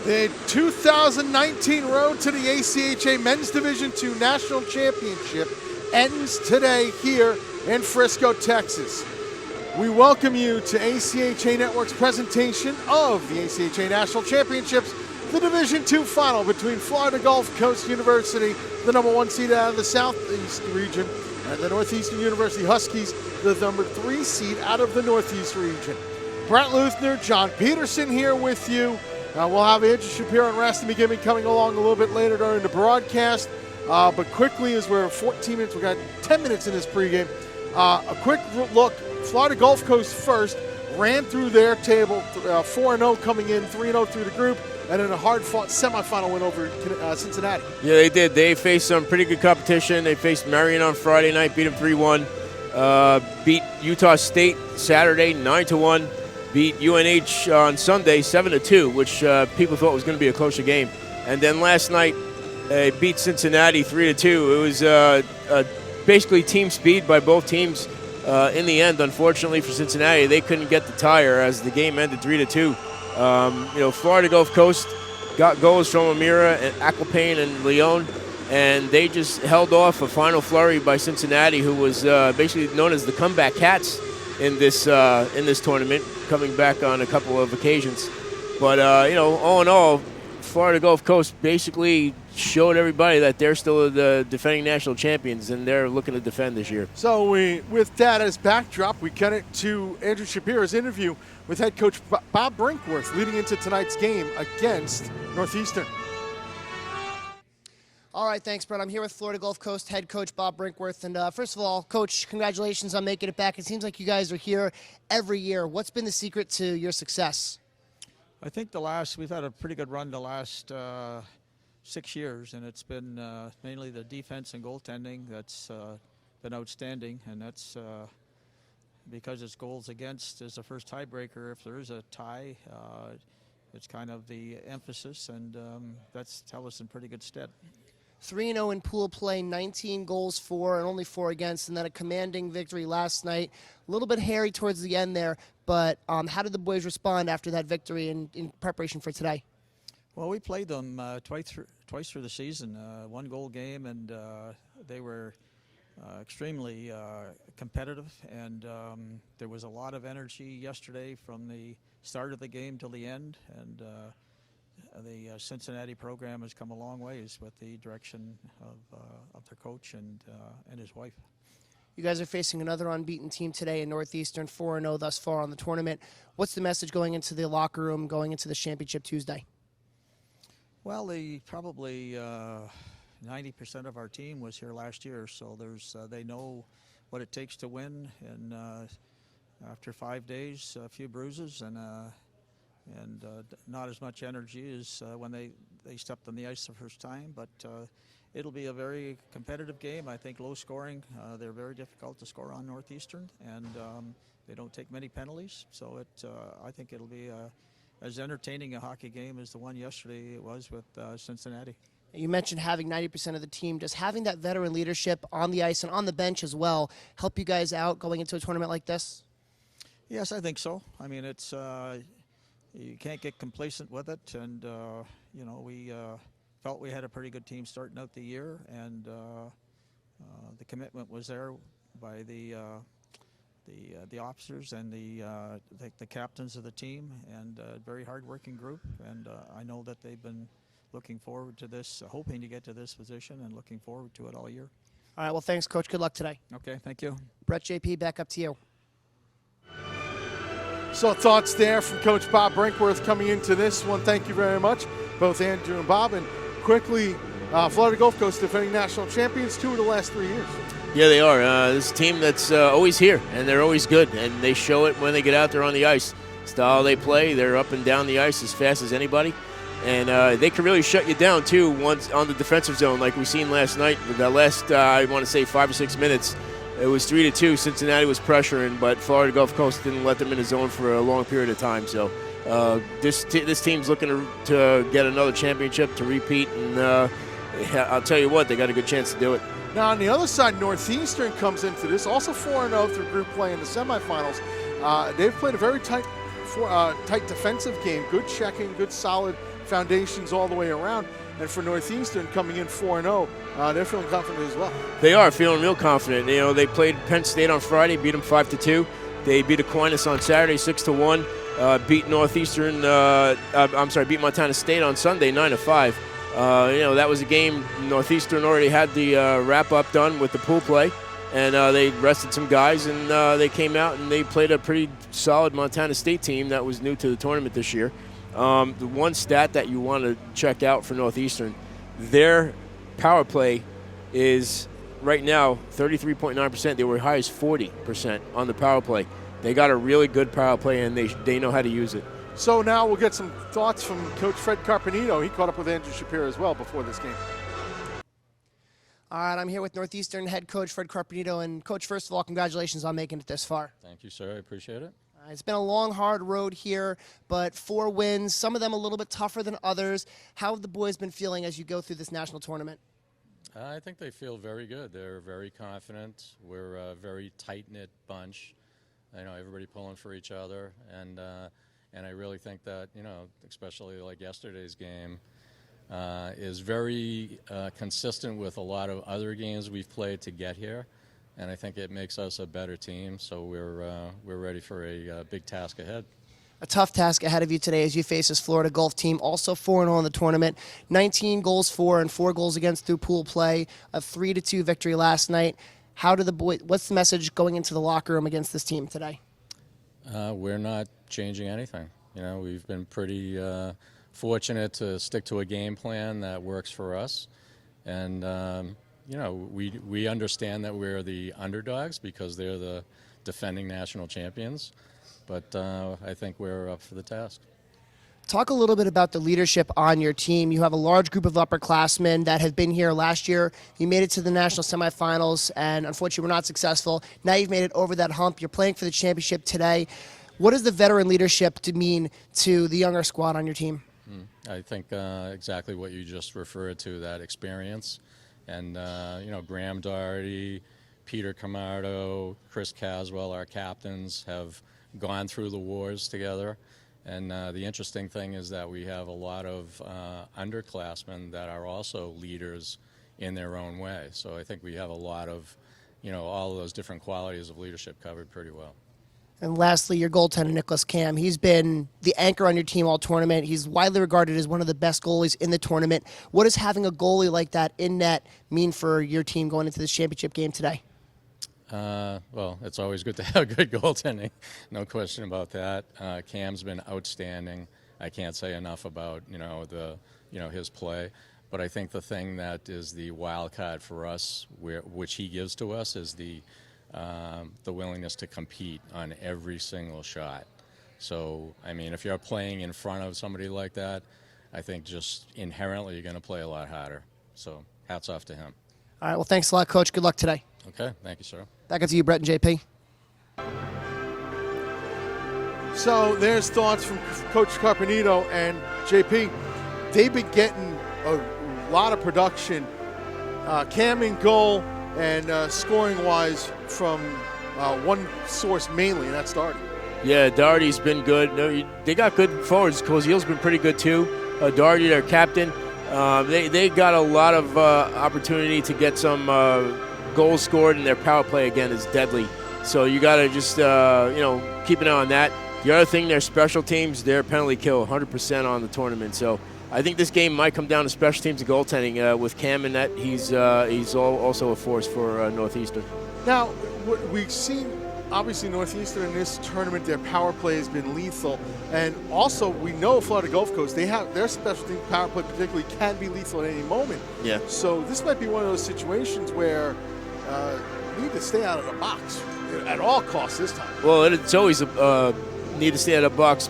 The 2019 road to the ACHA Men's Division II National Championship ends today here in Frisco, Texas. We welcome you to ACHA Network's presentation of the ACHA National Championships, the Division II final between Florida Gulf Coast University, the #1 seed out of the Southeast region, and the Northeastern University Huskies, the #3 seed out of the Northeast region. Brett Luthner, John Peterson here with you. We'll have Andrew Shapiro and Rasty McGibbon coming along a little bit later during the broadcast. But quickly, as we're 14 minutes, we got 10 minutes in this pregame. A quick look, Florida Gulf Coast first, ran through their table, 4-0 coming in, 3-0 through the group, and then a hard-fought semifinal win over Cincinnati. Yeah, they did. They faced some pretty good competition. They faced Marion on Friday night, beat them 3-1. Beat Utah State Saturday 9-1. Beat UNH on Sunday 7-2, which people thought was going to be a closer game. And then last night, beat Cincinnati 3-2. It was basically team speed by both teams. In the end, unfortunately for Cincinnati, they couldn't get the tire as the game ended 3-2. Florida Gulf Coast got goals from Amira and Aquapain and Leon, and they just held off a final flurry by Cincinnati, who was basically known as the comeback cats in this tournament, coming back on a couple of occasions. But all in all, Florida Gulf Coast basically showed everybody that they're still the defending national champions, and they're looking to defend this year. So with that as backdrop, we cut it to Andrew Shapiro's interview with head coach Bob Brinkworth leading into tonight's game against Northeastern. All right, thanks, Brett. I'm here with Florida Gulf Coast head coach Bob Brinkworth. And first of all, Coach, congratulations on making it back. It seems like you guys are here every year. What's been the secret to your success? I think we've had a pretty good run the last 6 years, and it's been mainly the defense and goaltending that's been outstanding, and that's because it's goals against is the first tiebreaker. If there is a tie, it's kind of the emphasis, and that's held us in pretty good stead. 3-0 in pool play, 19 goals for and only 4 against, and then a commanding victory last night. A little bit hairy towards the end there, but how did the boys respond after that victory in preparation for today? Well, we played them twice through the season, one-goal game, and they were extremely competitive, and there was a lot of energy yesterday from the start of the game till the end, and the Cincinnati program has come a long ways with the direction of their coach and his wife. You guys are facing another unbeaten team today in Northeastern, 4-0 thus far on the tournament. What's the message going into the locker room, going into the championship Tuesday? Well, probably 90% of our team was here last year, so they know what it takes to win. And after 5 days, a few bruises and not as much energy as when they stepped on the ice the first time. But it'll be a very competitive game. I think low scoring. They're very difficult to score on Northeastern, and they don't take many penalties. So I think it'll be as entertaining a hockey game as the one yesterday it was with Cincinnati. You mentioned having 90% of the team. Does having that veteran leadership on the ice and on the bench as well help you guys out going into a tournament like this? Yes, I think so. I mean, it's you can't get complacent with it, and we felt we had a pretty good team starting out the year, and the commitment was there by the officers and the captains of the team, and a very hard-working group. And I know that they've been looking forward to this, hoping to get to this position, and looking forward to it all year. All right, well, thanks, Coach. Good luck today. Okay, thank you. Brett, JP, back up to you. So thoughts there from Coach Bob Brinkworth coming into this one. Thank you very much, both Andrew and Bob. And quickly, Florida Gulf Coast defending national champions 2 of the last 3 years. Yeah, they are. This is a team that's always here, and they're always good, and they show it when they get out there on the ice. Style they play, they're up and down the ice as fast as anybody, and they can really shut you down, too, once on the defensive zone, like we seen last night. With the last, I want to say, 5 or 6 minutes, it was 3-2. Cincinnati was pressuring, but Florida Gulf Coast didn't let them in the zone for a long period of time. So this team's looking to get another championship, to repeat, and I'll tell you what, they got a good chance to do it. Now, on the other side, Northeastern comes into this, also 4-0 through group play in the semifinals. They've played a very tight defensive game, good checking, good solid foundations all the way around. And for Northeastern coming in 4-0, they're feeling confident as well. They are feeling real confident. You know, they played Penn State on Friday, beat them 5-2. They beat Aquinas on Saturday 6-1. Beat Northeastern. Beat Montana State on Sunday 9-5. That was a game Northeastern already had the wrap-up done with the pool play, and they rested some guys, and they came out and they played a pretty solid Montana State team that was new to the tournament this year. The one stat that you want to check out for Northeastern, their power play is right now 33.9%. They were high as 40% on the power play. They got a really good power play, and they know how to use it. So now we'll get some thoughts from Coach Fred Karpadito. He caught up with Andrew Shapiro as well before this game. All right, I'm here with Northeastern head coach Fred Karpadito. And, Coach, first of all, congratulations on making it this far. Thank you, sir. I appreciate it. It's been a long, hard road here, but 4 wins, some of them a little bit tougher than others. How have the boys been feeling as you go through this national tournament? I think they feel very good. They're very confident. We're a very tight-knit bunch. I know everybody pulling for each other, and I really think that, especially like yesterday's game, is very consistent with a lot of other games we've played to get here. And I think it makes us a better team, so we're ready for a big task ahead. A tough task ahead of you today as you face this Florida Gulf team, also 4-0 in the tournament, 19 goals for and 4 goals against through pool play, a 3-2 victory last night. What's the message going into the locker room against this team today? We're not changing anything. We've been pretty fortunate to stick to a game plan that works for us, and we understand that we're the underdogs because they're the defending national champions, but I think we're up for the task. Talk a little bit about the leadership on your team. You have a large group of upperclassmen that have been here last year. You made it to the national semifinals, and unfortunately were not successful. Now you've made it over that hump. You're playing for the championship today. What does the veteran leadership mean to the younger squad on your team? I think exactly what you just referred to, that experience. And, Graham Doherty, Peter Camardo, Chris Caswell, our captains, have gone through the wars together. And the interesting thing is that we have a lot of underclassmen that are also leaders in their own way. So I think we have a lot of, all of those different qualities of leadership covered pretty well. And lastly, your goaltender, Nicholas Cam. He's been the anchor on your team all tournament. He's widely regarded as one of the best goalies in the tournament. What does having a goalie like that in net mean for your team going into this championship game today? Well, it's always good to have good goaltending. No question about that. Cam's been outstanding. I can't say enough about, his play. But I think the thing that is the wild card for us, which he gives to us, is the willingness to compete on every single shot. So, if you're playing in front of somebody like that, I think just inherently you're going to play a lot harder. So, hats off to him. All right, well, thanks a lot, Coach. Good luck today. Okay, thank you, sir. Back up to you, Brett and JP. So there's thoughts from Coach Karpadito and JP. They've been getting a lot of production, Cam in goal and scoring-wise from one source mainly, and that's Doherty. Yeah, Doherty's been good. No, they got good forwards. Koziel's been pretty good too. Doherty, their captain, they got a lot of opportunity to get some goals scored, and their power play again is deadly. So you got to just keep an eye on that. The other thing, their special teams, their penalty kill 100% on the tournament. So I think this game might come down to special teams and goaltending. With Cam in net, he's also a force for Northeastern. Now, we've seen, obviously, Northeastern in this tournament, their power play has been lethal. And also, we know Florida Gulf Coast, they have their special team power play particularly can be lethal at any moment. Yeah. So this might be one of those situations where you need to stay out of the box at all costs this time. Well, it's always need to stay out of the box.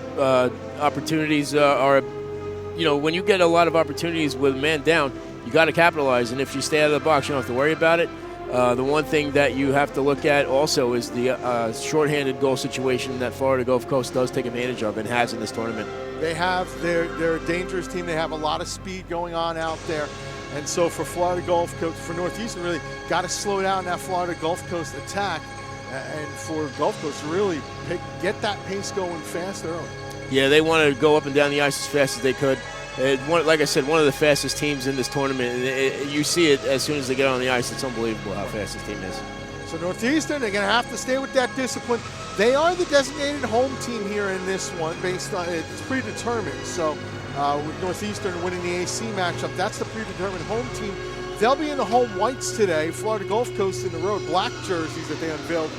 Opportunities are, when you get a lot of opportunities with a man down, you got to capitalize. And if you stay out of the box, you don't have to worry about it. The one thing that you have to look at also is the shorthanded goal situation that Florida Gulf Coast does take advantage of and has in this tournament. They're a dangerous team. They have a lot of speed going on out there. And so for Florida Gulf Coast, for Northeastern, really got to slow down that Florida Gulf Coast attack. And for Gulf Coast to really get that pace going fast early. Yeah, they want to go up and down the ice as fast as they could. Like I said, one of the fastest teams in this tournament. And you see it as soon as they get on the ice. It's unbelievable how fast this team is. So Northeastern, they're going to have to stay with that discipline. They are the designated home team here in this one, based on it's predetermined. So with Northeastern winning the AC matchup, that's the predetermined home team. They'll be in the home whites today. Florida Gulf Coast in the road black jerseys that they unveiled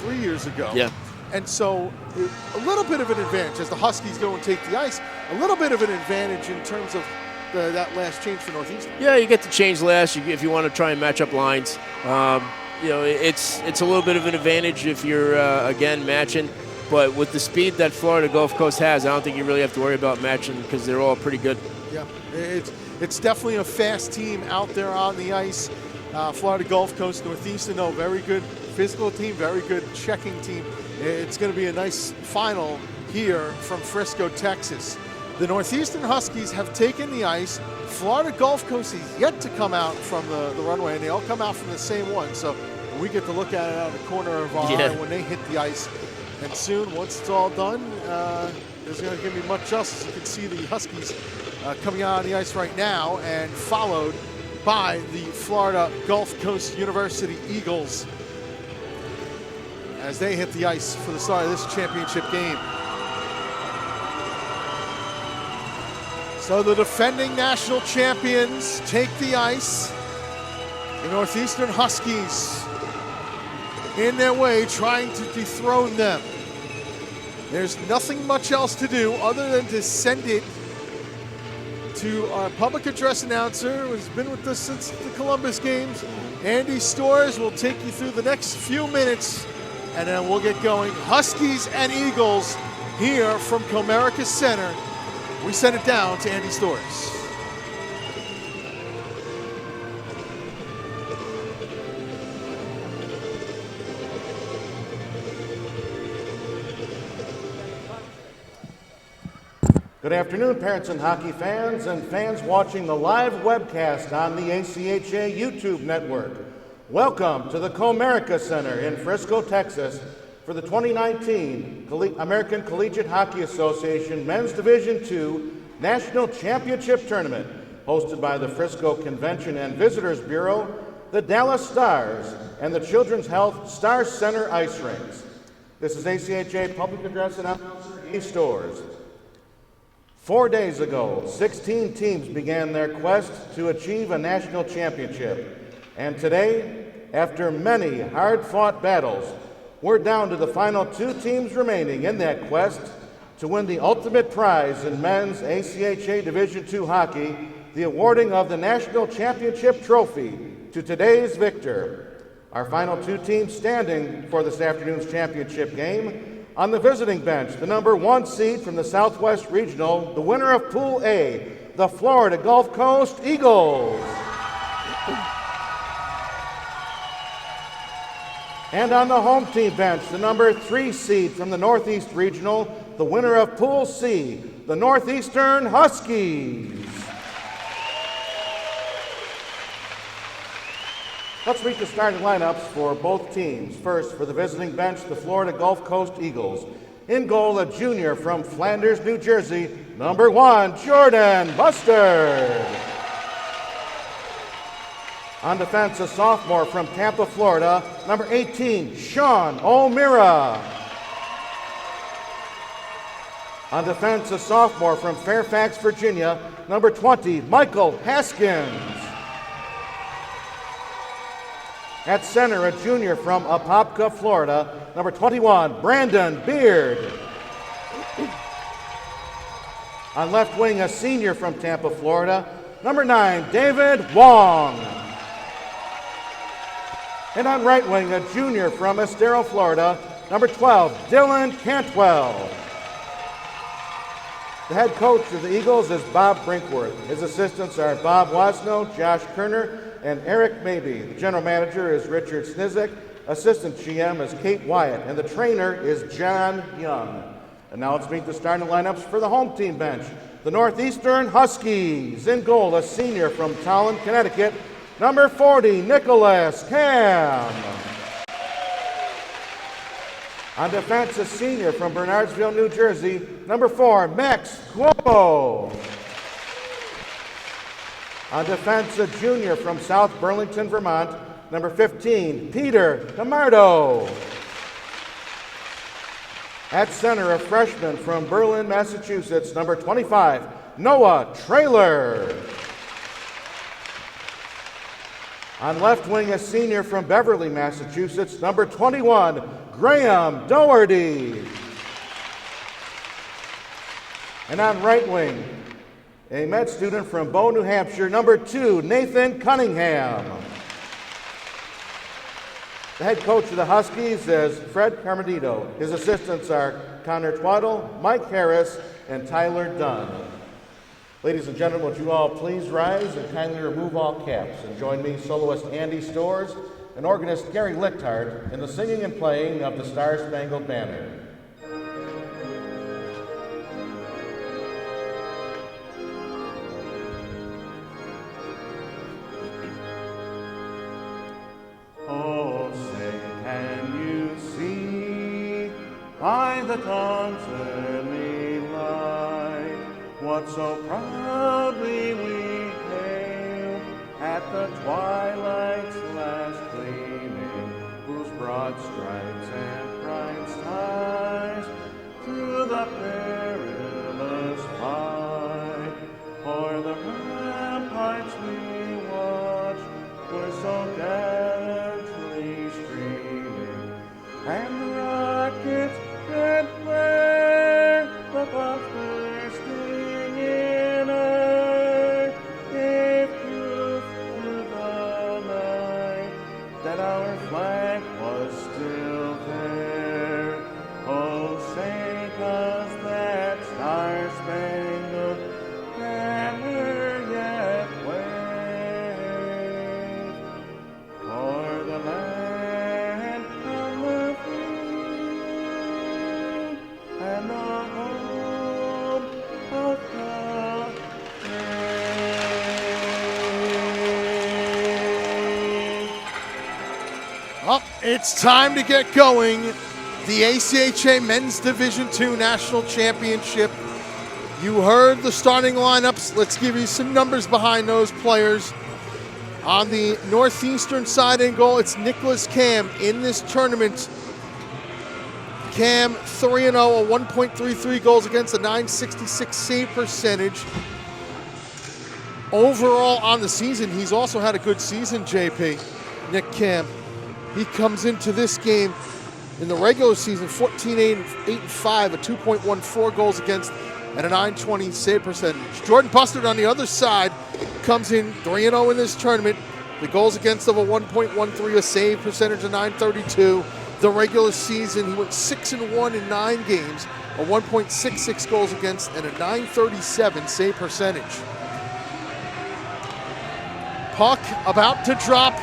3 years ago. Yeah. And so a little bit of an advantage as the Huskies go and take the ice. A little bit of an advantage in terms of that last change for Northeastern. Yeah, you get to change last if you want to try and match up lines. It's a little bit of an advantage if you're, again, matching. But with the speed that Florida Gulf Coast has, I don't think you really have to worry about matching because they're all pretty good. Yeah, it's definitely a fast team out there on the ice. Florida Gulf Coast, Northeastern, though, very good physical team, very good checking team. It's going to be a nice final here from Frisco, Texas. The Northeastern Huskies have taken the ice. Florida Gulf Coast is yet to come out from the runway, and they all come out from the same one. So we get to look at it out of the corner of our eye when they hit the ice. And soon, once it's all done, there's going to be much else. You can see the Huskies coming out on the ice right now, and followed by the Florida Gulf Coast University Eagles as they hit the ice for the start of this championship game. So the defending national champions take the ice. The Northeastern Huskies in their way trying to dethrone them. There's nothing much else to do other than to send it to our public address announcer who's been with us since the Columbus games. Andy Storrs will take you through the next few minutes, and then we'll get going. Huskies and Eagles here from Comerica Center. We send it down to Andy Storrs. Good afternoon, parents and hockey fans and fans watching the live webcast on the ACHA YouTube network. Welcome to the Comerica Center in Frisco, Texas for the 2019 American Collegiate Hockey Association Men's Division II National Championship Tournament, hosted by the Frisco Convention and Visitors Bureau, the Dallas Stars, and the Children's Health Stars Center Ice Rinks. This is ACHA Public Address Announcer Andy Storrs. 4 days ago, 16 teams began their quest to achieve a national championship. And today, after many hard-fought battles, we're down to the final 2 teams remaining in that quest to win the ultimate prize in men's ACHA Division II hockey, the awarding of the National Championship Trophy to today's victor. Our final 2 teams standing for this afternoon's championship game. On the visiting bench, the number 1 seed from the Southwest Regional, the winner of Pool A, the Florida Gulf Coast Eagles. And on the home team bench, the number 3 seed from the Northeast Regional, the winner of Pool C, the Northeastern Huskies. Let's meet the starting lineups for both teams. First, for the visiting bench, the Florida Gulf Coast Eagles. In goal, a junior from Flanders, New Jersey, number 1, Jordan Bustard. On defense, a sophomore from Tampa, Florida, number 18, Sean O'Meara. On defense, a sophomore from Fairfax, Virginia, number 20, Michael Haskins. At center, a junior from Apopka, Florida, number 21, Brandon Beard. On left wing, a senior from Tampa, Florida, number 9, David Wong. And on right wing, a junior from Estero, Florida, number 12, Dylan Cantwell. The head coach of the Eagles is Bob Brinkworth. His assistants are Bob Wasno, Josh Kerner, and Eric Mabey. The general manager is Richard Snizek. Assistant GM is Kate Wyatt, and the trainer is John Young. And now let's meet the starting lineups for the home team bench. The Northeastern Huskies. In goal, a senior from Tolland, Connecticut, number 40, Nicholas Cam. On defense, a senior from Bernardsville, New Jersey, number 4, Max Cuomo. On defense, a junior from South Burlington, Vermont, number 15, Peter Camardo. At center, a freshman from Berlin, Massachusetts, number 25, Noah Traylor. On left wing, a senior from Beverly, Massachusetts, number 21, Graham Doherty. And on right wing, a med student from Bow, New Hampshire, number 2, Nathan Cunningham. The head coach of the Huskies is Fred Karpadito. His assistants are Connor Twaddle, Mike Harris, and Tyler Dunn. Ladies and gentlemen, would you all please rise and kindly remove all caps and join me, soloist Andy Storrs and organist Gary Lichthardt, in the singing and playing of the Star-Spangled Banner. Oh, say, can you see by the dawn's early light what so proudly we hailed at the twilight's last gleaming, whose broad stripes and bright skies through the perilous fight o'er the ramparts we watched were so gallantly streaming, and the rockets' red flare, the bombs bursting in air, gave proof through the night that our flag was still there. Oh, say does that star-spangled banner yet wave o'er the land and the free and the home of the brave. Well, it's time to get going. The ACHA Men's Division II National Championship. You heard the starting lineups. Let's give you some numbers behind those players. On the Northeastern side in goal, it's Nicholas Cam in this tournament. Cam 3-0, a 1.33 goals against, a 966 save percentage. Overall on the season, he's also had a good season, JP. Nick Cam. He comes into this game in the regular season 14-8-5, a 2.14 goals against, and a 920 save percentage. Jordan Bustard on the other side comes in 3-0 in this tournament. The goals against of a 1.13, a save percentage of 932. The regular season, he went 6-1 in 9 games, a 1.66 goals against, and a 937 save percentage. Puck about to drop.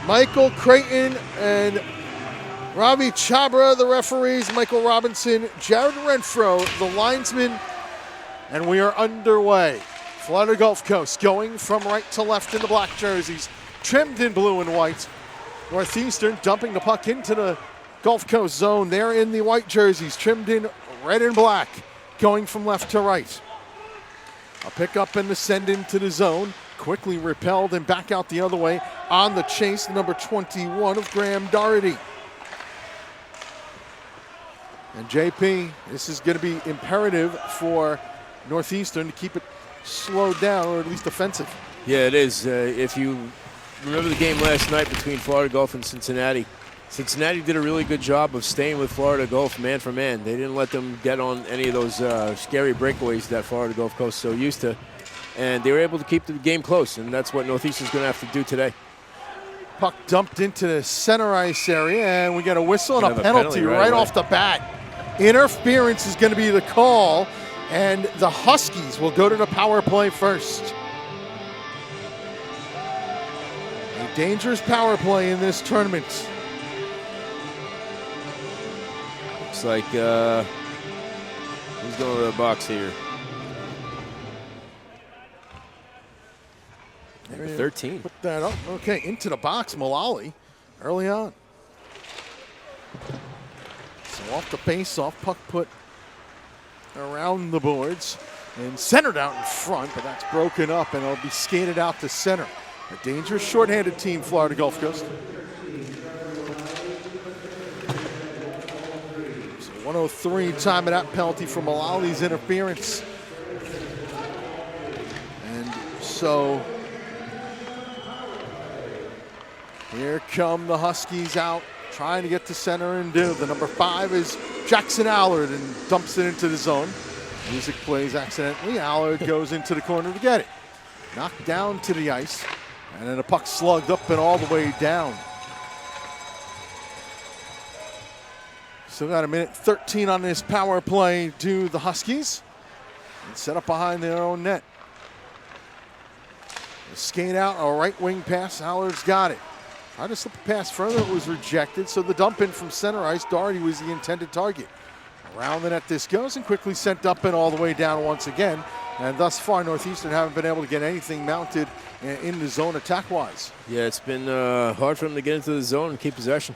Michael Creighton and Ravi Chabra, the referees, Michael Robinson, Jared Renfro, the linesman, and we are underway. Florida Gulf Coast going from right to left in the black jerseys, trimmed in blue and white. Northeastern dumping the puck into the Gulf Coast zone. They're in the white jerseys, trimmed in red and black, going from left to right. A pick up and a send into the zone. Quickly repelled and back out the other way on the chase, number 21 of Graham Doherty. And JP, this is going to be imperative for Northeastern to keep it slowed down, or at least offensive. Yeah, it is. If you remember the game last night between Florida Gulf and Cincinnati, Cincinnati did a really good job of staying with Florida Gulf man for man. They didn't let them get on any of those scary breakaways that Florida Gulf Coast is so used to. And they were able to keep the game close, and that's what Northeastern's going to have to do today. Puck dumped into the center ice area, and we got a whistle and a penalty right off the bat. Interference is going to be the call, and the Huskies will go to the power play first. A dangerous power play in this tournament. Looks like who's going to the box here? Number 13. Put that up. Okay, into the box, Mullally, early on. So off the face-off, puck put around the boards. and centered out in front, but that's broken up and it'll be skated out to center. A dangerous shorthanded team, Florida Gulf Coast. So 103 time of that penalty for Mullally's interference. And so here come the Huskies out, trying to get to center and do. The number 5 is Jackson Allard and dumps it into the zone. Music plays accidentally. Allard goes into the corner to get it. Knocked down to the ice. And then the puck slugged up and all the way down. Still got a minute 13 on this power play to the Huskies. And set up behind their own net. The skate out, a right wing pass. Allard's got it. Tried to slip a pass further, it was rejected. So the dump in from center ice, Doherty was the intended target. Around the net this goes and quickly sent up and all the way down once again. And thus far, Northeastern haven't been able to get anything mounted in the zone attack-wise. Yeah, it's been hard for them to get into the zone and keep possession.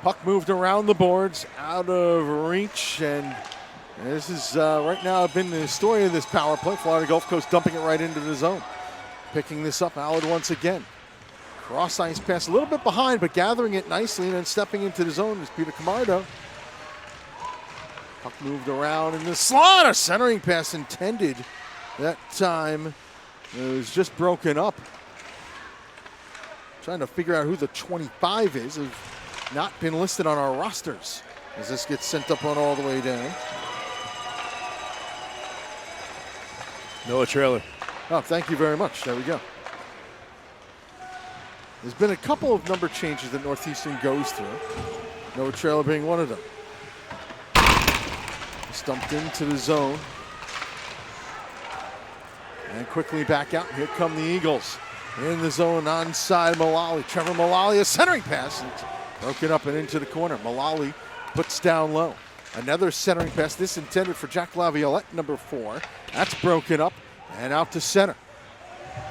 Puck moved around the boards, out of reach, and this is right now been the story of this power play. Florida Gulf Coast dumping it right into the zone. Picking this up, Allard once again. Cross ice pass, a little bit behind, but gathering it nicely and then stepping into the zone is Peter Camardo. Puck moved around in the slot, a centering pass intended. That time it was just broken up. Trying to figure out who the 25 is. Has not been listed on our rosters as this gets sent up on all the way down. Noah Trailer. Oh, thank you very much. There we go. There's been a couple of number changes that Northeastern goes through. Noah Trailer being one of them. Stumped into the zone. And quickly back out. Here come the Eagles. In the zone, onside Mullally. Trevor Mullally, a centering pass. It's broken up and into the corner. Mullally puts down low. Another centering pass. This intended for Jack Laviolette, number 4. That's broken up and out to center.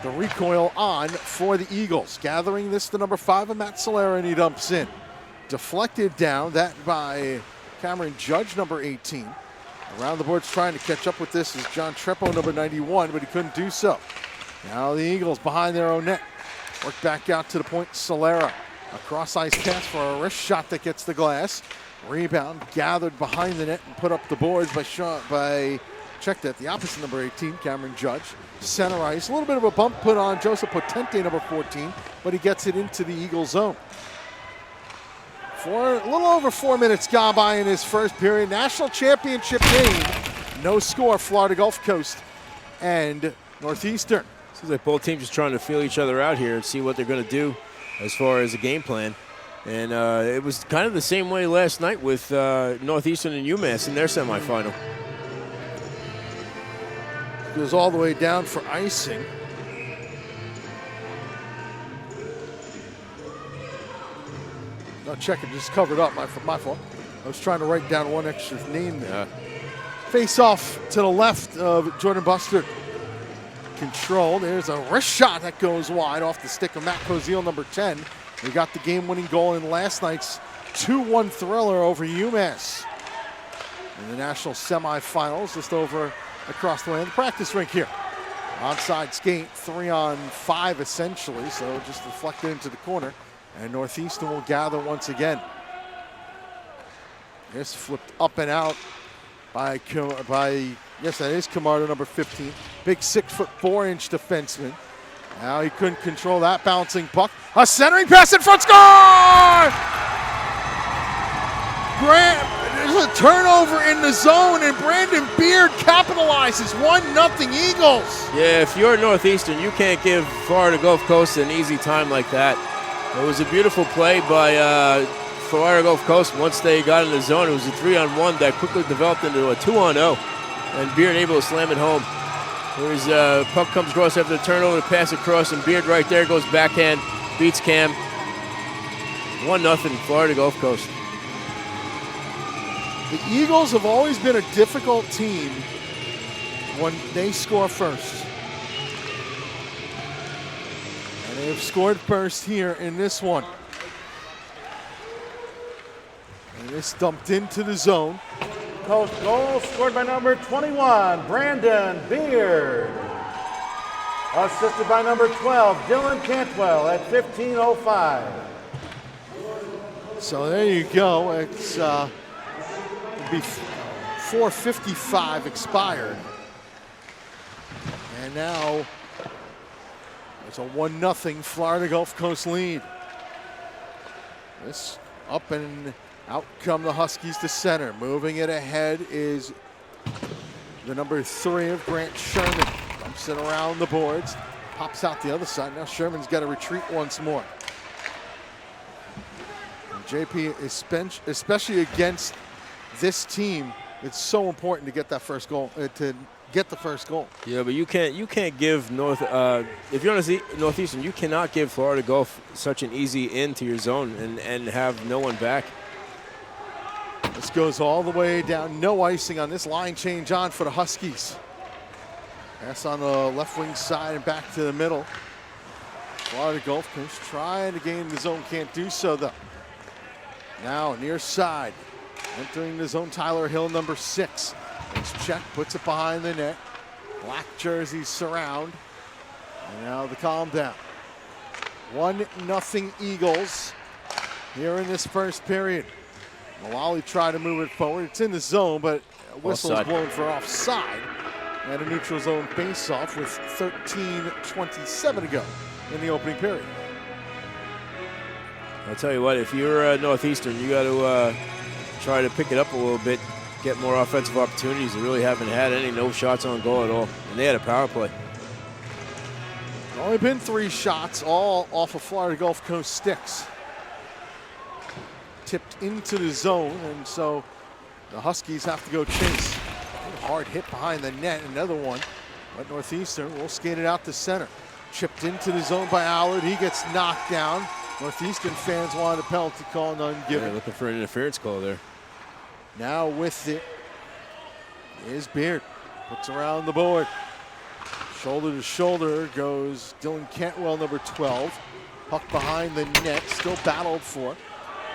The recoil on for the Eagles. Gathering this to number 5 of Matt Solera, and he dumps in. Deflected down, that by Cameron Judge, number 18. Around the boards trying to catch up with this is John Treppo, number 91, but he couldn't do so. Now the Eagles behind their own net. Work back out to the point, Solera. A cross-ice pass for a wrist shot that gets the glass. Rebound gathered behind the net and put up the boards by check that, the opposite number 18, Cameron Judge. Center ice, a little bit of a bump put on Joseph Potente, number 14, but he gets it into the Eagle zone. For a little over 4 minutes gone by in his first period. National championship game. No score, Florida Gulf Coast and Northeastern. Seems like both teams just trying to feel each other out here and see what they're going to do as far as a game plan. And it was kind of the same way last night with Northeastern and UMass in their semifinal. Goes all the way down for icing. No, check it, just covered up, my fault. I was trying to write down one extra name there. Face off to the left of Jordan Buster. Control, there's a wrist shot that goes wide off the stick of Matt Koziel, number 10. We got the game-winning goal in last night's 2-1 thriller over UMass. In the national semifinals, just over across the way in the practice rink here. Onside skate, 3-on-5 essentially, so just deflected into the corner. And Northeastern will gather once again. This flipped up and out by yes, that is Camardo, number 15. Big 6'4" defenseman. Now he couldn't control that bouncing puck. A centering pass in front, score! There's a turnover in the zone, and Brandon Beard capitalizes. 1-0 Eagles. Yeah, if you're Northeastern, you can't give Florida Gulf Coast an easy time like that. It was a beautiful play by Florida Gulf Coast. Once they got in the zone, it was a 3-on-1 that quickly developed into a 2-on-0, and Beard able to slam it home. There's puck comes across after the turnover, pass across, and Beard right there goes backhand, beats Cam. 1-0 Florida Gulf Coast. The Eagles have always been a difficult team when they score first. And they have scored first here in this one. And this dumped into the zone. Coast goal scored by number 21, Brandon Beard. Assisted by number 12, Dylan Cantwell at 15:05. So there you go. It's it'll be 4:55 expired. And now it's a 1-0 Florida Gulf Coast lead. This up and out come the Huskies to center. Moving it ahead is the number 3 of Grant Sherman. Dumps it around the boards. Pops out the other side. Now Sherman's got to retreat once more. And JP, especially against this team, it's so important to get that first goal, Yeah, but you can't give if you're on Northeastern, you cannot give Florida Gulf such an easy in to your zone and have no one back. This goes all the way down. No icing on this line change on for the Huskies. Pass on the left wing side and back to the middle. Florida Gulf Coast trying to gain the zone, can't do so though. Now near side, entering the zone, Tyler Hill, number 6. It's check, puts it behind the net. Black jerseys surround. And now the calm down. 1-0 Eagles here in this first period. Malali tried to move it forward. It's in the zone, but a whistle is blown for offside. And a neutral zone face-off with 13:27 to go in the opening period. I'll tell you what, if you're Northeastern, you got to try to pick it up a little bit, get more offensive opportunities. They really haven't had no shots on goal at all, and they had a power play. Only been 3 shots, all off of Florida Gulf Coast sticks. Tipped into the zone, and so the Huskies have to go chase. Hard hit behind the net, another one. But Northeastern will skate it out to center. Chipped into the zone by Allard. He gets knocked down. Northeastern fans wanted a penalty call, none given. Yeah, looking for an interference call there. Now with it is Beard. Looks around the board. Shoulder to shoulder goes Dylan Cantwell, number 12. Puck behind the net, still battled for.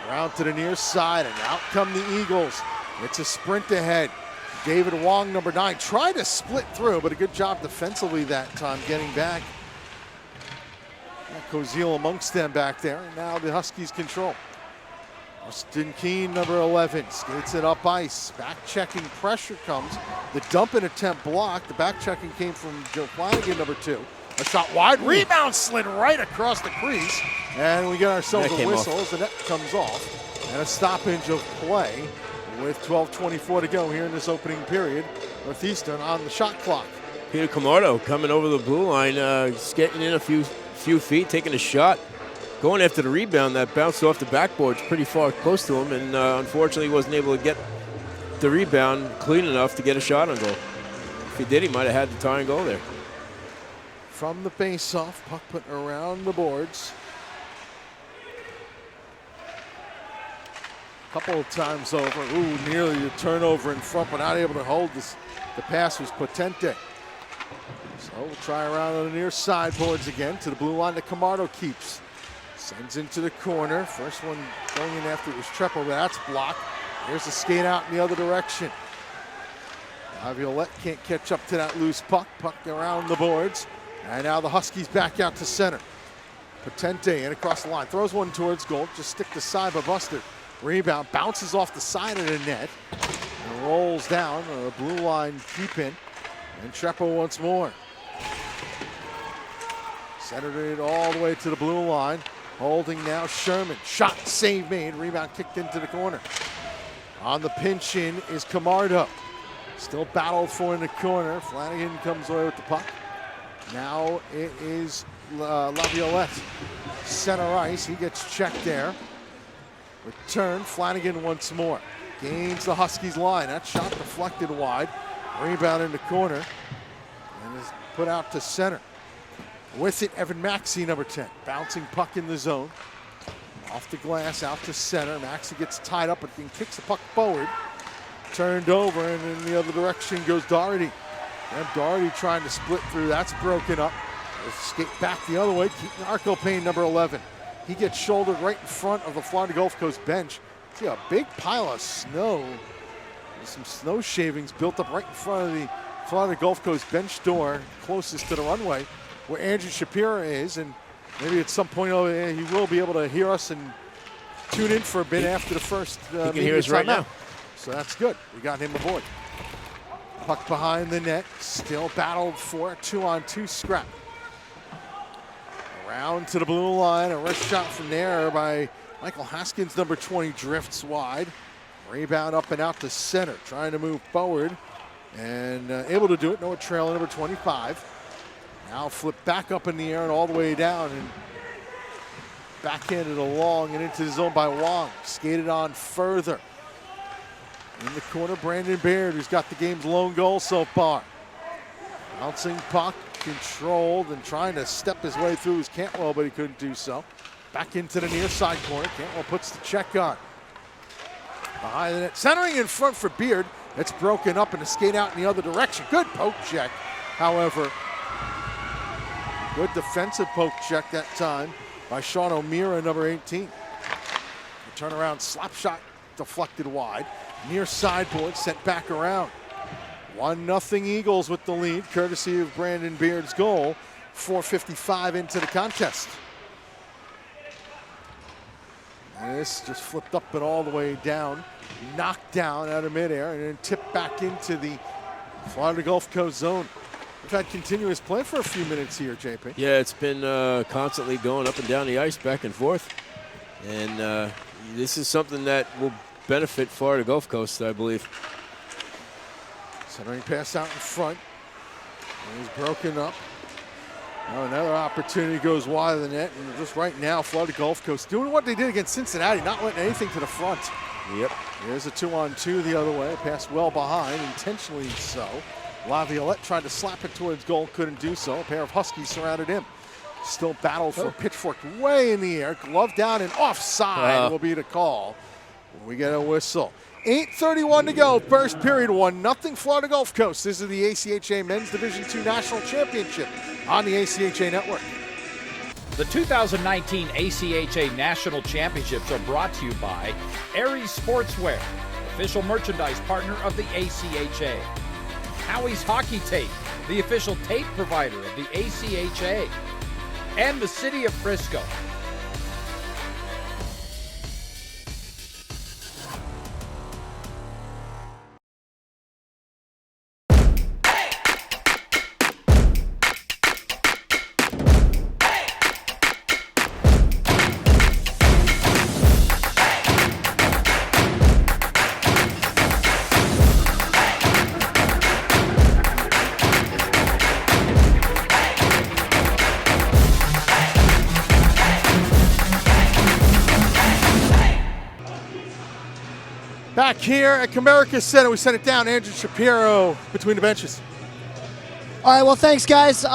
Around to the near side, and out come the Eagles. It's a sprint ahead. David Wong, number 9, tried to split through, but a good job defensively that time getting back. Koziel amongst them back there, and now the Huskies control. Austin Keene, number 11, skates it up ice. Back checking, pressure comes. The dumping attempt blocked. The back checking came from Joe Flanagan, number 2. A shot wide, rebound slid right across the crease, and we get ourselves a whistle as the net comes off. And a stoppage of play with 12:24 to go here in this opening period. Northeastern on the shot clock. Peter Camardo coming over the blue line, skating in a few feet, taking a shot, going after the rebound that bounced off the backboard pretty far close to him, and unfortunately wasn't able to get the rebound clean enough to get a shot on goal. If he did, he might have had the tying goal there. From the face-off, puck put around the boards. Couple of times over. Ooh, nearly a turnover in front, but not able to hold this. The pass was Potente. So we'll try around on the near side boards again to the blue line that Camardo keeps. Sends into the corner. First one going in after it was Trepo, but that's blocked. Here's the skate out in the other direction. Laviolette can't catch up to that loose puck. Puck around the boards. And now the Huskies back out to center. Potente in across the line. Throws one towards goal. Just stick the side, but busted. Rebound bounces off the side of the net and rolls down. A blue line keep in. And Trepo once more. Centered it all the way to the blue line. Holding now Sherman. Shot, save made. Rebound kicked into the corner. On the pinch in is Camardo. Still battled for in the corner. Flanagan comes away with the puck. Now it is Laviolette. Center ice. He gets checked there. Return. Flanagan once more. Gains the Huskies line. That shot deflected wide. Rebound in the corner. And is put out to center. With it, Evan Maxey, number 10. Bouncing puck in the zone. Off the glass, out to center. Maxey gets tied up, but then kicks the puck forward. Turned over, and in the other direction goes Doherty. And Doherty trying to split through. That's broken up. Skate back the other way. Keaton Arco-Payne, number 11. He gets shouldered right in front of the Florida Gulf Coast bench. See a big pile of snow Some snow shavings built up right in front of the Florida Gulf Coast bench door closest to the runway where Andrew Shapiro is, and maybe at some point he will be able to hear us and tune in for a bit after the first he can hear us right now. So that's good. We got him aboard. Puck behind the net, still battled for a 2-on-2 scrap. Around to the blue line, a wrist shot from there by Michael Haskins, number 20, drifts wide. Rebound up and out to center, trying to move forward, and able to do it. Noah Trail, number 25. Now flip back up in the air and all the way down, and backhanded along and into the zone by Wong. Skated on further. In the corner, Brandon Baird, who's got the game's lone goal so far. Bouncing puck, controlled and trying to step his way through his Cantwell, but he couldn't do so. Back into the near side corner. Cantwell puts the check on. Behind the net, centering in front for Beard. It's broken up and a skate out in the other direction. Good poke check, however. Good defensive poke check that time by Sean O'Meara, number 18. The turnaround slap shot deflected wide. Near sideboard, sent back around. 1-0 Eagles with the lead, courtesy of Brandon Beard's goal. 4:55 into the contest. And this just flipped up and all the way down. Knocked down out of midair and then tipped back into the Florida Gulf Coast zone. We've had continuous play for a few minutes here, JP. Yeah, it's been constantly going up and down the ice, back and forth. And this is something that will benefit Florida Gulf Coast, I believe. Centering pass out in front. And he's broken up. Now another opportunity goes wide of the net, and just right now, Florida Gulf Coast doing what they did against Cincinnati, not letting anything to the front. Yep. Here's a 2-on-2 the other way. Passed well behind, intentionally so. Laviolette tried to slap it towards goal, couldn't do so. A pair of Huskies surrounded him. Still battle for pitchfork way in the air. Glove down and offside will be the call. We get a whistle. 8:31 to go, first period, 1-0 Florida Gulf Coast. This is the ACHA Men's Division II National Championship on the ACHA Network. The 2019 ACHA National Championships are brought to you by Aries Sportswear, official merchandise partner of the ACHA. Howie's Hockey Tape, the official tape provider of the ACHA. And the City of Frisco. Back here at Comerica Center, we sent it down. Andrew Shapiro between the benches. All right, well, thanks, guys.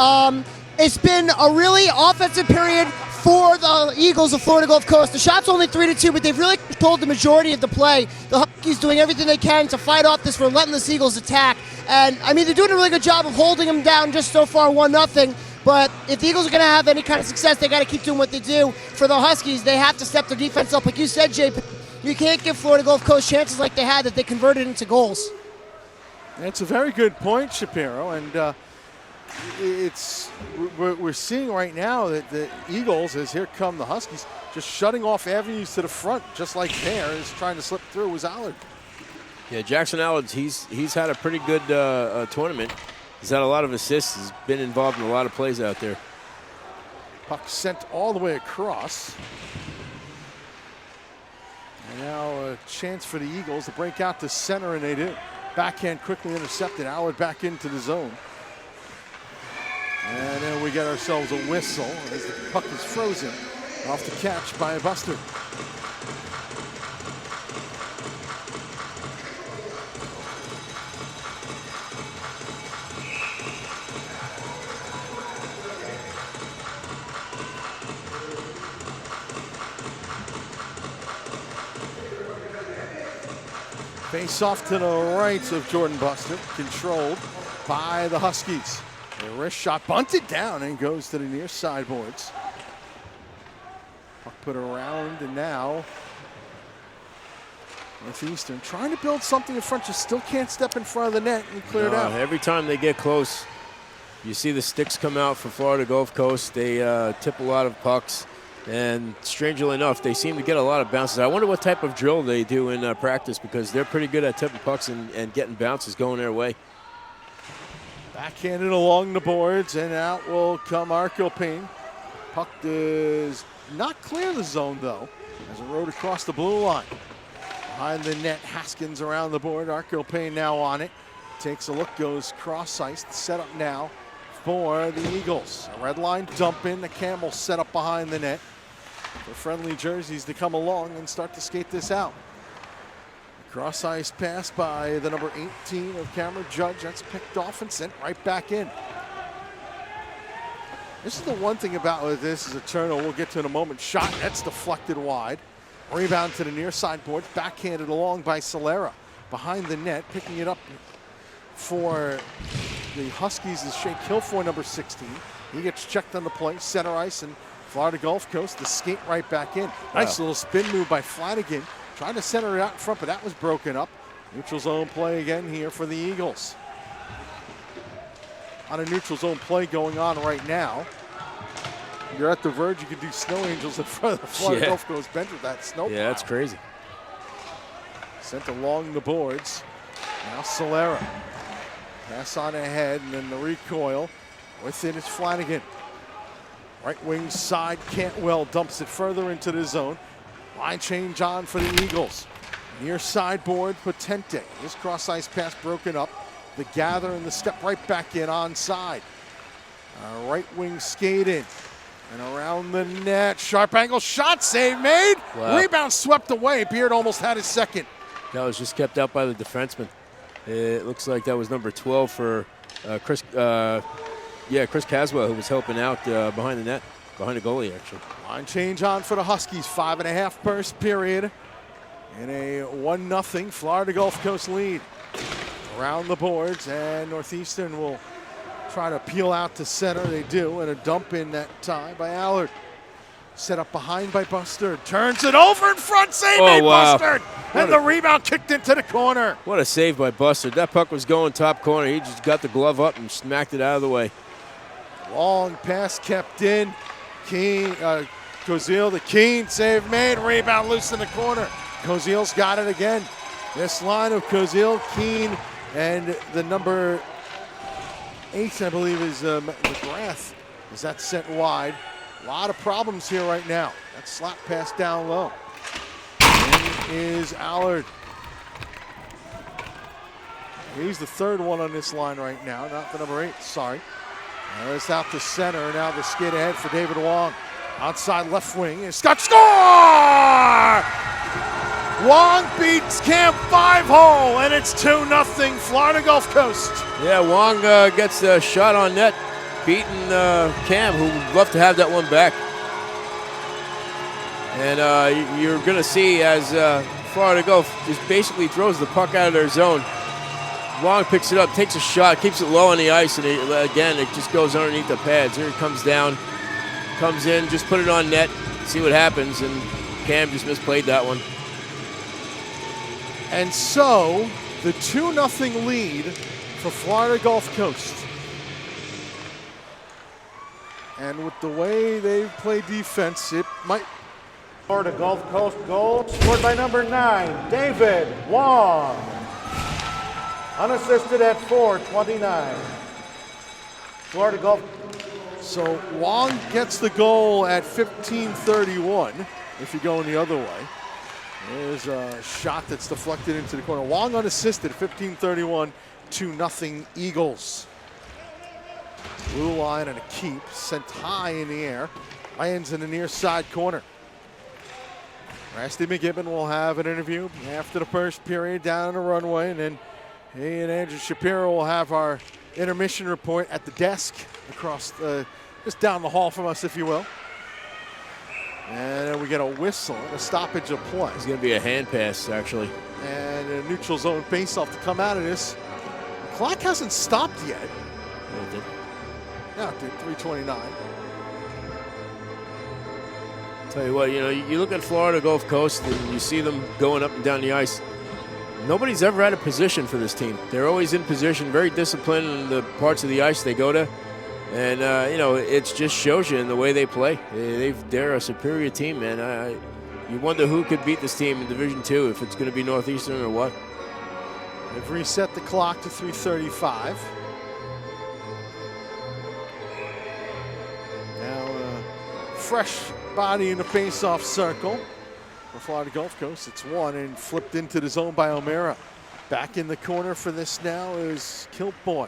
It's been a really offensive period for the Eagles of Florida Gulf Coast. The shot's only 3-2, but they've really controlled the majority of the play. The Huskies doing everything they can to fight off this relentless Eagles attack. And, I mean, they're doing a really good job of holding them down just so far, 1-0. But if the Eagles are going to have any kind of success, they got to keep doing what they do. For the Huskies, they have to step their defense up. Like you said, JP, you can't give Florida Gulf Coast chances like they had that they converted into goals. That's a very good point, Shapiro. And we're seeing right now that the Eagles, as here come the Huskies, just shutting off avenues to the front, just like Bear is trying to slip through with Allard. Yeah, Jackson Allard, he's had a pretty good tournament. He's had a lot of assists. He's been involved in a lot of plays out there. Puck sent all the way across. And now a chance for the Eagles to break out to center, and they do. Backhand quickly intercepted. Allard back into the zone. And then we get ourselves a whistle as the puck is frozen off the catch by Buster. Face off to the right of Jordan Buster, controlled by the Huskies. A wrist shot bunted down and goes to the near sideboards. Puck put around, and now Northeastern trying to build something in front, just still can't step in front of the net and clear it out. Every time they get close, you see the sticks come out for Florida Gulf Coast. They tip a lot of pucks, and strangely enough, they seem to get a lot of bounces. I wonder what type of drill they do in practice, because they're pretty good at tipping pucks and getting bounces going their way. Backhanded along the boards, and out will come Arco Payne. Puck does not clear the zone, though, as it rode across the blue line. Behind the net, Haskins around the board. Arco Payne now on it. Takes a look, goes cross-ice. Set up now for the Eagles. A red line dump in. The Camels set up behind the net for friendly jerseys to come along and start to skate this out. Cross-ice pass by the number 18 of Cameron Judge. That's picked off and sent right back in. This is the one thing about this is a turnover. We'll get to in a moment. Shot, that's deflected wide. Rebound to the near side boards. Backhanded along by Solera. Behind the net, picking it up for the Huskies is Shea Kilfoy, number 16. He gets checked on the play. Center ice and Florida Gulf Coast. The skate right back in. Nice little spin move by Flanagan. Trying to center it out in front, but that was broken up. Neutral zone play again here for the Eagles. On a neutral zone play going on right now. You're at the verge, you could do snow angels in front of the Florida Gulf Coast bench with that snow pile. Yeah, that's crazy. Sent along the boards. Now Solera. Pass on ahead, and then the recoil. With it is Flanagan. Right wing side, Cantwell dumps it further into the zone. Line change on for the Eagles. Near sideboard, Potente. This cross-ice pass broken up. The gather and the step right back in onside. Right wing skate in. And around the net, sharp angle shot, save made. Wow. Rebound swept away. Beard almost had his second. That was just kept out by the defenseman. It looks like that was number 12 for Chris Caswell, who was helping out behind the net, behind the goalie, actually. Line change on for the Huskies. 5.5 first period. In a 1-0 Florida Gulf Coast lead. Around the boards, and Northeastern will try to peel out to center. They do, and a dump in that tie by Allard. Set up behind by Bustard. Turns it over in front. Save made, Bustard. And the rebound kicked into the corner. What a save by Bustard. That puck was going top corner. He just got the glove up and smacked it out of the way. Long pass kept in. Keene, Kozil, the Keene save made. Rebound loose in the corner. Kozil's got it again. This line of Kozil, Keene, and the number 8, I believe, is McGrath. Is that sent wide? A lot of problems here right now. That slap pass down low. In is Allard. He's the third one on this line right now, not the number 8, sorry. It's out to center, and now the skid ahead for David Wong. Outside left wing, and Scott score! Wong beats Camp 5-hole, and it's 2-0 Florida Gulf Coast. Yeah, Wong gets a shot on net, beating Cam, who would love to have that one back. And you're going to see as Florida Gulf just basically throws the puck out of their zone. Wong picks it up, takes a shot, keeps it low on the ice, and again, it just goes underneath the pads. Here it comes down, comes in, just put it on net, see what happens, and Cam just misplayed that one. And so, the 2-0 lead for Florida Gulf Coast. And with the way they play defense, it might. Florida Gulf Coast goal scored by number 9, David Wong. Unassisted at 4:29. Florida Gulf. So Wong gets the goal at 15:31 if you're going the other way. There's a shot that's deflected into the corner. Wong unassisted, 15:31, 2-0 Eagles. Blue line and a keep, sent high in the air. Lands in the near side corner. Rusty McGibbon will have an interview after the first period down the runway, and then he and Andrew Shapiro will have our intermission report at the desk across just down the hall from us, if you will. And then we get a whistle, a stoppage of play. It's going to be a hand pass, actually. And a neutral zone faceoff to come out of this. The clock hasn't stopped yet. Yeah, it did. Yeah, it did, 3:29. Tell you what, you look at Florida Gulf Coast and you see them going up and down the ice. Nobody's ever had a position for this team. They're always in position, very disciplined in the parts of the ice they go to. And, it just shows you in the way they play. They're a superior team, man. You wonder who could beat this team in Division II, if it's going to be Northeastern or what. They've reset the clock to 3:35. Now fresh body in the face-off circle for Florida Gulf Coast. It's won and flipped into the zone by O'Mara. Back in the corner for this now is Kilboy.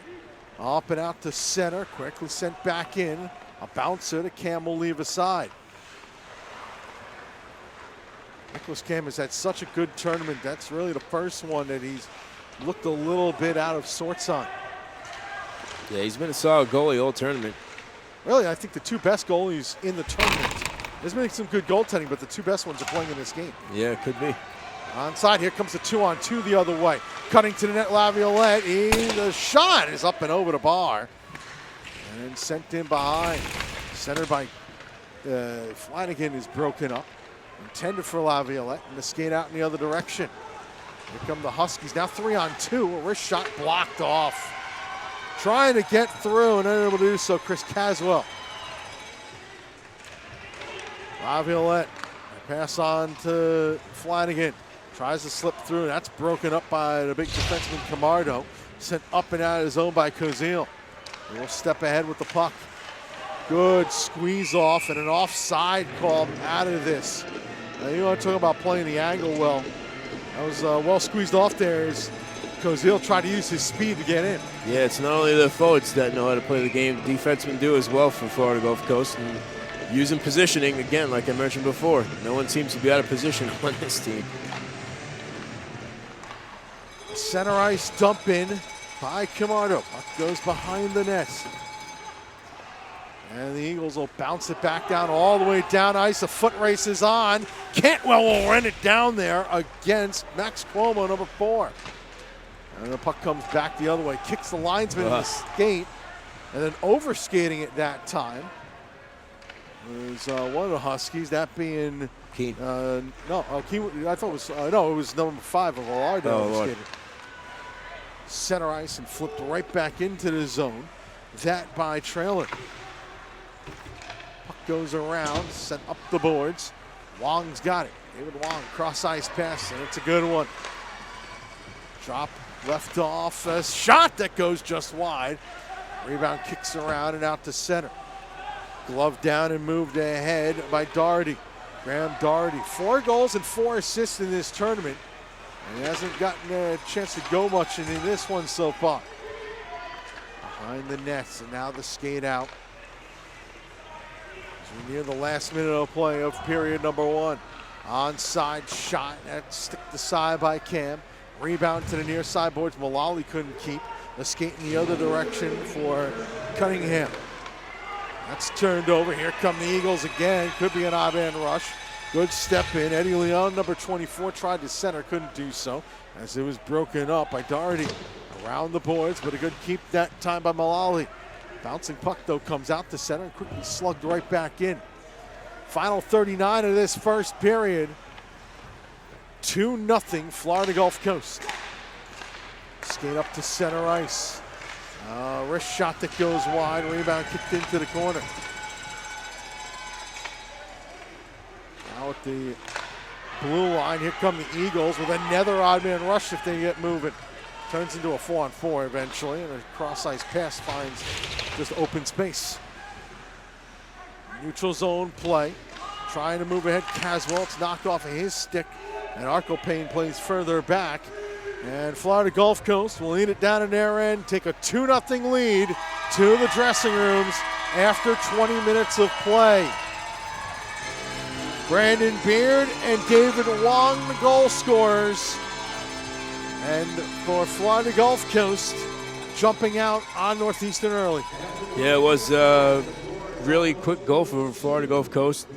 Up and out to center, quickly sent back in. A bouncer to Cam will leave aside. Nicholas Cam has had such a good tournament. That's really the first one that he's looked a little bit out of sorts on. Yeah, he's been a solid goalie all tournament. Really, I think the two best goalies in the tournament. There's been some good goaltending, but the two best ones are playing in this game. Yeah, it could be. Onside, here comes the 2-on-2 the other way. Cutting to the net, Laviolette. The shot is up and over the bar. And sent in behind. Centered by Flanagan is broken up. Intended for Laviolette, and the skate out in the other direction. Here come the Huskies, now 3-on-2. A wrist shot blocked off. Trying to get through and unable to do so, Chris Caswell. Laviolette, pass on to Flanagan. Tries to slip through, and that's broken up by the big defenseman Camardo. Sent up and out of his zone by Cozile. A little step ahead with the puck. Good squeeze off and an offside call out of this. Now, you want to talk about playing the angle well. That was well squeezed off there as Cozile tried to use his speed to get in. Yeah, it's not only the forwards that know how to play the game. The defensemen do as well for Florida Gulf Coast. And using positioning, again, like I mentioned before, no one seems to be out of position on this team. Center ice dump in by Camardo. Puck goes behind the net. And the Eagles will bounce it back down all the way down ice. A foot race is on. Cantwell will run it down there against Max Cuomo, number 4. And the puck comes back the other way. Kicks the linesman in the skate. And then overskating it that time was one of the Huskies, that being Keene. Keene. I thought it was it was number 5 of Alardo. Lord. Center ice and flipped right back into the zone. That by Trailer. Puck goes around, sent up the boards. Wong's got it. David Wong, cross ice pass, and it's a good one. Drop left off, a shot that goes just wide. Rebound kicks around and out to center. Glove down and moved ahead by Doherty. Graham Doherty, 4 goals and 4 assists in this tournament. And he hasn't gotten a chance to go much in this one so far. Behind the nets, and now the skate out. As we're near the last minute of play of period number 1. Onside shot, that stick to side by Cam. Rebound to the near side boards, Mullally couldn't keep. The skate in the other direction for Cunningham. That's turned over. Here come the Eagles again. Could be an odd man rush. Good step in. Eddie Leon, number 24, tried to center, couldn't do so as it was broken up by Doherty. Around the boards, but a good keep that time by Mullally. Bouncing puck, though, comes out to center and quickly slugged right back in. Final 39 of this first period. 2-0 Florida Gulf Coast. Skate up to center ice. Wrist shot that goes wide. Rebound kicked into the corner. Now at the blue line, here come the Eagles with another odd man rush if they get moving. Turns into a 4-on-4 eventually, and a cross ice pass finds just open space. Neutral zone play. Trying to move ahead. Caswell, it's knocked off of his stick, and Arco Payne plays further back. And Florida Gulf Coast will lead it down in their end, take a 2-0 lead to the dressing rooms after 20 minutes of play. Brandon Beard and David Wong, the goal scorers. And for Florida Gulf Coast, jumping out on Northeastern early. Yeah, it was really quick goal for Florida Gulf Coast.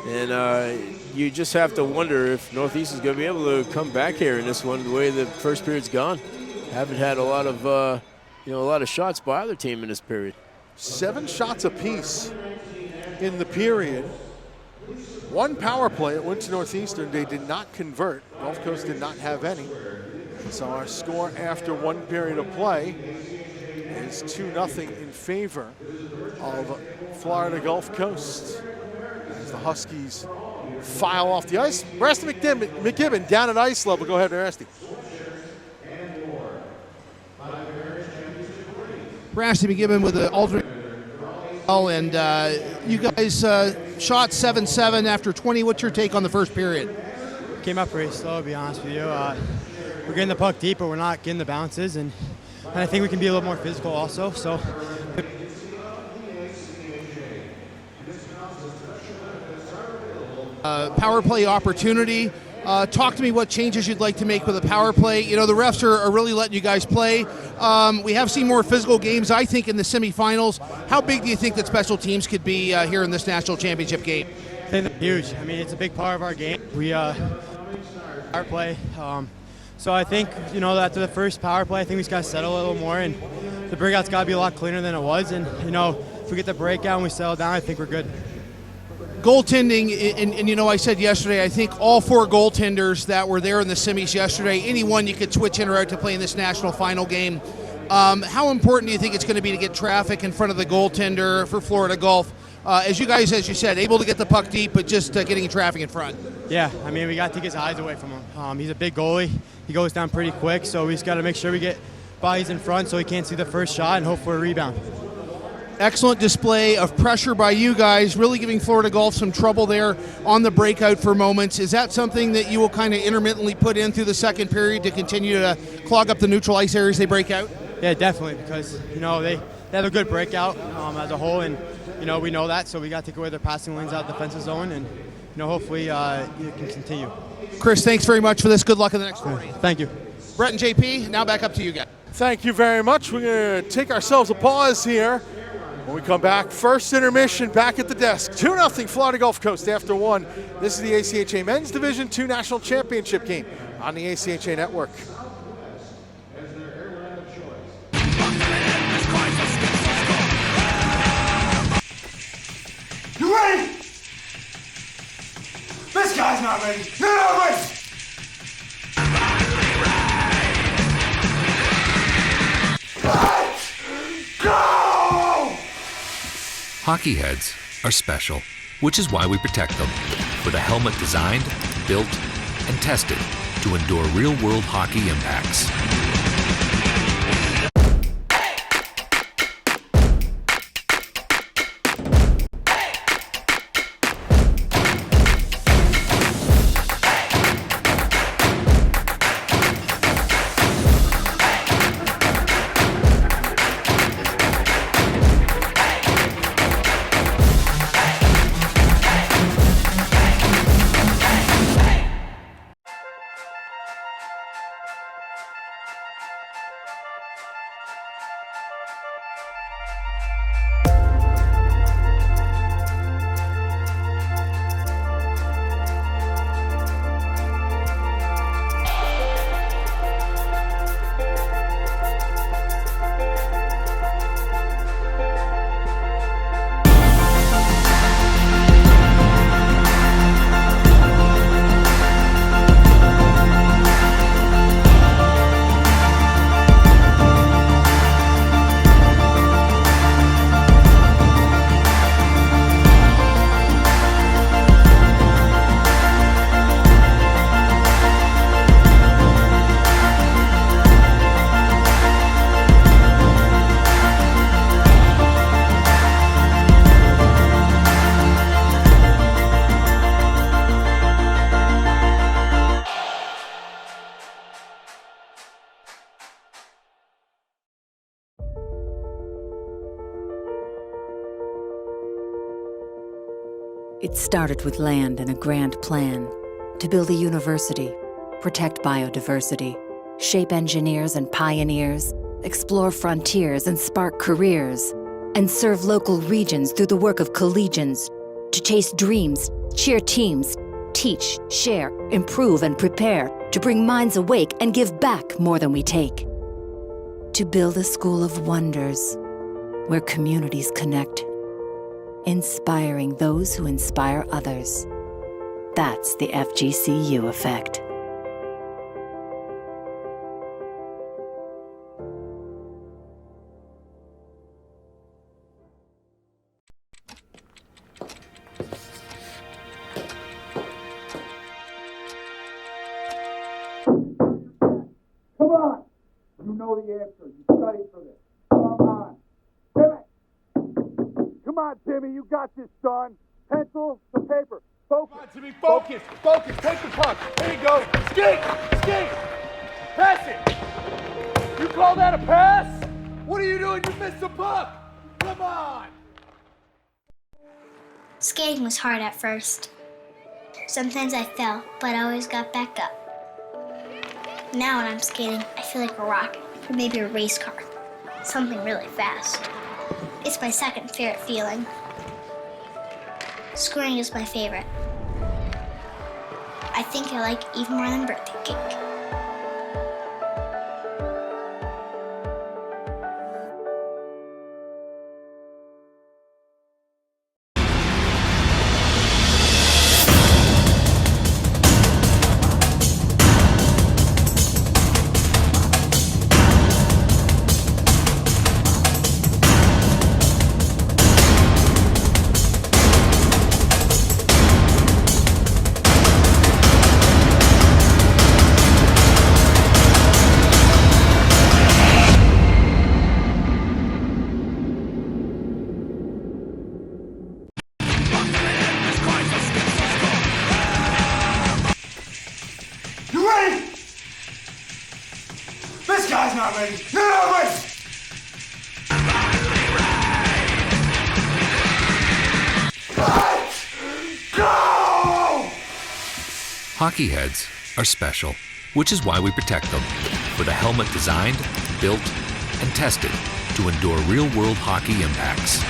And you just have to wonder if Northeast is going to be able to come back here in this one the way the first period's gone. Haven't had a lot of shots by either team in this period. 7 shots apiece in the period. one power play. It went to Northeastern. They did not convert. Gulf Coast did not have any. So our score after one period of play is 2-0 in favor of Florida Gulf Coast as the Huskies file off the ice. Rusty McGibbon down at ice level. Go ahead, Rusty. Rusty McGibbon with the alternate. And you guys shot 7-7 after 20. What's your take on the first period? Came up pretty slow, to be honest with you. We're getting the puck deep, but we're not getting the bounces, and I think we can be a little more physical also. So. Power play opportunity. Talk to me what changes you'd like to make with the power play. You know, the refs are really letting you guys play. We have seen more physical games, I think, in the semifinals. How big do you think that special teams could be here in this national championship game? I think they're huge. I mean, it's a big part of our game. We power play. So I think, you know, after the first power play, I think we just got to settle a little more, and the breakout's got to be a lot cleaner than it was. And, you know, if we get the breakout and we settle down, I think we're good. Goaltending, and you know, I said yesterday, I think all four goaltenders that were there in the semis yesterday, anyone you could switch in or out to play in this national final game. How important do you think it's going to be to get traffic in front of the goaltender for Florida Gulf? As you guys, as you said, able to get the puck deep, but just getting traffic in front. Yeah, I mean, we got to take his eyes away from him. He's a big goalie. He goes down pretty quick, so we just got to make sure we get bodies in front so he can't see the first shot and hope for a rebound. Excellent display of pressure by you guys, really giving Florida Gulf some trouble there on the breakout for moments. Is that something that you will kind of intermittently put in through the second period to continue to clog up the neutral ice areas they break out? Yeah, definitely, because, you know, they have a good breakout as a whole, and, you know, we know that, so we got to take away their passing lanes out of the defensive zone, and, you know, hopefully it can continue. Chris, thanks very much for this. Good luck in the next 40. Thank you. Brett and JP, now back up to you guys. Thank you very much. We're going to take ourselves a pause here. When we come back, first intermission back at the desk. 2-0 Florida Gulf Coast after one. This is the ACHA Men's Division II National Championship game on the ACHA Network. You ready? This guy's not ready. You're not ready. Let's go! Hockey heads are special, which is why we protect them with a helmet designed, built, and tested to endure real-world hockey impacts. It started with land and a grand plan to build a university, protect biodiversity, shape engineers and pioneers, explore frontiers and spark careers, and serve local regions through the work of collegians to chase dreams, cheer teams, teach, share, improve, and prepare to bring minds awake and give back more than we take. To build a school of wonders where communities connect, inspiring those who inspire others. That's the FGCU effect. Come on! You know the answer. You studied for this. Come on. Timmy! Come on, Timmy. You got this, son. Pencil to paper. Focus. Come on, Timmy. Focus. Focus. Take the puck. There you go. Skate. Skate. Pass it. You call that a pass? What are you doing? You missed the puck. Come on. Skating was hard at first. Sometimes I fell, but I always got back up. Now when I'm skating, I feel like a rocket, or maybe a race car. Something really fast. It's my second favorite feeling. Scoring is my favorite. I think I like it even more than birthday cake. You ready? This guy's not ready. You're not ready. Let's go! Hockey heads are special, which is why we protect them with a helmet designed, built, and tested to endure real-world hockey impacts.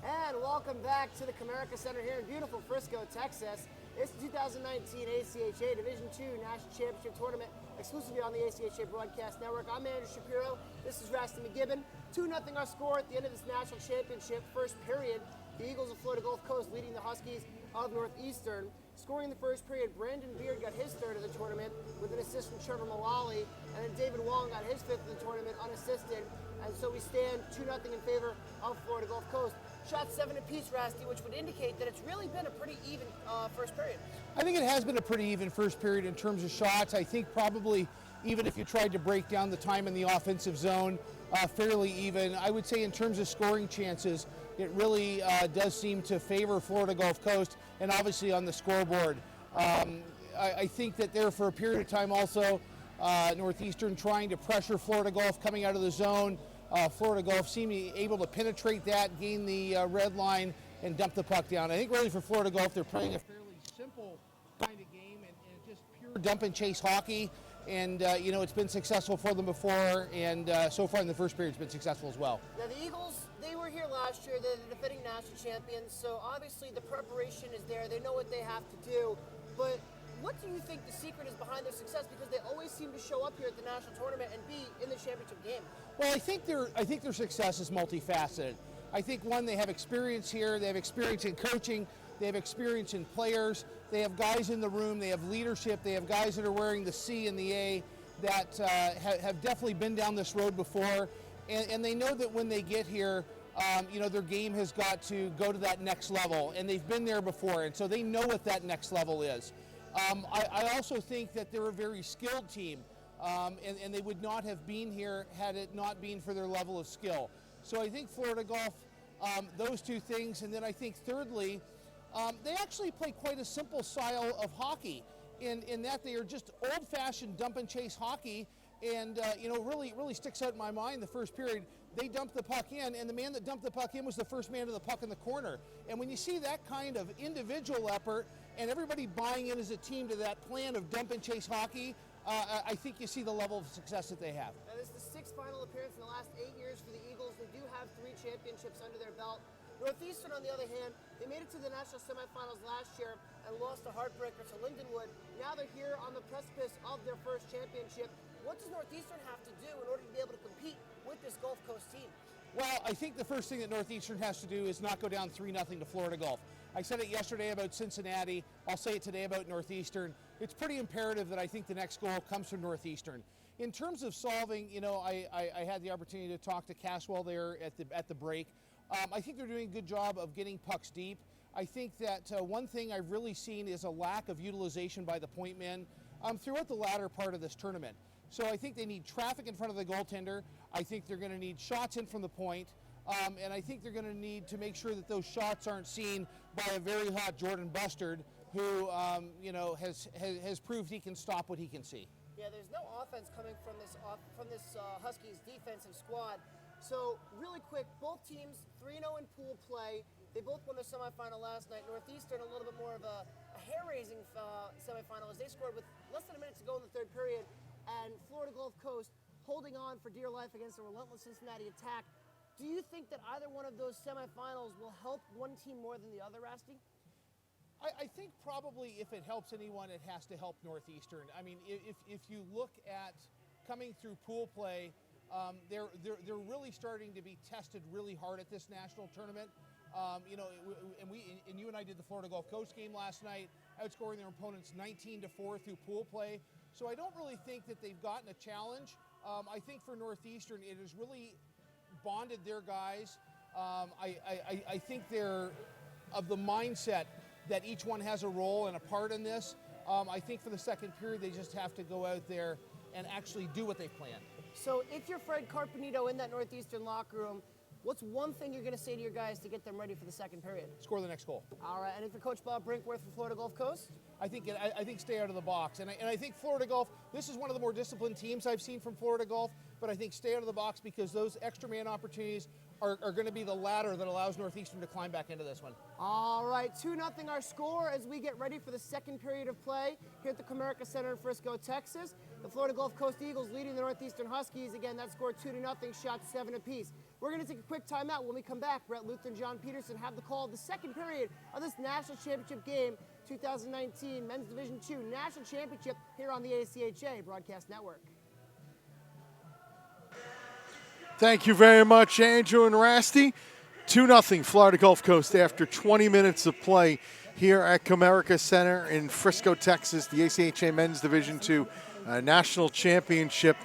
And welcome back to the Comerica Center here in beautiful Frisco, Texas. It's the 2019 ACHA Division II National Championship Tournament exclusively on the ACHA Broadcast Network. I'm Andrew Shapiro. This is Rusty McGibbon. 2-0 our score at the end of this national championship. First period, the Eagles of Florida Gulf Coast leading the Huskies of Northeastern. Scoring in the first period, Brandon Beard got his third of the tournament with an assist from Trevor Mullally, and then David Wong got his fifth of the tournament unassisted. And so we stand 2-0 in favor of Florida Gulf Coast. Shots 7 apiece, Rasty, which would indicate that it's really been a pretty even first period. I think it has been a pretty even first period in terms of shots. I think probably even if you tried to break down the time in the offensive zone, fairly even. I would say in terms of scoring chances, it really does seem to favor Florida Gulf Coast, and obviously on the scoreboard. I think that there for a period of time also, Northeastern trying to pressure Florida Gulf coming out of the zone. Florida Gulf seeming able to penetrate that, gain the red line, and dump the puck down. I think really for Florida Gulf, they're playing a fairly simple kind of game and just pure dump and chase hockey. And, it's been successful for them before, and so far in the first period it's been successful as well. Now the Eagles, they were here last year. They're the defending national champions, so obviously the preparation is there. They know what they have to do. But what do you think the secret is behind their success? Because they always seem to show up here at the national tournament and be in the championship game. Well, I think their success is multifaceted. I think, one, they have experience here. They have experience in coaching. They have experience in players. They have guys in the room. They have leadership. They have guys that are wearing the C and the A that have definitely been down this road before. And they know that when they get here, their game has got to go to that next level. And they've been there before, and so they know what that next level is. I also think that they're a very skilled team, and they would not have been here had it not been for their level of skill. So I think Florida Gulf, those two things, and then I think thirdly, they actually play quite a simple style of hockey in that they are just old-fashioned dump and chase hockey, and really sticks out in my mind the first period. They dumped the puck in, and the man that dumped the puck in was the first man to the puck in the corner. And when you see that kind of individual effort and everybody buying in as a team to that plan of dump and chase hockey, I think you see the level of success that they have. Now, this is the sixth final appearance in the last 8 years for the Eagles. They do have 3 championships under their belt. Northeastern, on the other hand, they made it to the national semifinals last year and lost a heartbreaker to Lindenwood. Now they're here on the precipice of their first championship. What does Northeastern have to do in order to be able to compete with this Gulf Coast team? Well, I think the first thing that Northeastern has to do is not go down 3-0 to Florida Gulf. I said it yesterday about Cincinnati. I'll say it today about Northeastern. It's pretty imperative that I think the next goal comes from Northeastern. In terms of solving, I had the opportunity to talk to Caswell there at the break. I think they're doing a good job of getting pucks deep. I think that one thing I've really seen is a lack of utilization by the point men throughout the latter part of this tournament. So I think they need traffic in front of the goaltender. I think they're going to need shots in from the point. And I think they're going to need to make sure that those shots aren't seen by a very hot Jordan Bustard who, has proved he can stop what he can see. Yeah, there's no offense coming from this Huskies defensive squad. So really quick, both teams 3-0 in pool play. They both won their semifinal last night. Northeastern a little bit more of a hair-raising semifinal as they scored with less than a minute to go in the third period. And Florida Gulf Coast holding on for dear life against a relentless Cincinnati attack. Do you think that either one of those semifinals will help one team more than the other, Rasty? I think probably if it helps anyone, it has to help Northeastern. I mean, if you look at coming through pool play, they're really starting to be tested really hard at this national tournament. And you and I did the Florida Gulf Coast game last night, outscoring their opponents 19-4 through pool play. So I don't really think that they've gotten a challenge. I think for Northeastern, it has really bonded their guys. I think they're of the mindset that each one has a role and a part in this. I think for the second period, they just have to go out there and actually do what they've planned. So if you're Fred Karpadito in that Northeastern locker room, what's one thing you're going to say to your guys to get them ready for the second period? Score the next goal. All right, and if you're Coach Bob Brinkworth for Florida Gulf Coast? I think stay out of the box. And I think Florida Gulf, this is one of the more disciplined teams I've seen from Florida Gulf, but I think stay out of the box because those extra man opportunities are going to be the ladder that allows Northeastern to climb back into this one. All right, 2-0 our score as we get ready for the second period of play here at the Comerica Center in Frisco, Texas. The Florida Gulf Coast Eagles leading the Northeastern Huskies. Again, that scored 2-0, shots 7 apiece. We're going to take a quick timeout. When we come back, Brett Luther and John Peterson have the call of the second period of this national championship game, 2019 Men's Division II National Championship here on the ACHA Broadcast Network. Thank you very much, Andrew and Rasty. 2-0 Florida Gulf Coast after 20 minutes of play here at Comerica Center in Frisco, Texas, the ACHA Men's Division II National Championship.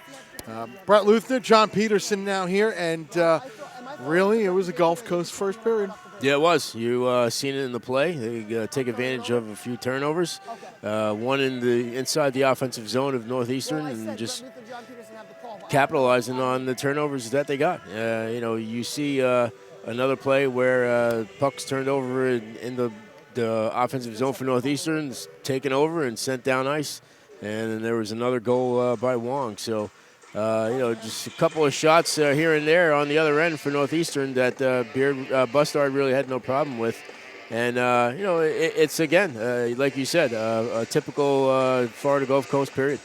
Brett Luther, John Peterson now here, and really it was a Gulf Coast first period. Yeah, it was. You seen it in the play. They take advantage of a few turnovers. One inside the offensive zone of Northeastern, and just capitalizing on the turnovers that they got. You see another play where pucks turned over in the offensive zone for Northeastern, taken over and sent down ice, and then there was another goal by Wong. So. Just a couple of shots here and there on the other end for Northeastern that Bustard really had no problem with. And, it's, again, like you said, a typical Florida Gulf Coast period.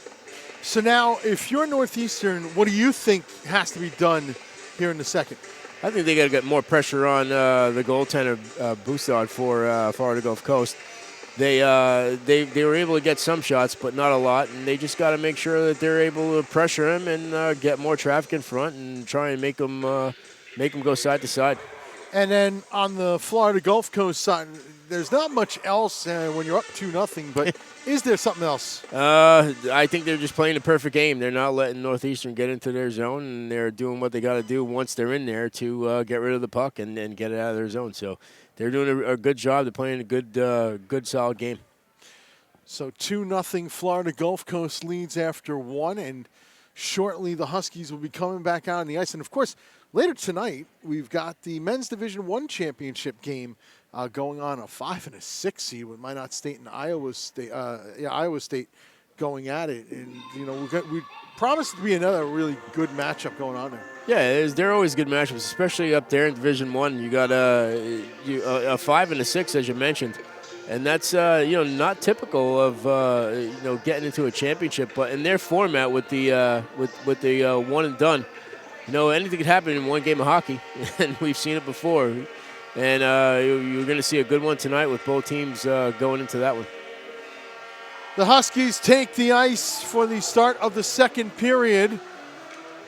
So now, if you're Northeastern, what do you think has to be done here in the second? I think they got to get more pressure on the goaltender, Bustard, for Florida Gulf Coast. They were able to get some shots, but not a lot, and they just got to make sure that they're able to pressure him and get more traffic in front and try and make them go side to side. And then on the Florida Gulf Coast side, there's not much else when you're up 2-0, but is there something else? I think they're just playing the perfect game. They're not letting Northeastern get into their zone, and they're doing what they got to do once they're in there to get rid of the puck and get it out of their zone. So they're doing a good job. They're playing a good, solid game. So 2-0 Florida Gulf Coast leads after one, and shortly the Huskies will be coming back out on the ice. And, of course, later tonight we've got the Men's Division I championship game going on, a 5 and a 6 seed with Minot State and Iowa State going at it. And, we promised to be another really good matchup going on there. Yeah, they're always good matchups, especially up there in Division I. You got a 5 and a 6, as you mentioned, and that's not typical of getting into a championship. But in their format with the one and done, anything could happen in one game of hockey, and we've seen it before. And you're going to see a good one tonight with both teams going into that one. The Huskies take the ice for the start of the second period.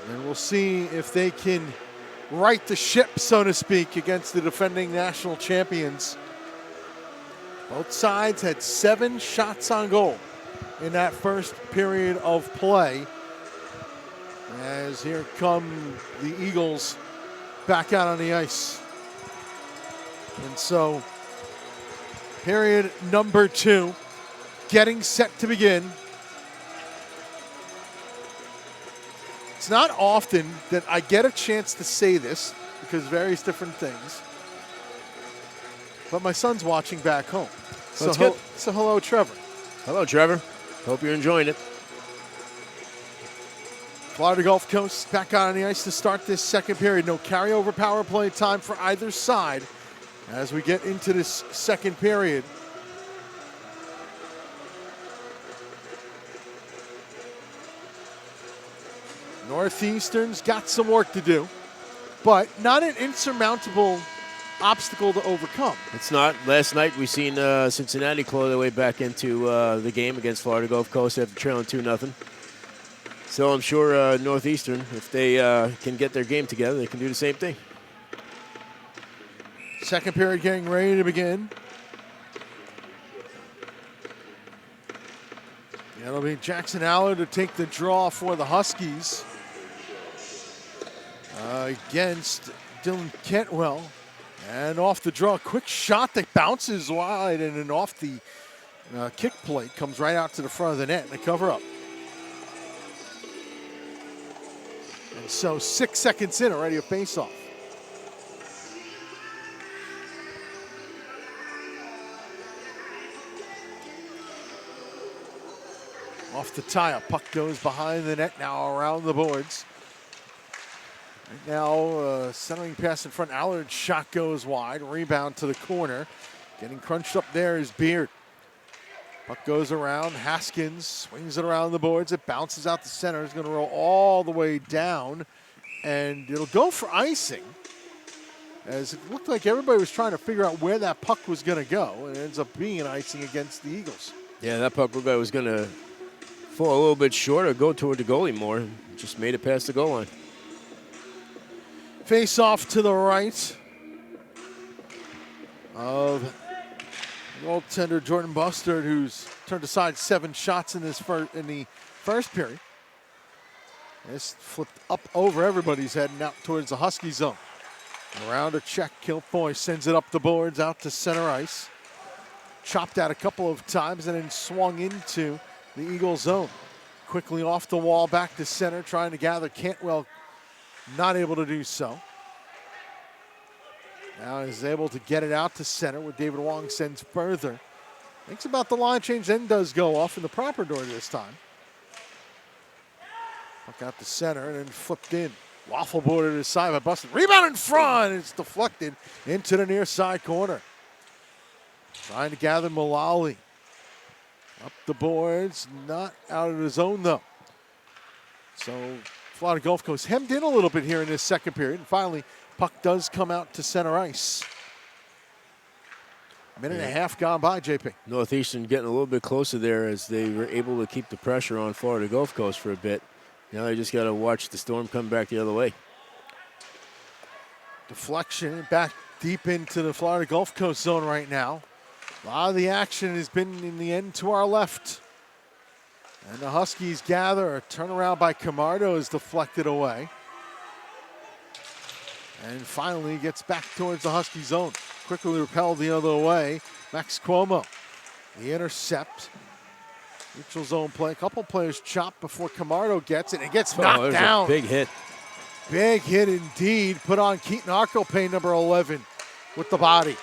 And we'll see if they can right the ship, so to speak, against the defending national champions. Both sides had 7 shots on goal in that first period of play. As here come the Eagles back out on the ice. And so, period number 2, getting set to begin. It's not often that I get a chance to say this because various different things. But my son's watching back home. That's good. So hello, Trevor. Hello, Trevor. Hope you're enjoying it. Florida Gulf Coast back out on the ice to start this second period. No carryover power play time for either side as we get into this second period. Northeastern's got some work to do, but not an insurmountable obstacle to overcome. It's not. Last night we seen Cincinnati claw their way back into the game against Florida Gulf Coast after trailing 2-0. So I'm sure Northeastern, if they can get their game together, they can do the same thing. Second period getting ready to begin. It'll be Jackson Allard to take the draw for the Huskies against Dylan Kentwell. And off the draw, quick shot that bounces wide and then off the kick plate comes right out to the front of the net and a cover up. And so 6 seconds in, already a face-off. Off the tie-up, puck goes behind the net now around the boards. Right now, centering pass in front. Allard's shot goes wide. Rebound to the corner. Getting crunched up there is Beard. Puck goes around. Haskins swings it around the boards. It bounces out the center. It's going to roll all the way down. And it'll go for icing. As it looked like everybody was trying to figure out where that puck was going to go. And it ends up being an icing against the Eagles. Yeah, that puck looked like it was going to fall a little bit short or go toward the goalie more. Just made it past the goal line. Face off to the right of goaltender Jordan Bustard, who's turned aside 7 shots in the first period. This flipped up over everybody's head and out towards the Husky zone. Around a check, Kilfoy sends it up the boards out to center ice. Chopped out a couple of times and then swung into the Eagle zone. Quickly off the wall, back to center, trying to gather Cantwell. Not able to do so. Now is able to get it out to center where David Wong sends further. Thinks about the line change, then does go off in the proper door this time. Puck out to center and then flipped in. Waffle boarded to the side by Buston. Rebound in front. It's deflected into the near side corner. Trying to gather Mullally. Up the boards. Not out of the zone though. So Florida Gulf Coast hemmed in a little bit here in this second period. And finally, puck does come out to center ice. Minute and a half gone by, JP. Northeastern getting a little bit closer there as they were able to keep the pressure on Florida Gulf Coast for a bit. Now they just got to watch the Storm come back the other way. Deflection back deep into the Florida Gulf Coast zone right now. A lot of the action has been in the end to our left. And the Huskies gather. A turnaround by Camardo is deflected away. And finally gets back towards the Husky zone. Quickly repelled the other way. Max Cuomo. The intercept. Neutral zone play. A couple players chopped before Camardo gets it. It gets knocked down. A big hit. Big hit indeed. Put on Keaton Arkelpay, number 11, with the body.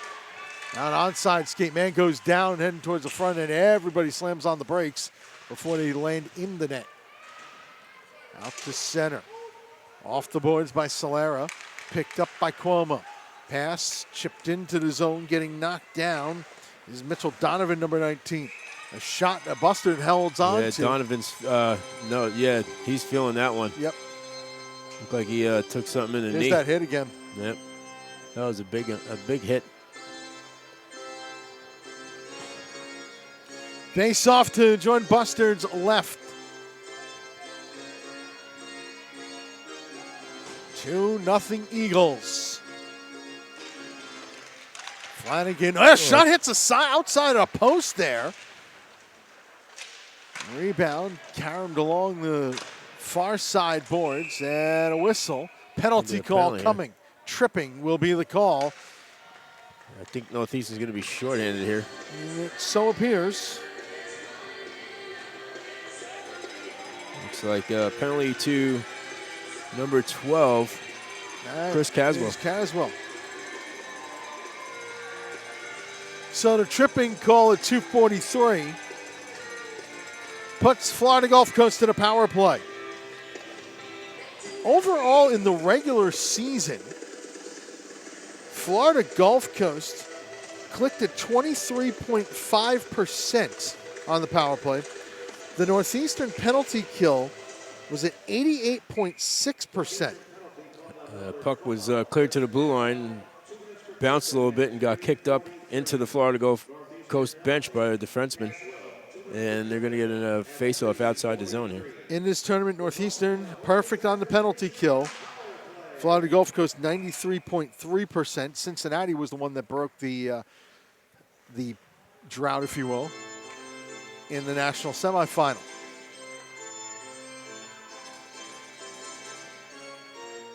Now an onside skate. Man goes down, heading towards the front, and everybody slams on the brakes before they land in the net. Out to center. Off the boards by Solera. Picked up by Cuomo. Pass chipped into the zone, getting knocked down is Mitchell Donovan, number 19. A shot that Bustard held on to. Donovan's, he's feeling that one. Yep. Looked like he took something in the Here's knee. that hit again. Yep. That was a big hit. Face off to Jordan Bustard's left. 2-0 Eagles. Flanagan, oh, shot hits outside a post there. Rebound, caromed along the far side boards, and a whistle. Penalty call coming. Yeah. Tripping will be the call. I think Northeastern is going to be shorthanded here. It so appears. Looks like a penalty to number 12, Chris Caswell. Caswell. So the tripping call at 2:43 puts Florida Gulf Coast to the power play. Overall, in the regular season, Florida Gulf Coast clicked at 23.5% on the power play. The Northeastern penalty kill was at 88.6%. Puck was cleared to the blue line, bounced a little bit, and got kicked up into the Florida Gulf Coast bench by a defenseman. And they're going to get a face-off outside the zone here. In this tournament, Northeastern perfect on the penalty kill. Florida Gulf Coast 93.3%. Cincinnati was the one that broke the drought, if you will, in the national semifinal.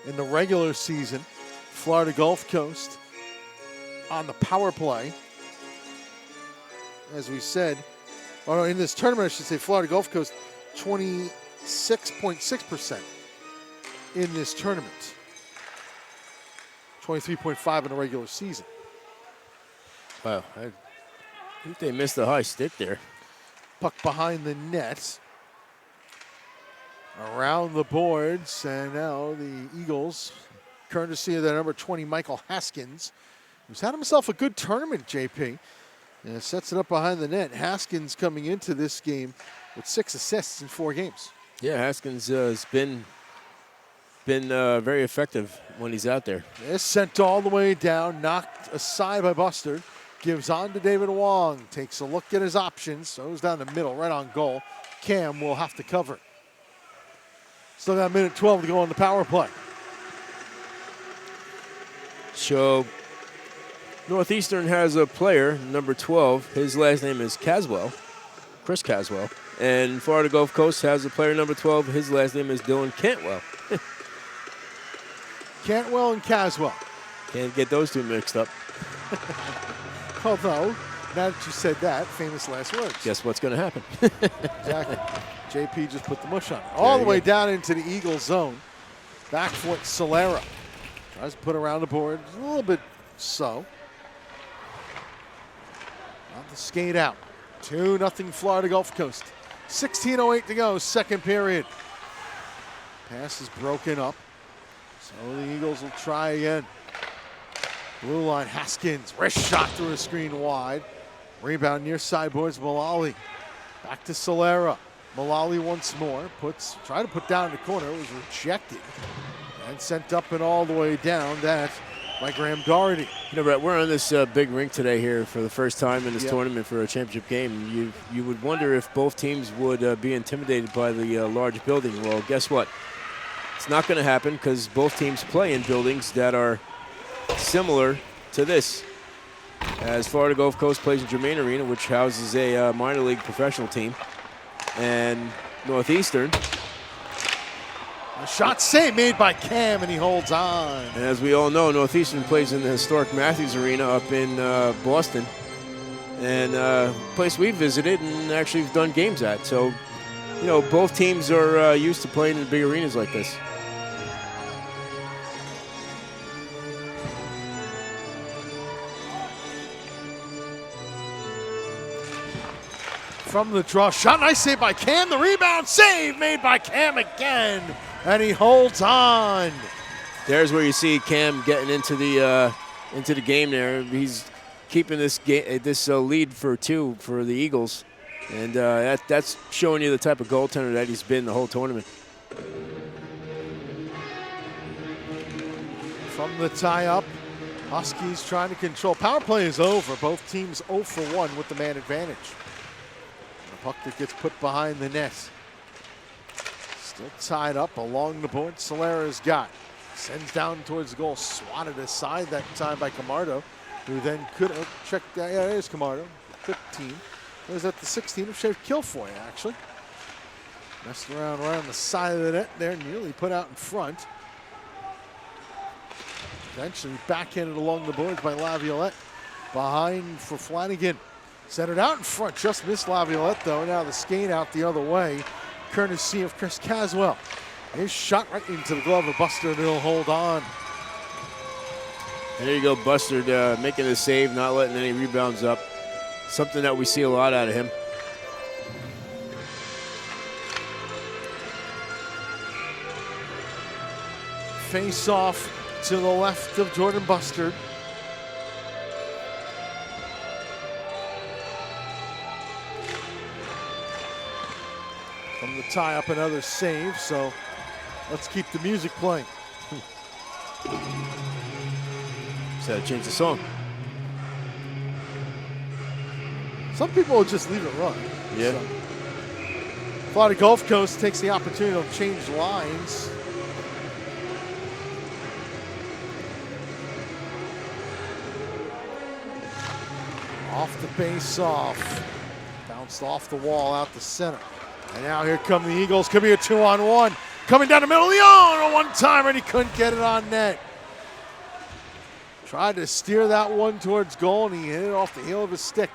In the regular season, Florida Gulf Coast on the power play, as we said, in this tournament, I should say, Florida Gulf Coast 26.6% in this tournament. 23.5 in the regular season. Wow, I think they missed the high stick there. Puck behind the net. Around the boards, and now the Eagles, courtesy of their number 20, Michael Haskins, who's had himself a good tournament, JP. And sets it up behind the net. Haskins coming into this game with 6 assists in 4 games. Yeah, Haskins has been very effective when he's out there. It's sent all the way down, knocked aside by Buster. Gives on to David Wong. Takes a look at his options. Throws down the middle, right on goal. Cam will have to cover. Still got a minute 12 to go on the power play. So Northeastern has a player, number 12. His last name is Caswell, Chris Caswell. And Florida Gulf Coast has a player, number 12. His last name is Dylan Cantwell. Cantwell and Caswell. Can't get those two mixed up. Although, now that you said that, famous last words. Guess what's going to happen? Exactly. JP just put the mush on it. All the way down into the Eagle zone. Back foot Solera. Tries to put around the board. A little bit so. Not the skate out. 2-0 Florida Gulf Coast. 16:08 to go, second period. Pass is broken up. So the Eagles will try again. Blue line, Haskins. Wrist shot through a screen wide. Rebound near sideboards, Mullally. Back to Solera. Mullally once more. Try to put down in the corner. It was rejected. And sent up and all the way down. That by Graham Doherty. You know, Brett, we're on this big rink today here for the first time in this tournament for a championship game. You would wonder if both teams would be intimidated by the large building. Well, guess what? It's not going to happen because both teams play in buildings that are similar to this. As Florida Gulf Coast plays in Germain Arena, which houses a minor league professional team, and Northeastern. A shot save made by Cam, and he holds on. And as we all know, Northeastern plays in the historic Matthews Arena up in Boston, and a place we visited and actually have done games at. So, you know, both teams are used to playing in big arenas like this. From the draw, shot, nice save by Cam. The rebound, save made by Cam again, and he holds on. There's where you see Cam getting into the game there. He's keeping this lead for 2 for the Eagles, and that's showing you the type of goaltender that he's been the whole tournament. From the tie-up, Huskies trying to control. Power play is over. Both teams 0 for 1 with the man advantage. Puck that gets put behind the net. Still tied up along the board. Solera's got. Sends down towards the goal. Swatted aside that time by Camardo. who then could have checked that. Yeah, there's Camardo, 15. It was at the 16 of Shave Kilfoy, actually. Messed around right on the side of the net there, nearly put out in front. Eventually backhanded along the boards by Laviolette. Behind for Flanagan. Centered out in front, just missed Laviolette though. Now the skate out the other way, courtesy of Chris Caswell. His shot right into the glove of Buster, and he'll hold on. There you go, Buster making the save, not letting any rebounds up. Something that we see a lot out of him. Face off to the left of Jordan Bustard. From the tie up, another save, so let's keep the music playing. So change the song. Some people will just leave it run. Yeah. So. Florida Gulf Coast takes the opportunity to change lines. Off the base off. Bounced off the wall out the center. And now here come the Eagles. Could be a 2-on-1. Coming down the middle. Leon, a one-timer, and he couldn't get it on net. Tried to steer that one towards goal, and he hit it off the heel of his stick.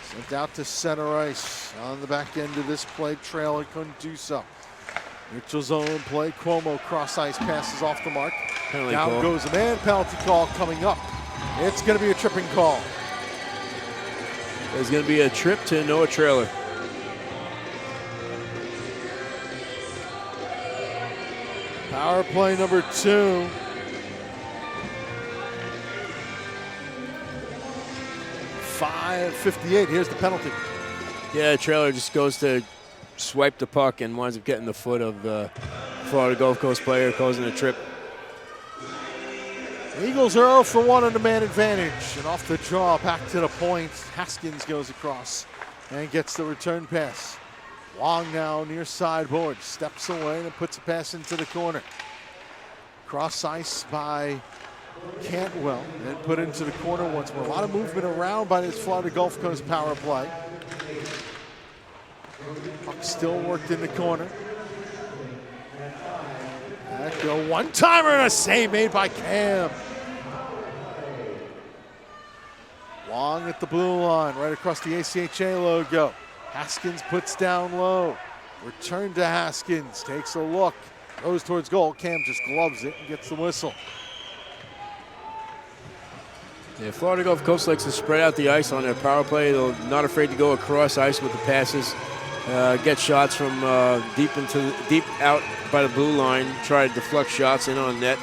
Sent out to center ice on the back end of this play. Trailer couldn't do so. Mitchell's own play. Cuomo cross ice passes off the mark. Penalty Down call. goes a man. Penalty call coming up. It's going to be a tripping call. There's going to be a trip to Noah Trailer. Power play number 2. .558. Here's the penalty. Yeah, Trailer just goes to swipe the puck and winds up getting the foot of the Florida Gulf Coast player, causing a trip. The Eagles are 0 for 1 on the man advantage. And off the draw, back to the point. Haskins goes across and gets the return pass. Wong now near sideboard. Steps away and puts a pass into the corner. Cross ice by Cantwell and put into the corner once more. A lot of movement around by this Florida Gulf Coast power play. Puck still worked in the corner. That go one-timer and a save made by Cam. Wong at the blue line, right across the ACHA logo. Haskins puts down low. Return to Haskins, takes a look, goes towards goal. Cam just gloves it and gets the whistle. Yeah, Florida Gulf Coast likes to spread out the ice on their power play. They're not afraid to go across ice with the passes, get shots from deep out by the blue line, try to deflect shots in on net,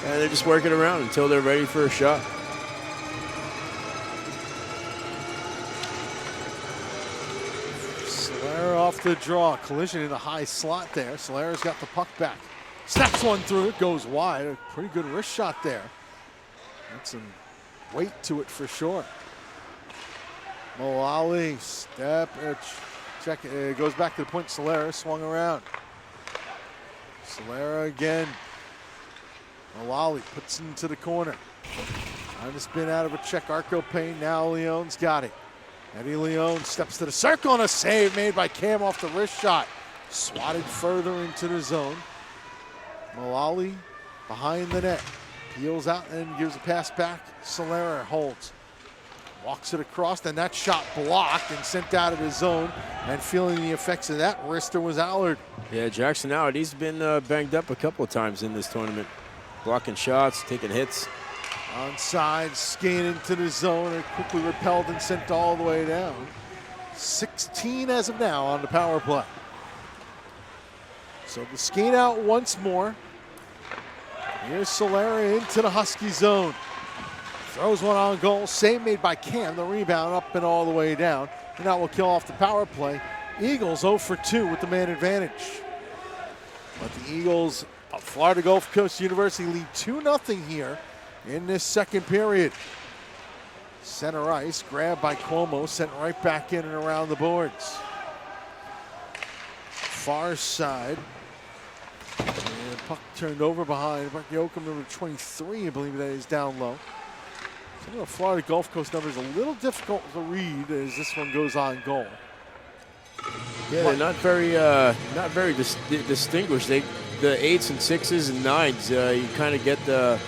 and they're just working around until they're ready for a shot. Solera off the draw, collision in the high slot there. Solera's got the puck back, snaps one through, it goes wide. A pretty good wrist shot there. That's some weight to it for sure. Moali, step, check, goes back to the point. Solera swung around. Solera again. Moali puts it into the corner. Trying to spin out of a check. Arco Payne, now Leon's got it. Eddie Leon steps to the circle and a save made by Cam off the wrist shot. Swatted further into the zone. Moali behind the net. Peels out and gives a pass back. Solera holds. Walks it across, and that shot blocked and sent out of the zone. And feeling the effects of that wrister was Allard. Yeah, Jackson Howard, he's been banged up a couple of times in this tournament. Blocking shots, taking hits. Onside, skating into the zone, and quickly repelled and sent all the way down. 16 as of now on the power play. So the skate out once more. Here's Solera into the Husky zone. Throws one on goal. Save made by Cam. The rebound up and all the way down. And that will kill off the power play. Eagles 0 for 2 with the man advantage. But the Eagles of Florida Gulf Coast University lead 2-0 here in this second period. Center ice, grabbed by Cuomo, sent right back in and around the boards. Far side. And puck turned over behind Buck Yoakum, number 23, I believe that is down low. Some of the Florida Gulf Coast numbers a little difficult to read as this one goes on goal. Yeah, they're not very distinguished. The 8s and 6s and 9s, you kind of get a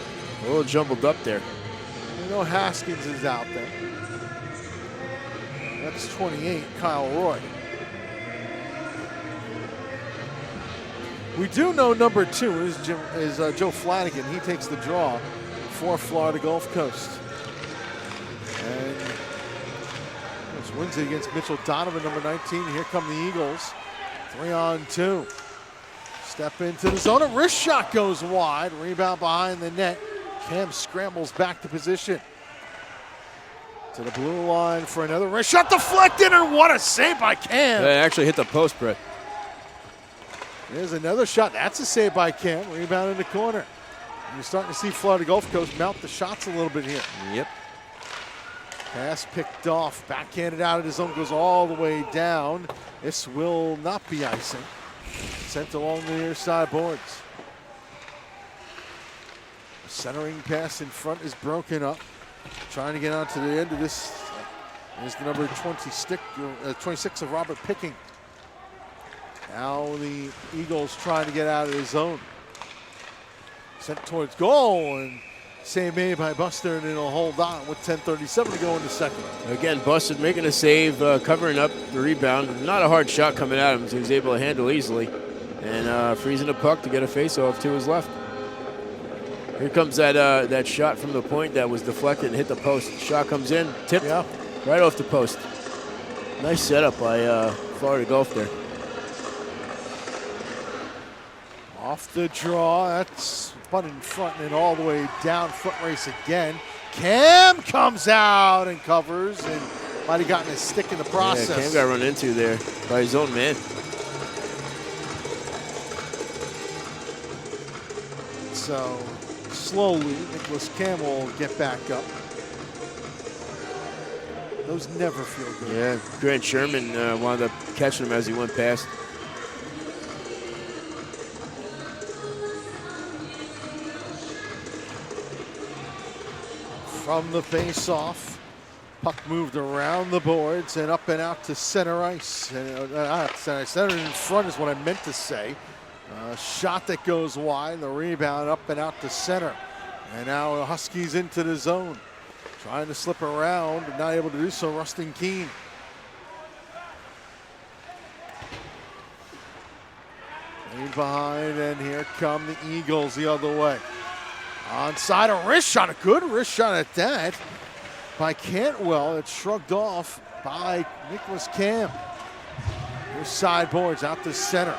little jumbled up there. You know Haskins is out there. That's 28, Kyle Roy. We do know number 2 is Joe Flanagan. He takes the draw for Florida Gulf Coast. And wins it against Mitchell Donovan, number 19. Here come the Eagles. 3-on-2. Step into the zone. A wrist shot goes wide. Rebound behind the net. Cam scrambles back to position. To the blue line for another wrist shot. Deflected, and what a save by Cam. They actually hit the post, Brett. There's another shot. That's a save by Cam. Rebound in the corner. And you're starting to see Florida Gulf Coast mount the shots a little bit here. Yep. Pass picked off. Backhanded out of the zone. Goes all the way down. This will not be icing. Sent along the near side boards. The centering pass in front is broken up. Trying to get on to the end of this is the number 26 of Robert Picking. Now the Eagles trying to get out of the zone. Sent towards goal, and save made by Buster, and it'll hold on with 10:37 to go in the second. Again, Buster making a save, covering up the rebound. Not a hard shot coming at him, so he's able to handle easily. And freezing the puck to get a face-off to his left. Here comes that shot from the point that was deflected and hit the post. Shot comes in, tipped right off the post. Nice setup by Florida Gulf there. Off the draw, that's butt in front and all the way down, foot race again. Cam comes out and covers, and might have gotten his stick in the process. Yeah, Cam got run into there by his own man. So slowly, Nicholas Cam will get back up. Those never feel good. Yeah, Grant Sherman wound up catching him as he went past. From the face-off, puck moved around the boards and up and out to center ice. And, center in front is what I meant to say. Shot that goes wide, the rebound up and out to center. And now the Huskies into the zone. Trying to slip around, but not able to do so, Rustin Keene. Lead behind, and here come the Eagles the other way. Onside, a wrist shot, a good wrist shot at that by Cantwell. It's shrugged off by Nicholas Cam. Here's sideboards out to center.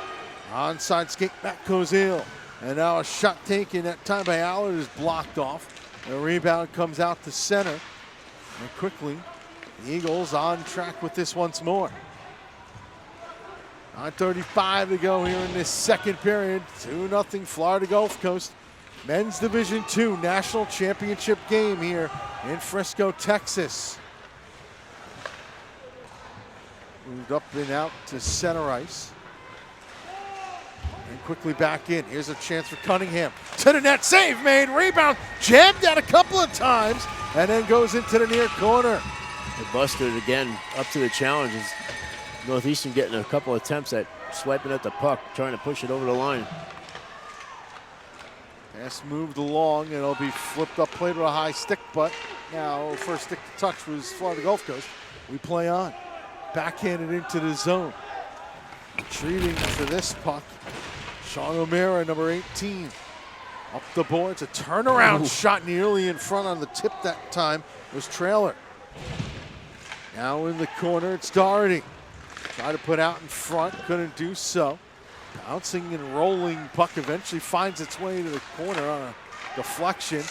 Onside skate back goes Hill. And now a shot taken that time by Allard is blocked off. The rebound comes out to center. And quickly, the Eagles on track with this once more. 9:35 to go here in this second period. 2-0 Florida Gulf Coast. Men's Division II National Championship game here in Frisco, Texas. Moved up and out to center ice. And quickly back in. Here's a chance for Cunningham. To the net, save made, rebound, jammed out a couple of times, and then goes into the near corner. They busted again, up to the challenge. Northeastern getting a couple attempts at swiping at the puck, trying to push it over the line. Pass moved along, and it'll be flipped up, played with a high stick, but now first stick to touch was Florida Gulf Coast. We play on. Backhanded into the zone. Retreating for this puck. Sean O'Mara, number 18. Up the boards, a turnaround shot nearly in front on the tip that time was Trailer. Now in the corner, it's Doherty. Tried to put out in front, couldn't do so. Bouncing and rolling puck eventually finds its way to the corner on a deflection.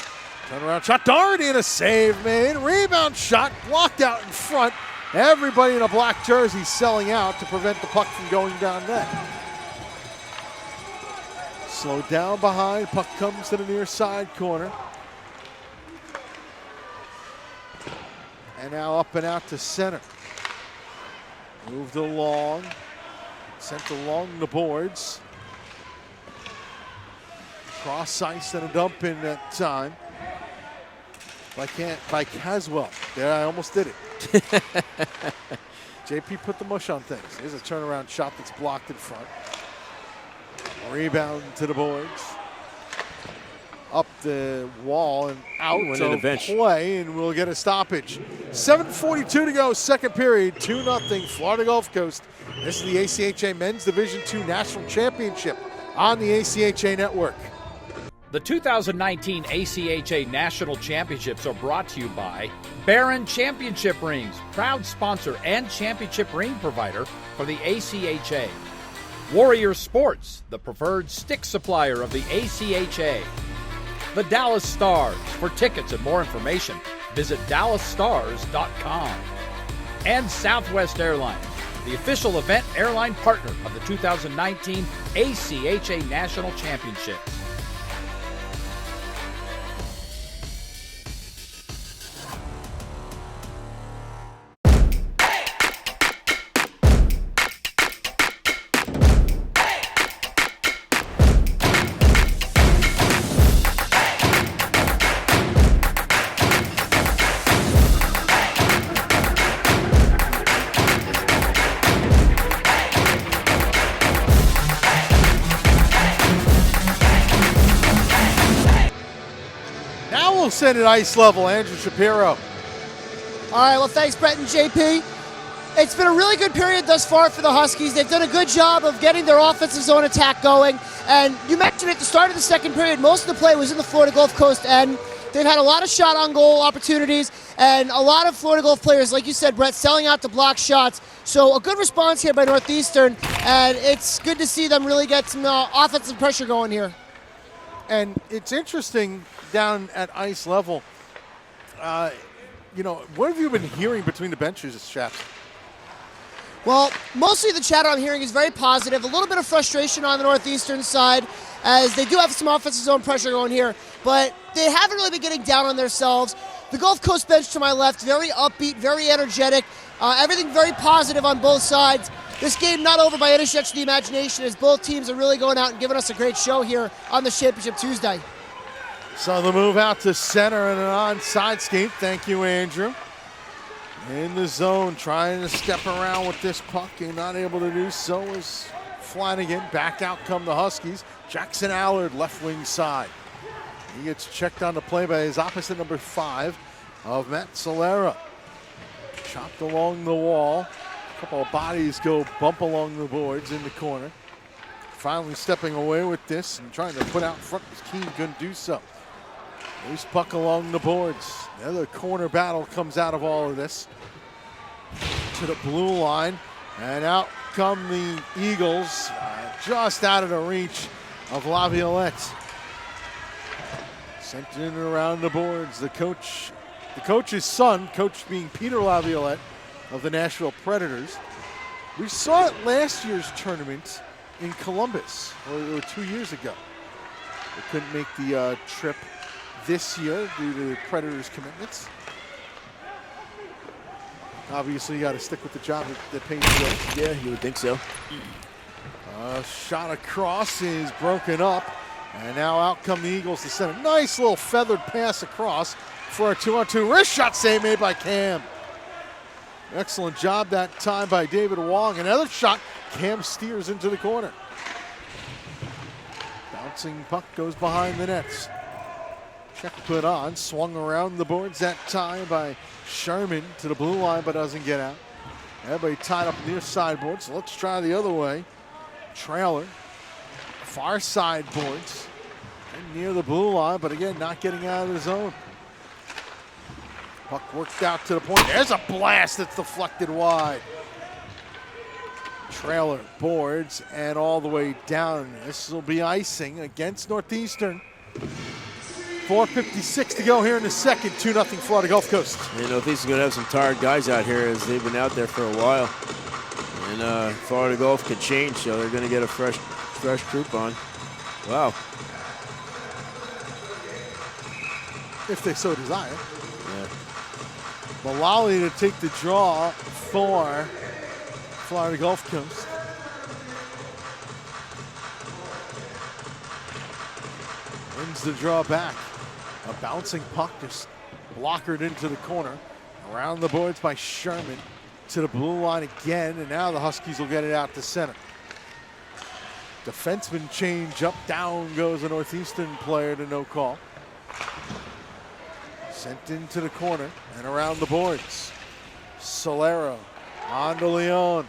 Turnaround shot, Doherty, and a save made. Rebound shot, blocked out in front. Everybody in a black jersey selling out to prevent the puck from going down net. Slowed down behind, puck comes to the near side corner. And now up and out to center. Moved along, sent along the boards. Cross ice and a dump in that time. by Caswell. There, I almost did it. JP put the mush on things. Here's a turnaround shot that's blocked in front. Rebound to the boards. Up the wall and out of play, and we'll get a stoppage. 7:42 to go, second period, 2-0 Florida Gulf Coast. This is the ACHA Men's Division II National Championship on the ACHA Network. The 2019 ACHA National Championships are brought to you by Barron Championship Rings, proud sponsor and championship ring provider for the ACHA. Warrior Sports, the preferred stick supplier of the ACHA. The Dallas Stars. For tickets and more information, visit dallasstars.com. And Southwest Airlines, the official event airline partner of the 2019 ACHA National Championships. Send at ice level, Andrew Shapiro. All right, well, thanks, Brett and JP. It's been a really good period thus far for the Huskies. They've done a good job of getting their offensive zone attack going. And you mentioned at the start of the second period, most of the play was in the Florida Gulf Coast end. They've had a lot of shot on goal opportunities and a lot of Florida Gulf players, like you said, Brett, selling out to block shots. So a good response here by Northeastern, and it's good to see them really get some offensive pressure going here. And it's interesting down at ice level. What have you been hearing between the benches, Chaps? Well, mostly the chatter I'm hearing is very positive. A little bit of frustration on the Northeastern side, as they do have some offensive zone pressure going here, but they haven't really been getting down on themselves. The Gulf Coast bench to my left, very upbeat, very energetic, everything very positive on both sides. This game not over by any stretch of the imagination, as both teams are really going out and giving us a great show here on the Championship Tuesday. So the move out to center and an onside skate. Thank you, Andrew. In the zone, trying to step around with this puck and not able to do so is Flanagan. Back out come the Huskies. Jackson Allard, left wing side. He gets checked on the play by his opposite number 5 of Matt Solera. Chopped along the wall. A couple of bodies go bump along the boards in the corner. Finally stepping away with this and trying to put out front. Keen couldn't do so. Loose puck along the boards. Another corner battle comes out of all of this. To the blue line. And out come the Eagles. Just out of the reach of Laviolette. Sent in and around the boards. The coach's son, coach being Peter Laviolette of the Nashville Predators. We saw it last year's tournament in Columbus, or 2 years ago. They couldn't make the trip this year due to the Predators' commitments. Obviously, you got to stick with the job that pays you. Yeah, you would think so. Shot across is broken up, and now out come the Eagles to center. Nice little feathered pass across for a 2-on-2 wrist shot save made by Cam. Excellent job that time by David Wong. Another shot, Cam steers into the corner. Bouncing puck goes behind the nets. Check put on, swung around the boards that time by Sherman to the blue line, but doesn't get out. Everybody tied up near sideboard, so let's try the other way. Trailer, far side boards, and near the blue line, but again, not getting out of the zone. Puck worked out to the point. There's a blast that's deflected wide. Trailer, boards, and all the way down. This will be icing against Northeastern. 4:56 to go here in the second. 2-0 Florida Gulf Coast. Northeastern's going to have some tired guys out here as they've been out there for a while. And Florida Gulf could change, so they're going to get a fresh group on. Wow. If they so desire. Yeah. Malali to take the draw for Florida Gulf Coast. Wins the draw back. A bouncing puck just blockered into the corner. Around the boards by Sherman to the blue line again, and now the Huskies will get it out to center. Defenseman change up, down goes a Northeastern player to no call. Sent into the corner and around the boards. Solero on to Leon.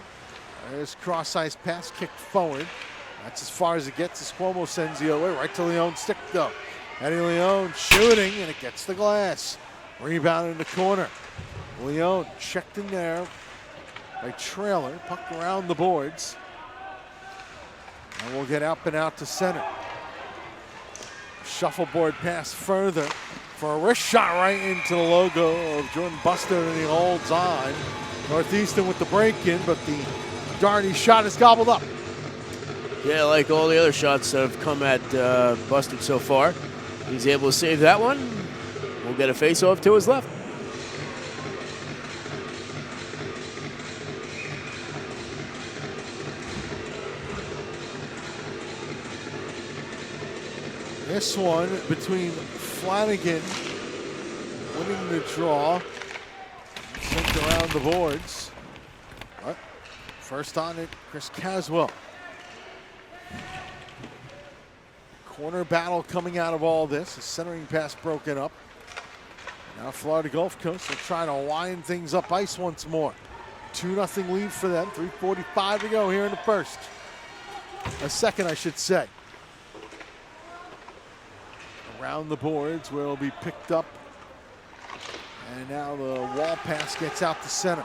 There's cross-ice pass kicked forward. That's as far as it gets as Cuomo sends the away. Right to Leon's stick though. Eddie Leon shooting, and it gets the glass. Rebound in the corner. Leon checked in there by Trailer. Puck around the boards. And we'll get up and out to center. Shuffleboard pass further for a wrist shot right into the logo of Jordan Buster, and he holds on. Northeastern with the break-in, but the Darty shot is gobbled up. Yeah, like all the other shots that have come at Buster so far. He's able to save that one. We'll get a face-off to his left. This one between Flanagan winning the draw, sent around the boards. But first on it, Chris Caswell. Corner battle coming out of all this. A centering pass broken up. Now Florida Gulf Coast will try to wind things up ice once more. 2-0 lead for them. 3:45 to go here in the first. A second, I should say. Around the boards where it'll be picked up. And now the wall pass gets out to center.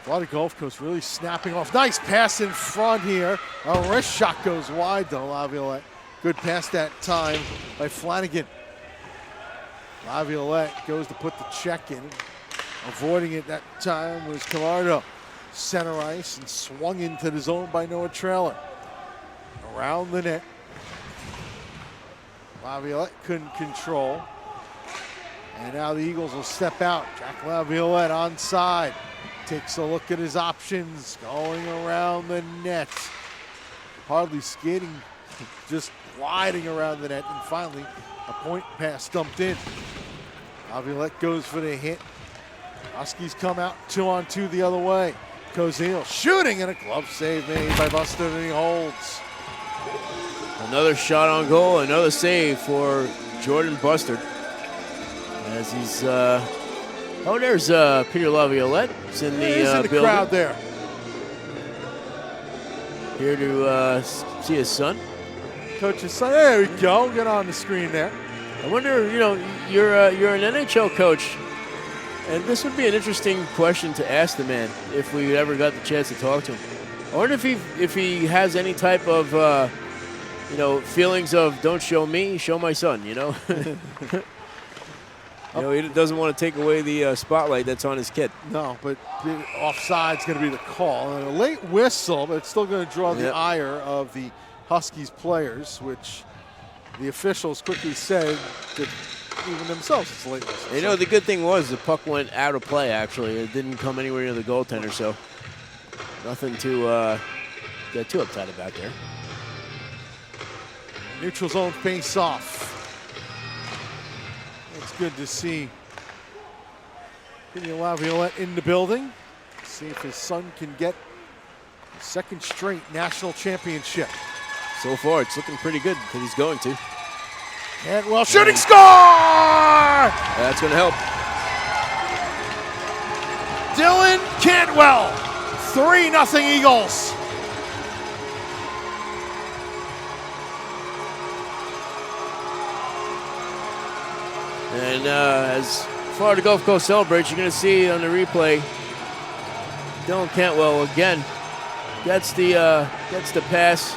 Florida Gulf Coast really snapping off. Nice pass in front here. A wrist shot goes wide though, Laviolette. Good pass that time by Flanagan. Laviolette goes to put the check in. Avoiding it that time was Camardo. Center ice and swung into the zone by Noah Trailer. Around the net. Laviolette couldn't control. And now the Eagles will step out. Jack Laviolette onside. Takes a look at his options. Going around the net. Hardly skating. Just gliding around the net. And finally, a point pass dumped in. Laviolette goes for the hit. Huskies come out 2-on-2 the other way. Cozile shooting, and a glove save made by Buster, and he holds. Another shot on goal, another save for Jordan Bustard. As he's, oh, there's Peter Laviolette. He's in the building. Crowd there. Here to see his son. Coach's son, there we go, get on the screen there. I wonder, you know, you're an NHL coach, and this would be an interesting question to ask the man if we ever got the chance to talk to him. I wonder if he has any type of, you know, feelings of don't show me, show my son, you know? You know, he doesn't want to take away the spotlight that's on his kid. No, but the offside's going to be the call. And a late whistle, but it's still going to draw the ire of the Huskies players, which the officials quickly said that even themselves it's a late whistle. You know, the good thing was the puck went out of play, actually. It didn't come anywhere near the goaltender, so nothing to get too upset about there. Neutral zone face-off. It's good to see Peter Laviolette in the building. See if his son can get a second straight national championship. So far, it's looking pretty good that he's going to. Cantwell shooting, score! That's going to help. Dylan Cantwell, 3-0 Eagles. And as Florida Gulf Coast celebrates, you're going to see on the replay, Dylan Cantwell again gets the pass,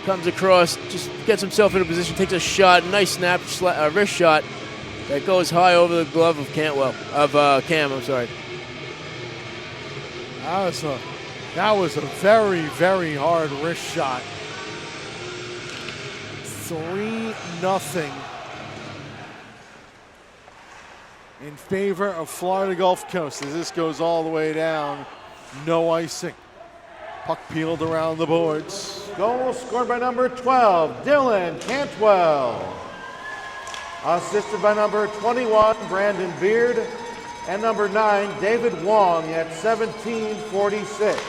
comes across, just gets himself in a position, takes a shot, nice snap, wrist shot that goes high over the glove of Cam. I'm sorry. That was a very, very hard wrist shot. 3-0. In favor of Florida Gulf Coast as this goes all the way down. No icing. Puck peeled around the boards. Goal scored by number 12, Dylan Cantwell. Assisted by number 21, Brandon Beard. And number 9, David Wong at 17:46.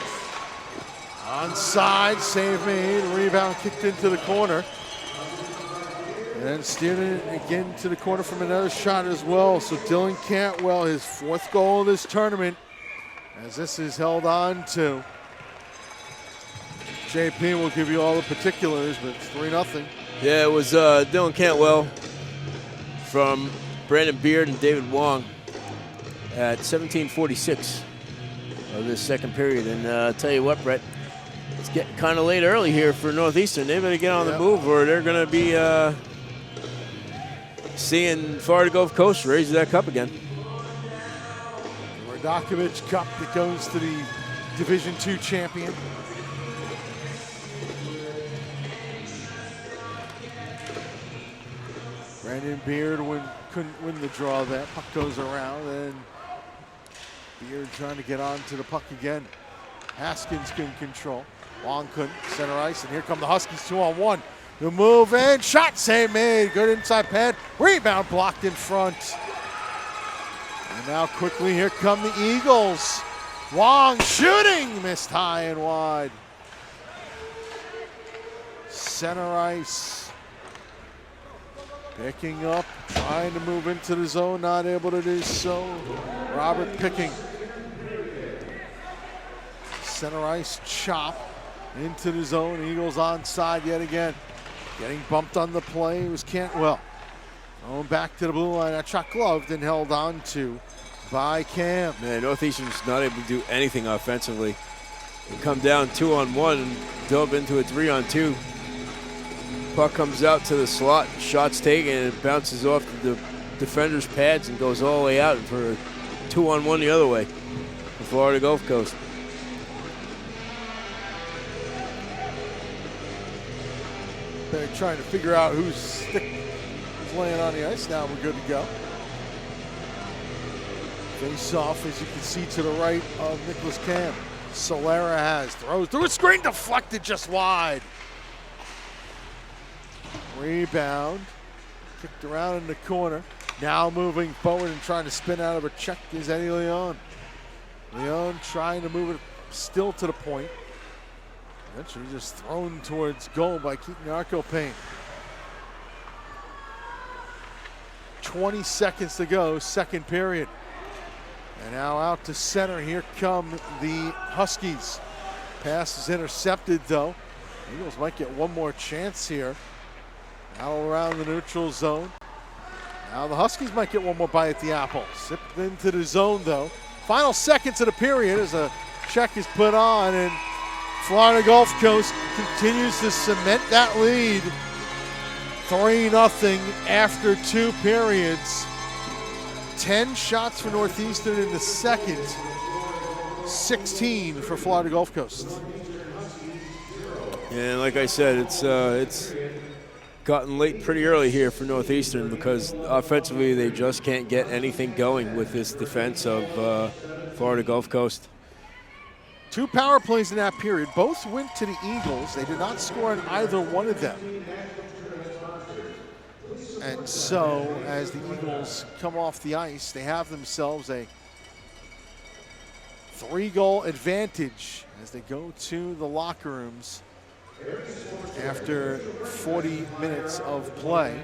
Onside, save made, rebound kicked into the corner. And then steered it again to the corner from another shot as well. So Dylan Cantwell, his 4th goal of this tournament, as this is held on to. JP will give you all the particulars, but it's 3-0. Yeah, it was Dylan Cantwell from Brandon Beard and David Wong at 17:46 of this second period. And I'll tell you what, Brett, it's getting kind of late early here for Northeastern. They better get on the move or they're going to be seeing Florida Gulf Coast raise that cup again. Radakovich Cup that goes to the Division II champion. Brandon Beard couldn't win the draw there. Puck goes around and Beard trying to get onto the puck again. Haskins couldn't control. Wong couldn't. Center ice, and here come the Huskies 2-on-1. The move and shot save made. Good inside pad. Rebound blocked in front. And now quickly here come the Eagles. Wong shooting. Missed high and wide. Center ice. Picking up, trying to move into the zone, not able to do so. Robert picking. Center ice chop into the zone. Eagles onside yet again. Getting bumped on the play was Cantwell. Going back to the blue line. That shot gloved and held on to by Cam. Man, Northeastern's not able to do anything offensively. They come down 2-on-1 and dove into a 3-on-2. Puck comes out to the slot, shot's taken, and it bounces off the defender's pads and goes all the way out for a 2-on-1 the other way for Florida Gulf Coast. They're trying to figure out who's laying on the ice. Now we're good to go. Face off, as you can see to the right of Nicholas Cam. Solera has, throws through a screen, deflected just wide. Rebound, kicked around in the corner. Now moving forward and trying to spin out of a check is Eddie Leon. Leon trying to move it still to the point. Eventually just thrown towards goal by Keaton Arco-Payne. 20 seconds to go, second period. And now out to center, here come the Huskies. Pass is intercepted though. Eagles might get one more chance here. Now around the neutral zone. Now the Huskies might get one more bite at the apple. Zipped into the zone though. Final seconds of the period as a check is put on, and Florida Gulf Coast continues to cement that lead. 3-0 after 2 periods. 10 shots for Northeastern in the second. 16 for Florida Gulf Coast. And like I said, it's gotten late pretty early here for Northeastern because offensively they just can't get anything going with this defense of Florida Gulf Coast. 2 power plays in that period. Both went to the Eagles. They did not score on either one of them. And so as the Eagles come off the ice, they have themselves a 3-goal advantage as they go to the locker rooms after 40 minutes of play.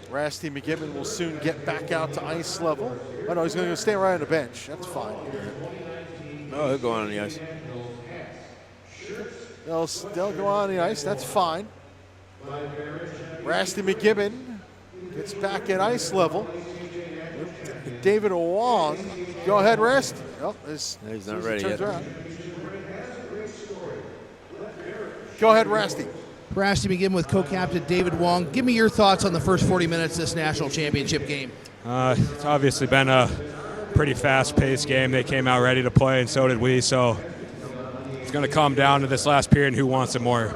Rasty McGibbon will soon get back out to ice level. Oh no, he's going to stay right on the bench. That's fine. No, he'll go on the ice. They'll go on the ice. That's fine. Rasty McGibbon gets back at ice level. David Wong. Go ahead, Rasty. Oh, he's not ready yet. Go ahead, Rasty. Rasty McGibbon with co-captain David Wong. Give me your thoughts on the first 40 minutes of this national championship game. It's obviously been a pretty fast-paced game. They came out ready to play, and so did we. So it's going to come down to this last period and who wants it more.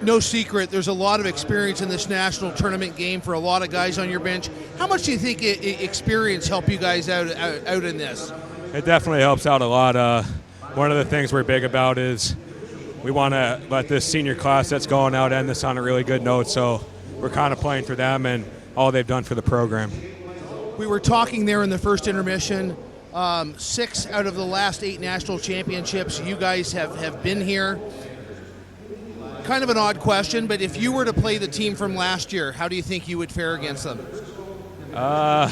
No secret, there's a lot of experience in this national tournament game for a lot of guys on your bench. How much do you think experience helped you guys out in this? It definitely helps out a lot. One of the things we're big about is we want to let this senior class that's going out end this on a really good note, so we're kind of playing for them and all they've done for the program. We were talking there in the first intermission. 6 out of the last 8 national championships, you guys have been here. Kind of an odd question, but if you were to play the team from last year, how do you think you would fare against them? I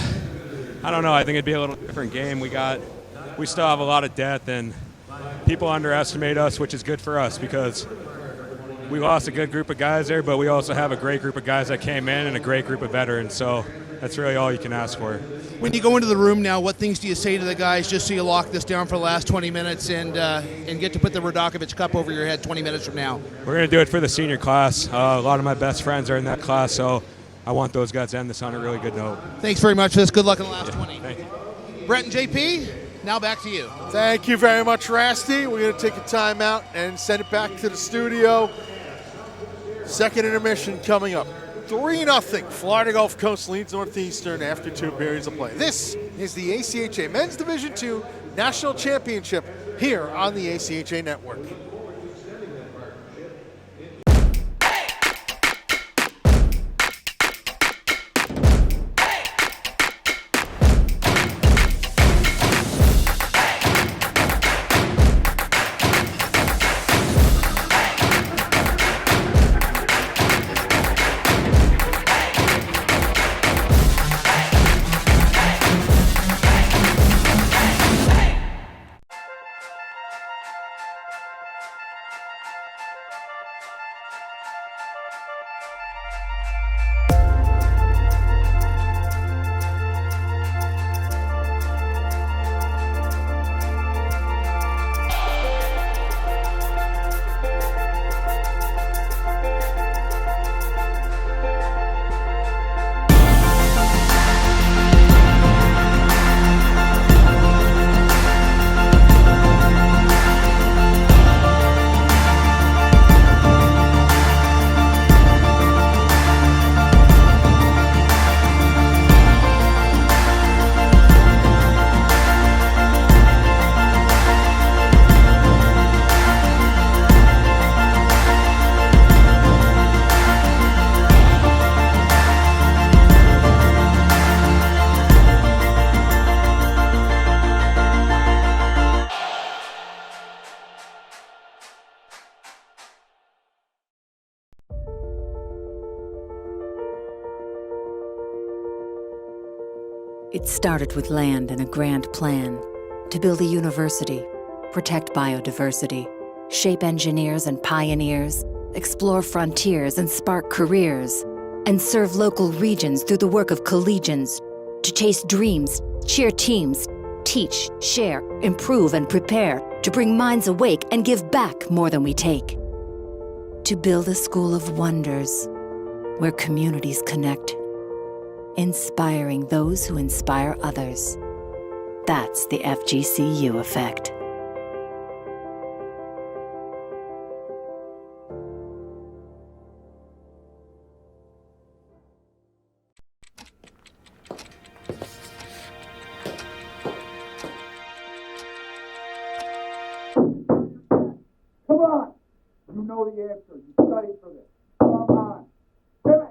don't know. I think it'd be a little different game. We still have a lot of depth, and people underestimate us, which is good for us because we lost a good group of guys there, but we also have a great group of guys that came in and a great group of veterans. So that's really all you can ask for. When you go into the room now, what things do you say to the guys just so you lock this down for the last 20 minutes and get to put the Radakovich Cup over your head 20 minutes from now? We're going to do it for the senior class. A lot of my best friends are in that class, so I want those guys to end this on a really good note. Thanks very much for this. Good luck in the last 20. Thank you. Brett and JP, now back to you. Thank you very much, Rasty. We're going to take a timeout and send it back to the studio. Second intermission coming up. 3-0. Florida Gulf Coast leads Northeastern after 2 periods of play. This is the ACHA Men's Division II National Championship here on the ACHA Network. It started with land and a grand plan to build a university, protect biodiversity, shape engineers and pioneers, explore frontiers and spark careers, and serve local regions through the work of collegians to chase dreams, cheer teams, teach, share, improve, and prepare to bring minds awake and give back more than we take. To build a school of wonders where communities connect, inspiring those who inspire others. That's the FGCU effect. Come on! You know the answer. You studied for this. Come on. Timmy!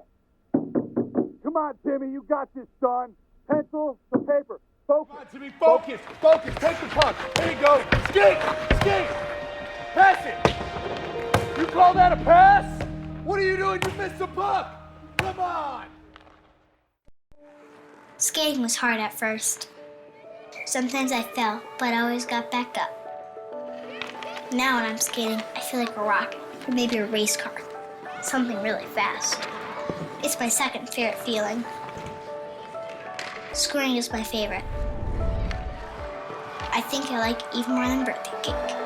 Come on, Timmy. You got this, son. Pencil to paper. Focus. Come on, Timmy. Focus. Focus. Take the puck. Here you go. Skate! Skate! Pass it! You call that a pass? What are you doing? You missed the puck! Come on! Skating was hard at first. Sometimes I fell, but I always got back up. Now when I'm skating, I feel like a rocket, or maybe a race car. Something really fast. It's my second favorite feeling. Scoring is my favorite. I think I like it even more than birthday cake.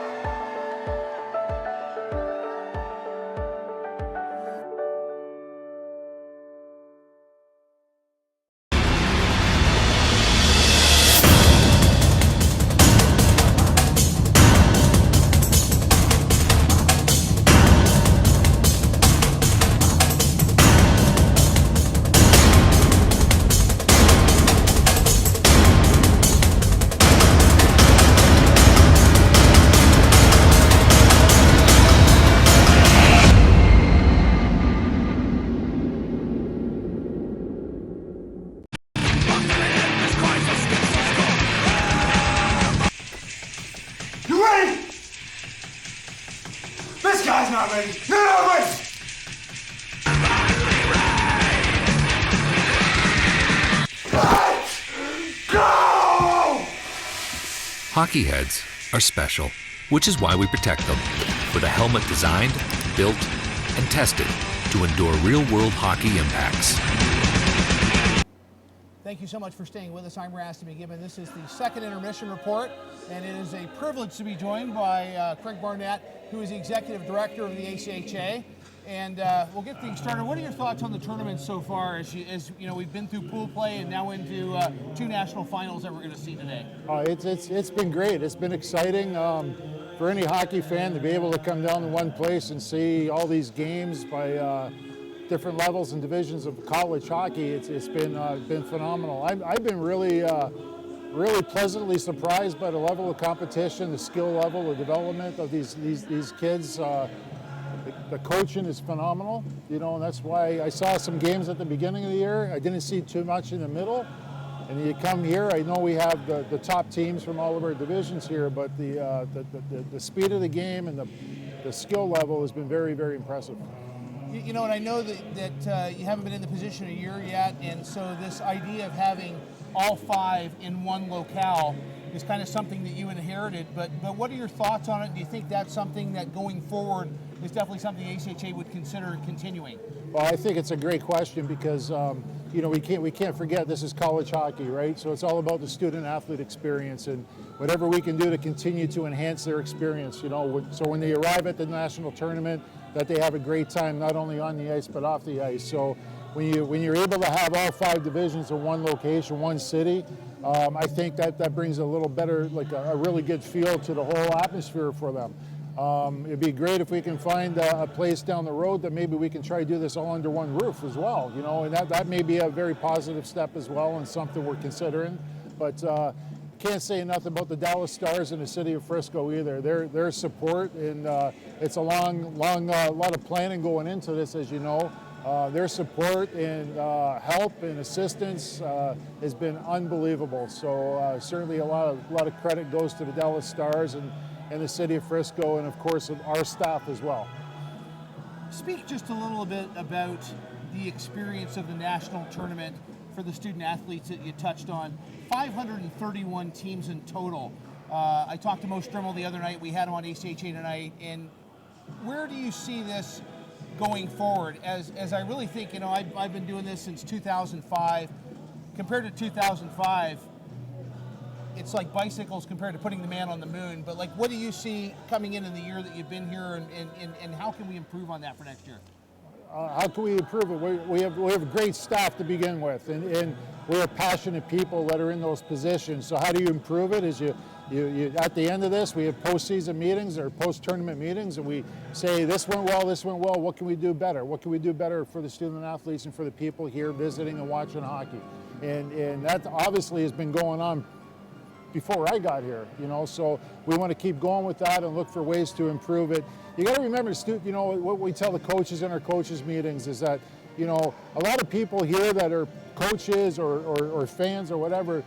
out, baby. Get out, baby. Let's go! Hockey heads are special, which is why we protect them with a helmet designed, built, and tested to endure real-world hockey impacts. Thank you so much for staying with us. I'm Rusty McGibbon. This is the second Intermission Report, and it is a privilege to be joined by Craig Barnett, who is the Executive Director of the ACHA. And we'll get things started. What are your thoughts on the tournament so far? As you know, we've been through pool play and now into two national finals that we're going to see today. It's been great. It's been exciting for any hockey fan to be able to come down to one place and see all these games by different levels and divisions of college hockey. It's been phenomenal. I've been really pleasantly surprised by the level of competition, the skill level, the development of these kids. The coaching is phenomenal, you know, and that's why I saw some games at the beginning of the year. I didn't see too much in the middle. And you come here, I know we have the top teams from all of our divisions here, but the speed of the game and the skill level has been very, very impressive. You know, and I know that you haven't been in the position a year yet, and so this idea of having all five in one locale is kind of something that you inherited, but what are your thoughts on it? Do you think that's something that going forward is definitely something ACHA would consider continuing? Well, I think it's a great question because you know, we can't forget this is college hockey, right? So it's all about the student athlete experience and whatever we can do to continue to enhance their experience, you know, so when they arrive at the national tournament, that they have a great time not only on the ice but off the ice. So when you're able to have all five divisions in one location, one city, I think that brings a little better, like a really good feel to the whole atmosphere for them. It'd be great if we can find a place down the road that maybe we can try to do this all under one roof as well, you know, and that may be a very positive step as well and something we're considering. But can't say enough about the Dallas Stars and the city of Frisco either. Their support, and it's a long lot of planning going into this, as you know. Their support and help and assistance has been unbelievable. So certainly a lot of credit goes to the Dallas Stars and the city of Frisco, and of course our staff as well. Speak just a little bit about the experience of the national tournament for the student athletes that you touched on. 531 teams in total. I talked to Mo Strimmel the other night. We had him on ACHA tonight. And where do you see this going forward? As I really think, you know, I've been doing this since 2005. Compared to 2005, it's like bicycles compared to putting the man on the moon. But like, what do you see coming in the year that you've been here, and how can we improve on that for next year? How can we improve it? We have a great staff to begin with, and we have passionate people that are in those positions. So how do you improve it? Is you at the end of this, we have postseason meetings or post-tournament meetings, and we say this went well, what can we do better? What can we do better for the student athletes and for the people here visiting and watching hockey? And that obviously has been going on before I got here, you know, so we want to keep going with that and look for ways to improve it. You got to remember, you know, what we tell the coaches in our coaches meetings is that, you know, a lot of people here that are coaches or fans or whatever,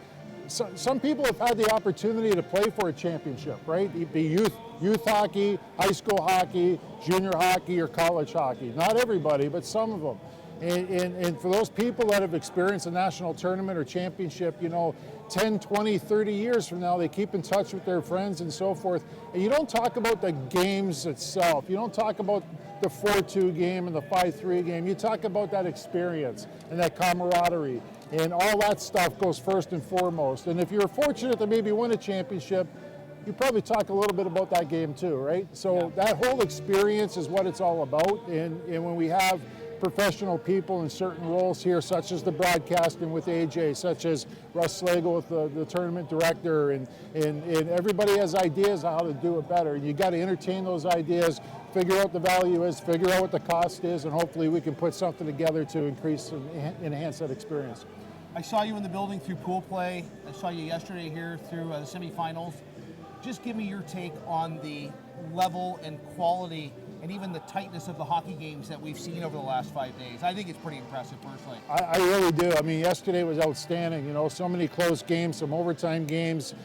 some people have had the opportunity to play for a championship, right? It'd be youth hockey, high school hockey, junior hockey, or college hockey. Not everybody, but some of them. And for those people that have experienced a national tournament or championship, you know, 10, 20, 30 years from now, they keep in touch with their friends and so forth. And you don't talk about the games itself. You don't talk about the 4-2 game and the 5-3 game. You talk about that experience and that camaraderie. And all that stuff goes first and foremost. And if you're fortunate to maybe win a championship, you probably talk a little bit about that game too, right? So that whole experience is what it's all about. And when we have professional people in certain roles here, such as the broadcasting with AJ, such as Russ Slagle with the tournament director, and everybody has ideas on how to do it better. And you got to entertain those ideas, figure out the value is, figure out what the cost is, and hopefully we can put something together to increase and enhance that experience. I saw you in the building through pool play. I saw you yesterday here through the semifinals. Just give me your take on the level and quality and even the tightness of the hockey games that we've seen over the last 5 days. I think it's pretty impressive, personally. I really do. I mean, yesterday was outstanding. You know, so many close games, some overtime games.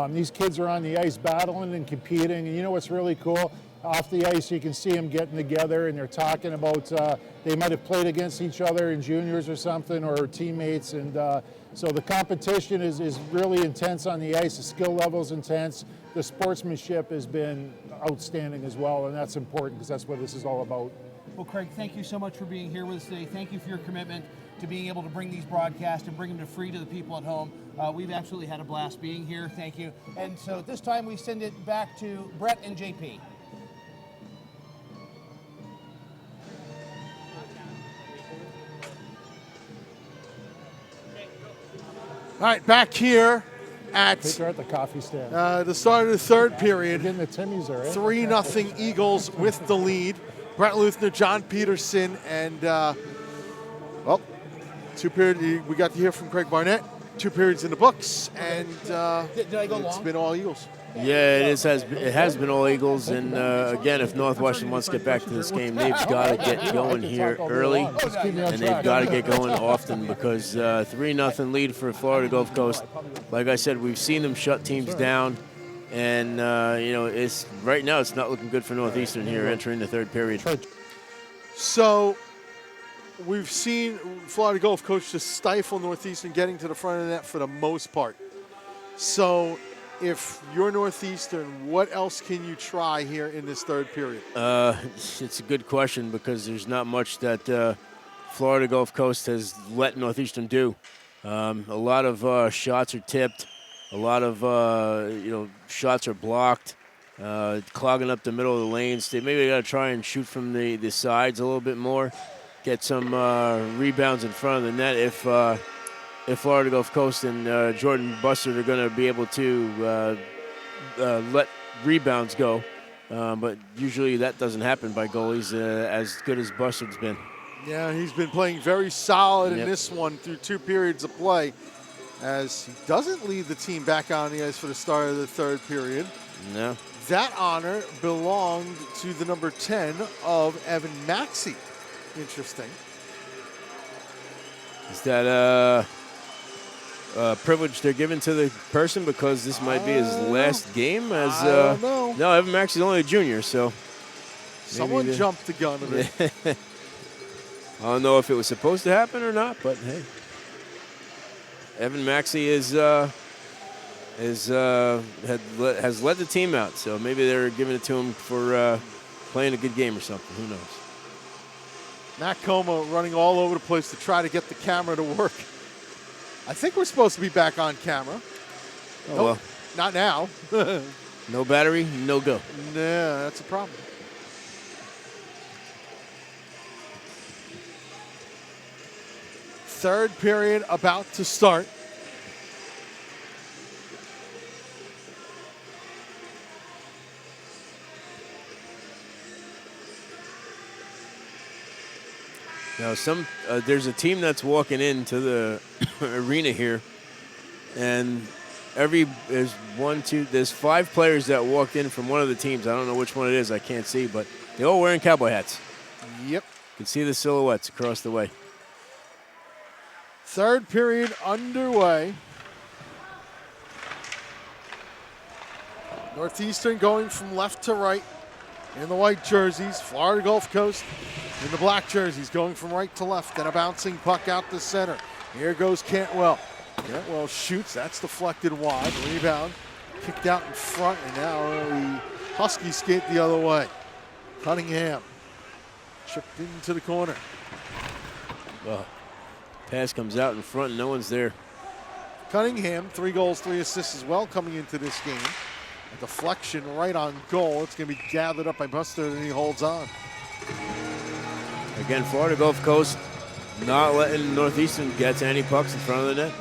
These kids are on the ice battling and competing. And you know what's really cool? off the ice, you can see them getting together, and they're talking about they might have played against each other in juniors or something, or teammates, and so the competition is really intense on the ice. The skill level's intense. The sportsmanship has been outstanding as well, and that's important because that's what this is all about. Well, Craig, thank you so much for being here with us today. Thank you for your commitment to being able to bring these broadcasts and bring them free to the people at home. We've absolutely had a blast being here. Thank you. And so this time we send it back to Brett and JP. All right, back here at Take her at the coffee stand. the start of the third period. Getting the Timmies there, 3-0 Eagles with the lead. Brett Luthner, John Peterson, and, well, 2 periods. We got to hear from Craig Barnett. 2 periods in the books, and did I go it's long? been all Eagles. Yeah, it has been all Eagles, and again, if Northwestern wants to get back to this game, they've got to get going here early, and they've got to get going often because 3-0 lead for Florida Gulf Coast. Like I said, we've seen them shut teams down, and it's right now it's not looking good for Northeastern here entering the third period. So we've seen Florida Gulf Coast just stifle Northeastern getting to the front of the net for the most part. So if you're Northeastern, what else can you try here in this third period? It's a good question because there's not much that Florida Gulf Coast has let Northeastern do. A lot of shots are tipped. A lot of shots are blocked, clogging up the middle of the lanes. Maybe they got to try and shoot from the sides a little bit more, get some rebounds in front of the net if Florida Gulf Coast and Jordan Bussard are going to be able to let rebounds go. But usually that doesn't happen by goalies as good as Bussard's been. Yeah, he's been playing very solid in this one through 2 periods of play as he doesn't lead the team back on the ice for the start of the third period. No. That honor belonged to the number 10 of Evan Maxey. Interesting. Is that privilege they're giving to the person because this might be his last game? I don't know. No, Evan Maxey's only a junior, so Someone jumped the gun a bit. I don't know if it was supposed to happen or not, but hey, Evan Maxey has led the team out, so maybe they're giving it to him for playing a good game or something. Who knows? Matt Coma running all over the place to try to get the camera to work. I think we're supposed to be back on camera. Oh, well. Not now. No battery, no go. Nah, that's a problem. Third period about to start. Now, there's a team that's walking into the arena here, and there's 5 players that walked in from one of the teams. I don't know which one it is. I can't see, but they're all wearing cowboy hats. Yep. You can see the silhouettes across the way. Third period underway. Northeastern going from left to right in the white jerseys. Florida Gulf Coast in the black jerseys going from right to left. And a bouncing puck out to center. Here goes Cantwell. Cantwell shoots. That's deflected wide. Rebound kicked out in front. And now the Huskies skate the other way. Cunningham chipped into the corner. Oh. Pass comes out in front and no one's there. Cunningham, 3 goals, 3 assists as well coming into this game. A deflection right on goal. It's going to be gathered up by Buster and he holds on. Again, Florida Gulf Coast not letting Northeastern get to any pucks in front of the net.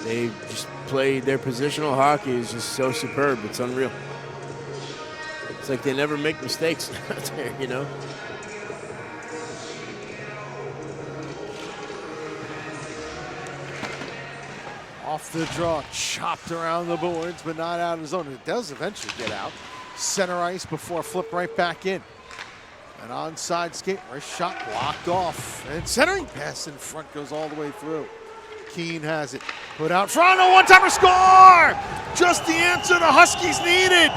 They just play their positional hockey is just so superb. It's unreal. It's like they never make mistakes out there, you know. Off the draw, chopped around the boards, but not out of his own. It does eventually get out. Center ice before flip right back in. An onside skate, wrist shot blocked off. And centering pass in front goes all the way through. Keene has it. Put out front, a one-timer score! Just the answer the Huskies needed.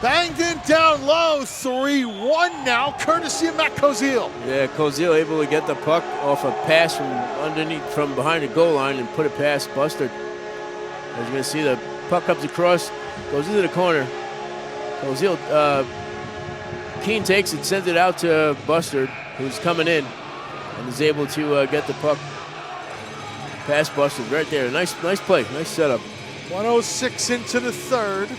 Banged in down low, 3-1 now, courtesy of Matt Kozil. Yeah, Kozil able to get the puck off a pass from behind the goal line and put it past Bustard. As you're going to see, the puck comes across, goes into the corner. Kozil, Keene takes it, sends it out to Bustard, who's coming in, and is able to get the puck past Bustard right there. Nice play, nice setup. 1:06 into the third.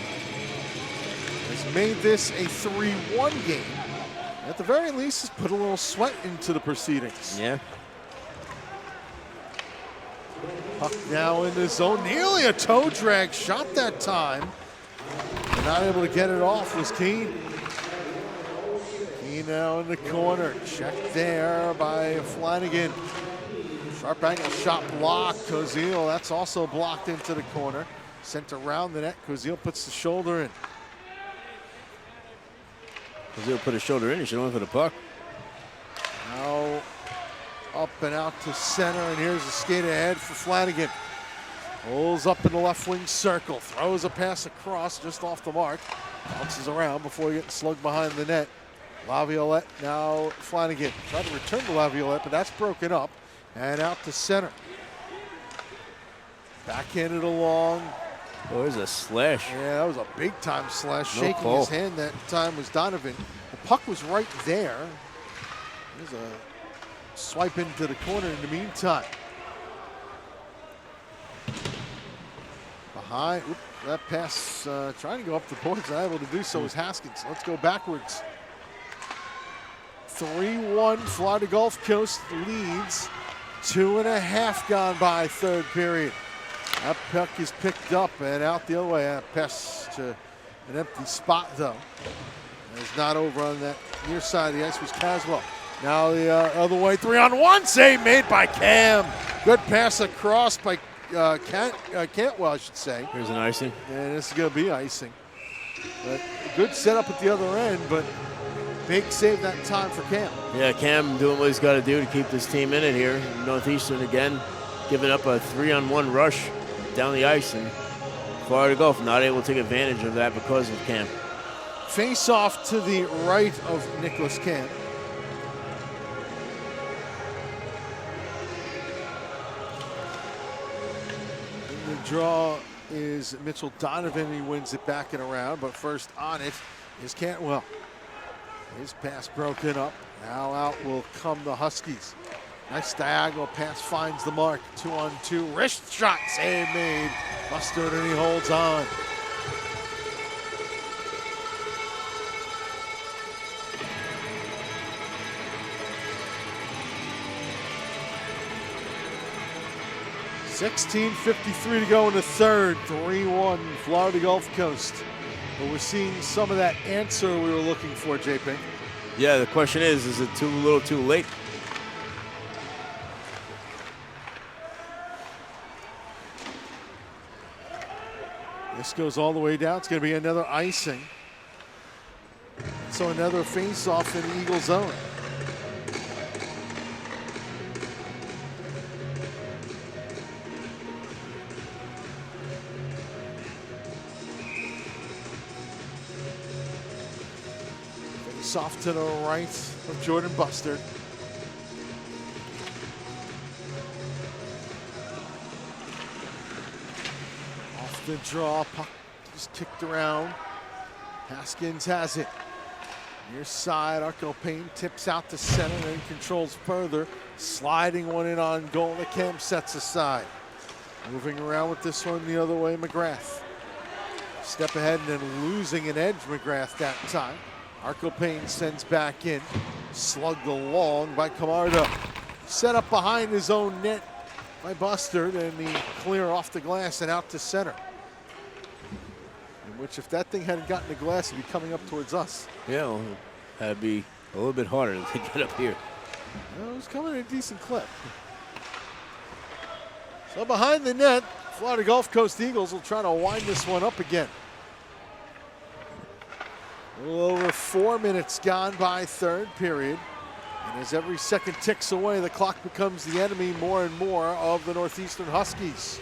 Has made this a 3-1 game. At the very least, has put a little sweat into the proceedings. Yeah. Puck now in the zone. Nearly a toe drag shot that time. But not able to get it off was Keene. Keene now in the corner. Checked there by Flanagan. Sharp angle shot blocked. Kozil, that's also blocked into the corner. Sent around the net. Kozil puts the shoulder in. Kozil put his shoulder in. He should have went for the puck. Now up and out to center, and here's a skate ahead for Flanagan. Pulls up in the left wing circle. Throws a pass across just off the mark. Bounces around before getting slugged behind the net. Laviolette now Flanagan. Tried to return to Laviolette, but that's broken up. And out to center. Backhanded along. Oh, there's a slash. Yeah, that was a big time slash. No Shaking call. his hand that time was Donovan. The puck was right there. There's a swipe into the corner in the meantime. Behind, that pass trying to go up the boards, not able to do so is Haskins. Let's go backwards. 3-1, Florida Gulf Coast leads. 2.5 gone by third period. That puck is picked up and out the other way. That pass to an empty spot though. It's not over on that near side of the ice was Caswell. Now the other way, 3-on-1 save made by Cam. Good pass across by Cantwell, I should say. Here's an icing. And this is going to be icing. But good setup at the other end, but big save that time for Cam. Yeah, Cam doing what he's got to do to keep this team in it here. Northeastern again giving up a 3-on-1 rush down the ice, and Florida Gulf not able to take advantage of that because of Cam. Face off to the right of Nicholas Cam. The draw is Mitchell Donovan. He wins it back and around, but first on it is Cantwell. His pass broken up. Now out will come the Huskies. Nice diagonal pass finds the mark. 2-on-2. Wrist shot save made. Mustard, and he holds on. $16:53 to go in the third. 3-1 Florida Gulf Coast. But we're seeing some of that answer we were looking for, JP. Yeah, the question is it too little too late? This goes all the way down. It's going to be another icing. So another face-off in the Eagle zone. Face-off to the right of Jordan Bustard. The draw, puck just kicked around. Haskins has it. Near side, Arco Payne tips out to center and controls further. Sliding one in on goal that Cam sets aside. Moving around with this one the other way, McGrath. Step ahead and then losing an edge, McGrath that time. Arco Payne sends back in. Slugged along by Camardo. Set up behind his own net by Bustard, and the clear off the glass and out to center. Which, if that thing hadn't gotten the glass, it'd be coming up towards us. Yeah, well, that'd be a little bit harder to get up here. Well, it was coming at a decent clip. So behind the net, Florida Gulf Coast Eagles will try to wind this one up again. A little over 4 minutes gone by third period. And as every second ticks away, the clock becomes the enemy more and more of the Northeastern Huskies.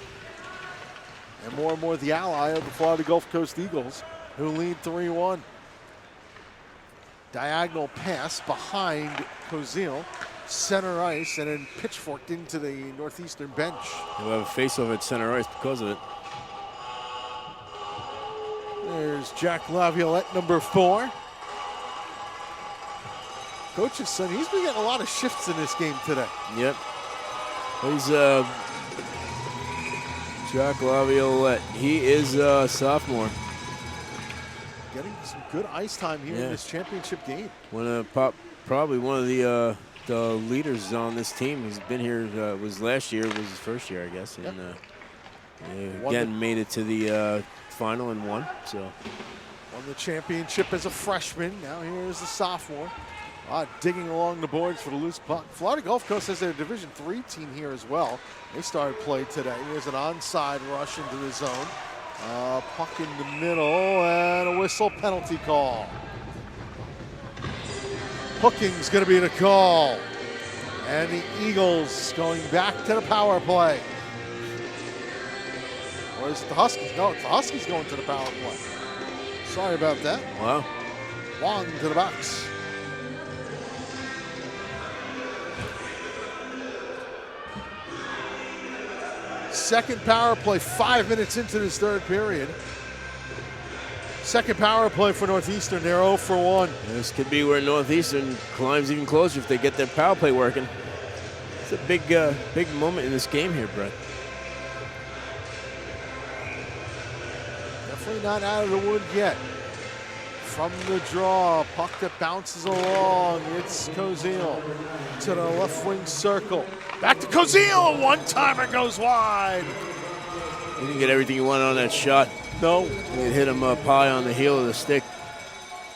And more the ally of the Florida Gulf Coast Eagles, who lead 3-1. Diagonal pass behind Kozil, center ice, and then pitchforked into the Northeastern bench. We'll have a face-off at center ice because of it. There's Jack Laviolette, number 4. Coach's son, he's been getting a lot of shifts in this game today. Yep. He's Jack Laviolette. He is a sophomore. Getting some good ice time here in this championship game. Probably one of the leaders on this team. He's been here. Was last year? Was his first year, I guess. And again, made it to the final and won. So won the championship as a freshman. Now here's the sophomore. Digging along the boards for the loose puck. Florida Gulf Coast has their Division III team here as well. They started play today. Here's an onside rush into the zone. Puck in the middle and a whistle, penalty call. Hooking's going to be the call. And the Eagles going back to the power play. Or is it the Huskies? No, it's the Huskies going to the power play. Sorry about that. Wow. Wong to the box. Second power play, 5 minutes into this third period. Second power play for Northeastern. They're 0 for 1. This could be where Northeastern climbs even closer if they get their power play working. It's a big moment in this game here, Brett. Definitely not out of the wood yet. From the draw, puck that bounces along. It's Kozil to the left wing circle. Back to Kozil. One-timer goes wide. You didn't get everything you wanted on that shot. No. It hit him up high on the heel of the stick.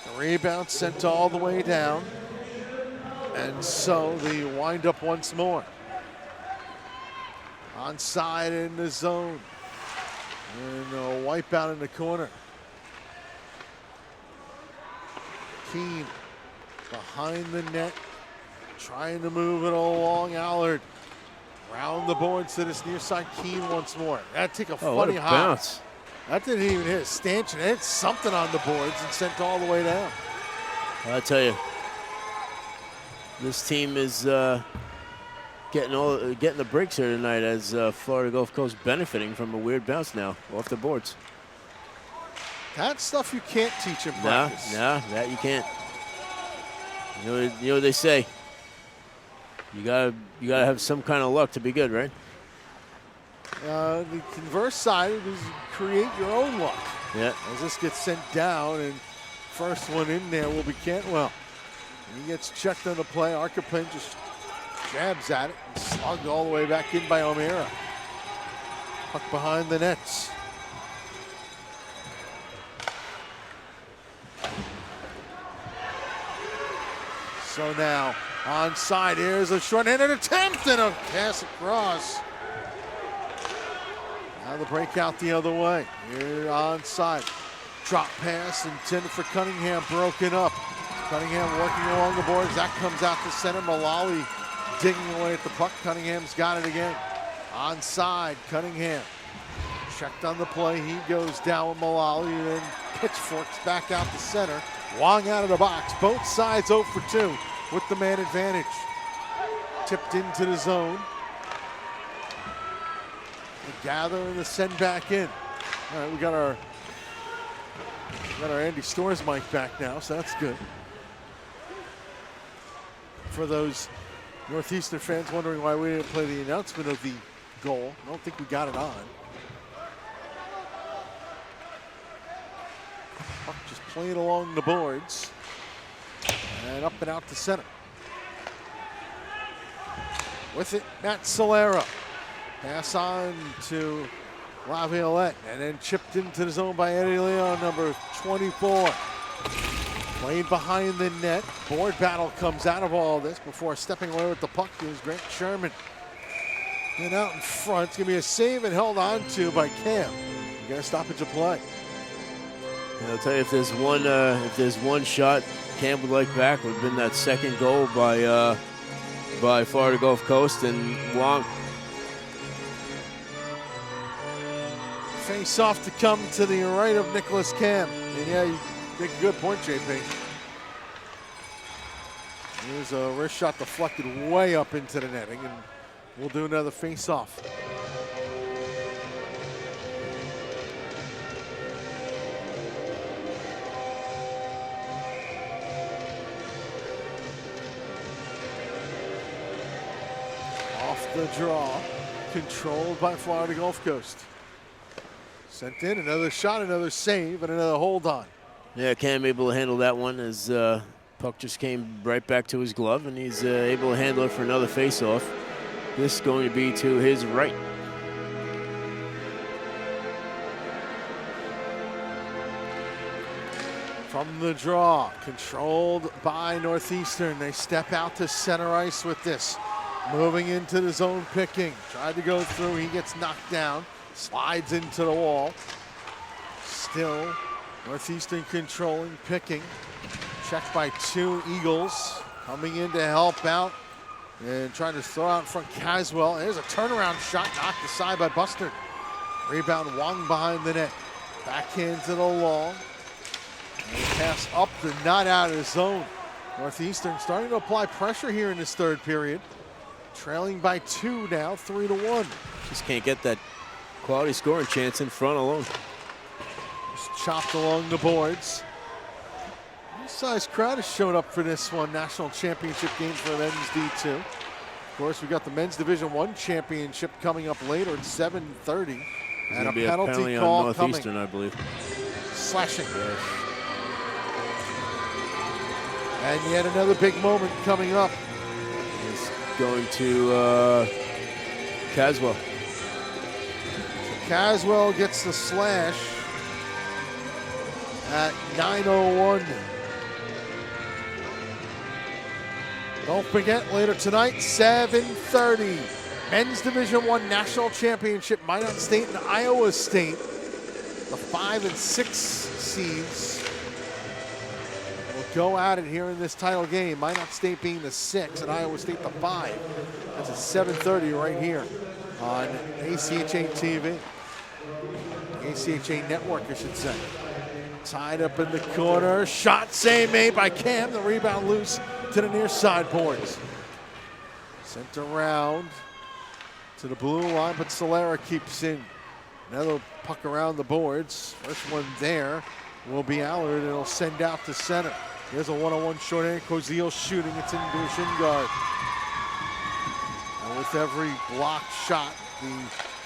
The rebound sent all the way down. And so the wind up once more. Onside in the zone. And a wipeout in the corner. Keene behind the net, trying to move it along. Allard round the boards to this near side. Keene once more. That'd take a funny hop. Bounce. That didn't even hit a stanchion. It hit something on the boards and sent all the way down. I tell you, this team is getting the breaks here tonight as Florida Gulf Coast benefiting from a weird bounce now off the boards. That's stuff you can't teach in practice. No, that you can't. You know what they say. You gotta have some kind of luck to be good, right? The converse side is create your own luck. Yeah. As this gets sent down, and first one in there will be Cantwell. And he gets checked on the play. Archipin just jabs at it and slugged all the way back in by O'Meara. Puck behind the nets. So now onside, here's a short-handed attempt and a pass across. Now the breakout the other way. Here onside. Drop pass intended for Cunningham, broken up. Cunningham working along the boards. That comes out to center. Mullally digging away at the puck. Cunningham's got it again. Onside, Cunningham. Checked on the play. He goes down with Mullally, then pitchforks back out to center. Wong out of the box. Both sides 0 for 2 with the man advantage. Tipped into the zone. The gather and the send back in. All right, we got our Andy Storrs mic back now, so that's good. For those Northeastern fans wondering why we didn't play the announcement of the goal, I don't think we got it on. Puck just playing along the boards. And up and out to center. With it, Matt Solera. Pass on to Laviolette, and then chipped into the zone by Eddie Leon, number 24. Played behind the net. Board battle comes out of all this before stepping away with the puck. Here's Grant Sherman. And out in front, it's going to be a save and held on to by Cam. You got to stoppage of play. I'll tell you, if there's one shot Cam would like back, would have been that second goal by Florida Gulf Coast and Wong. Face off to come to the right of Nicholas Cam. And yeah, you make a good point, JP. Here's a wrist shot deflected way up into the netting, and we'll do another face-off. Off the draw, controlled by Florida Gulf Coast. Sent in, another shot, another save, and another hold on. Yeah, Cam able to handle that one as puck just came right back to his glove, and he's able to handle it for another face-off. This is going to be to his right. From the draw, controlled by Northeastern. They step out to center ice with this. Moving into the zone picking. Tried to go through, he gets knocked down. Slides into the wall. Still, Northeastern controlling, picking. Checked by two Eagles. Coming in to help out. And trying to throw out in front Caswell. There's a turnaround shot knocked aside by Buster. Rebound Wong behind the net. Backhand to the long. And pass up to not out of the zone. Northeastern starting to apply pressure here in this third period. Trailing by 2 now, 3-1. Just can't get that quality scoring chance in front alone. Just chopped along the boards. Nice-sized crowd has showed up for this one. National championship game for men's D2. Of course, we got the men's Division I championship coming up later at 7:30. And a penalty call on Northeastern, coming. I believe. Slashing. Yes. And yet another big moment coming up. It's going to Caswell. Caswell gets the slash at 9:01. Don't forget, later tonight, 7:30. Men's Division I National Championship, Minot State and Iowa State. The 5 and 6 seeds will go at it here in this title game. Minot State being the 6 and Iowa State the 5. That's at 7:30 right here on ACHA TV. ACHA Network, I should say. Tied up in the corner. Shot save made by Cam. The rebound loose to the near side boards. Sent around to the blue line, but Solera keeps in. Another puck around the boards. First one there will be Allard, and it'll send out to center. There's a one-on-one short hand. Cozio shooting. It's into a shin guard. And with every blocked shot, the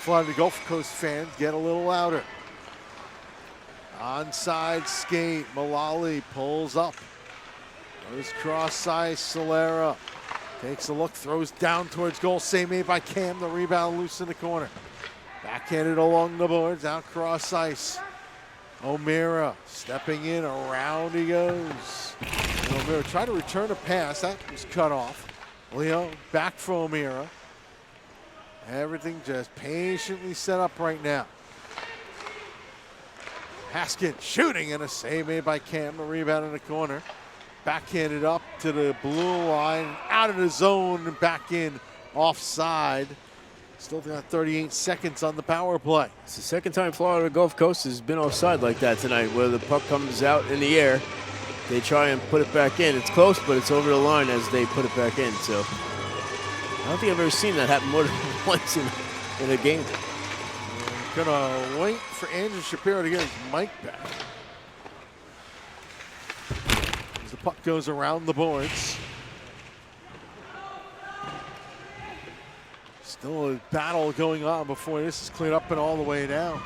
Florida Gulf Coast fans get a little louder. Onside skate. Malali pulls up. Goes cross ice. Solera takes a look, throws down towards goal. Save made by Cam. The rebound loose in the corner. Backhanded along the boards, out cross ice. O'Meara stepping in, around he goes. And O'Meara tried to return a pass, that was cut off. Leo back for O'Meara. Everything just patiently set up right now. Haskins shooting, and a save made by Cam. The rebound in the corner. Backhanded up to the blue line, out of the zone, and back in offside. Still got 38 seconds on the power play. It's the second time Florida Gulf Coast has been offside like that tonight, where the puck comes out in the air. They try and put it back in. It's close, but it's over the line as they put it back in. So I don't think I've ever seen that happen more than once in a game. Gonna wait for Andrew Shapiro to get his mic back. As the puck goes around the boards. Still a battle going on before this is cleared up and all the way down.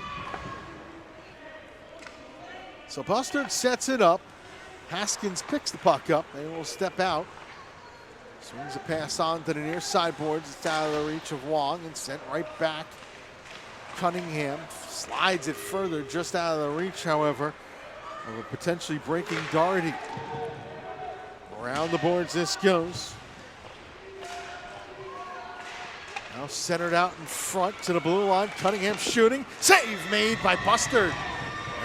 So Bustard sets it up. Haskins picks the puck up. They will step out. Swings a pass on to the near side boards. It's out of the reach of Wong and sent right back. Cunningham slides it further, just out of the reach, however, of a potentially breaking Doherty. Around the boards this goes. Now centered out in front to the blue line. Cunningham shooting. Save made by Bustard.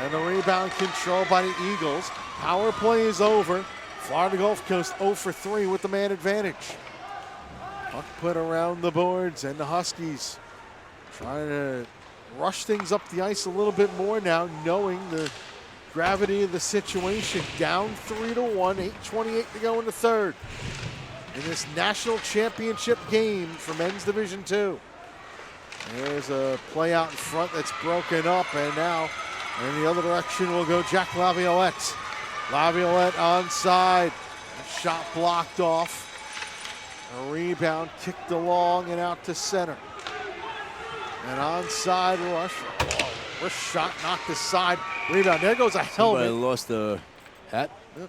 And the rebound controlled by the Eagles. Power play is over. Florida Gulf Coast 0 for 3 with the man advantage. Puck put around the boards, and the Huskies trying to rush things up the ice a little bit more now, knowing the gravity of the situation. Down 3-1, 8:28 to go in the third. in this national championship game for men's Division II. There's a play out in front that's broken up, and now in the other direction will go Jack Laviolette. Laviolette onside. Shot blocked off. A rebound kicked along and out to center. An onside rush. First shot knocked aside. Rebound. There goes a helmet. Somebody lost the hat. The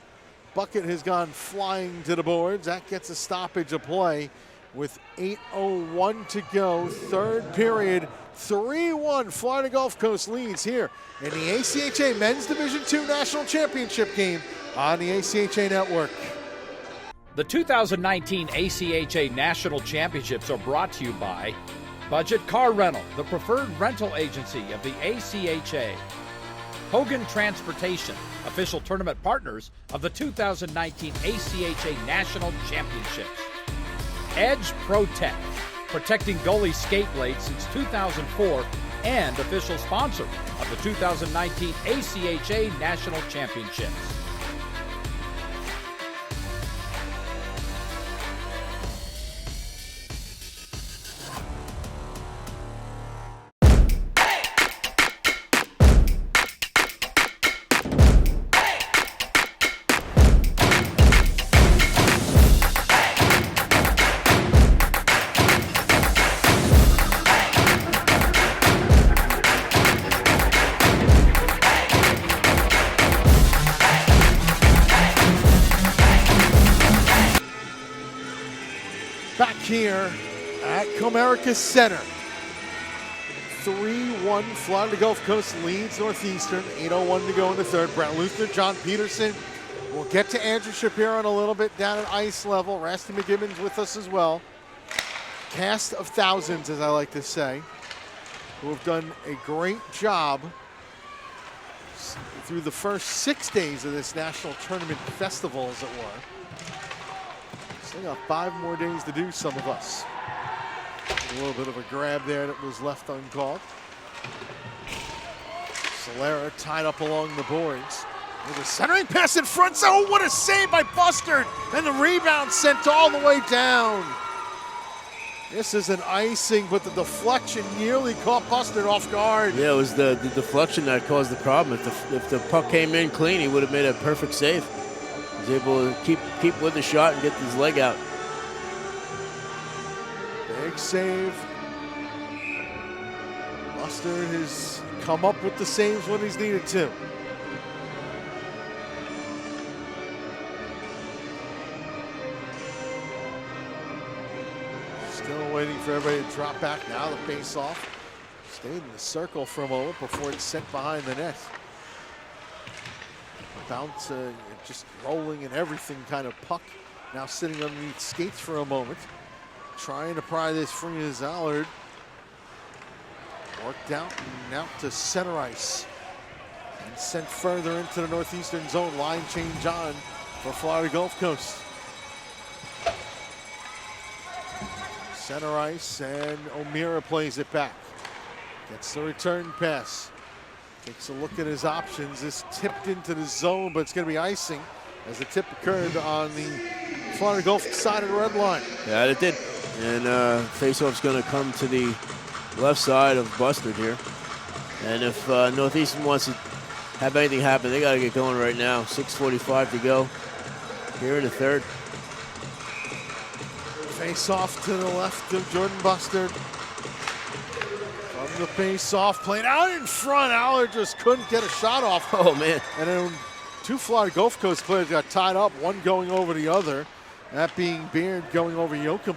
bucket has gone flying to the boards. That gets a stoppage of play with 8:01 to go. Third period. 3-1. Florida Gulf Coast leads here in the ACHA Men's Division II National Championship game on the ACHA Network. The 2019 ACHA National Championships are brought to you by Budget Car Rental, the preferred rental agency of the ACHA. Hogan Transportation, official tournament partners of the 2019 ACHA National Championships. Edge Protect, protecting goalie skate blades since 2004 and official sponsor of the 2019 ACHA National Championships. Back here at Comerica Center. 3-1, Florida Gulf Coast leads Northeastern. 8:01 to go in the third. Brent Luther, John Peterson. We'll get to Andrew Shapiro in a little bit down at ice level. Rasty McGibbon's with us as well. Cast of thousands, as I like to say, who have done a great job through the first 6 days of this national tournament festival, as it were. Still got 5 more days to do, some of us. A little bit of a grab there that was left uncalled. Solera tied up along the boards. With a centering pass in front. Oh, what a save by Bustard! And the rebound sent all the way down. This is an icing, but the deflection nearly caught Bustard off guard. Yeah, it was the deflection that caused the problem. If the puck came in clean, he would have made a perfect save. He was able to keep with the shot and get his leg out. Big save. Bustard has come up with the saves when he's needed to. Still waiting for everybody to drop back now. The face-off stayed in the circle for a moment before it's sent behind the net. Bounce, just rolling and everything kind of puck. Now sitting underneath skates for a moment. Trying to pry this free as Allard. Worked out and out to center ice. And sent further into the Northeastern zone. Line change on for Florida Gulf Coast. Center ice, and O'Meara plays it back. Gets the return pass. Takes a look at his options. This tipped into the zone, but it's going to be icing as the tip occurred on the Florida Gulf side of the red line. Yeah, it did. And faceoff's going to come to the left side of Bustard here. And if Northeastern wants to have anything happen, they got to get going right now. 6:45 to go here in the third. Face off to the left of Jordan Bustard. From the face off, played out in front. Allard just couldn't get a shot off. Oh, man. And then 2 Florida Gulf Coast players got tied up, one going over the other. That being Beard going over Yoakum.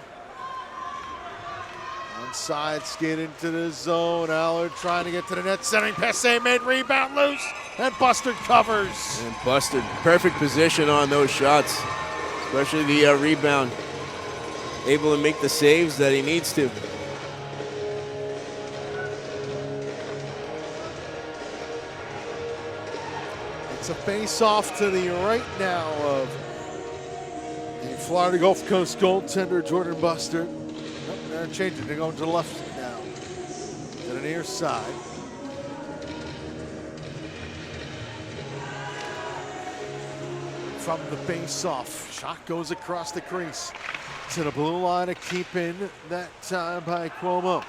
Onside skid into the zone. Allard trying to get to the net. Centering pass, made, rebound loose. And Bustard covers. And Bustard, perfect position on those shots, especially the rebound. Able to make the saves that he needs to. It's a face-off to the right now of the Florida Gulf Coast goaltender, Jordan Bustard. Nope, they're changing. They're going to the left now. To the near side. From the face-off. Shot goes across the crease. To the blue line, a keep in that time by Cuomo.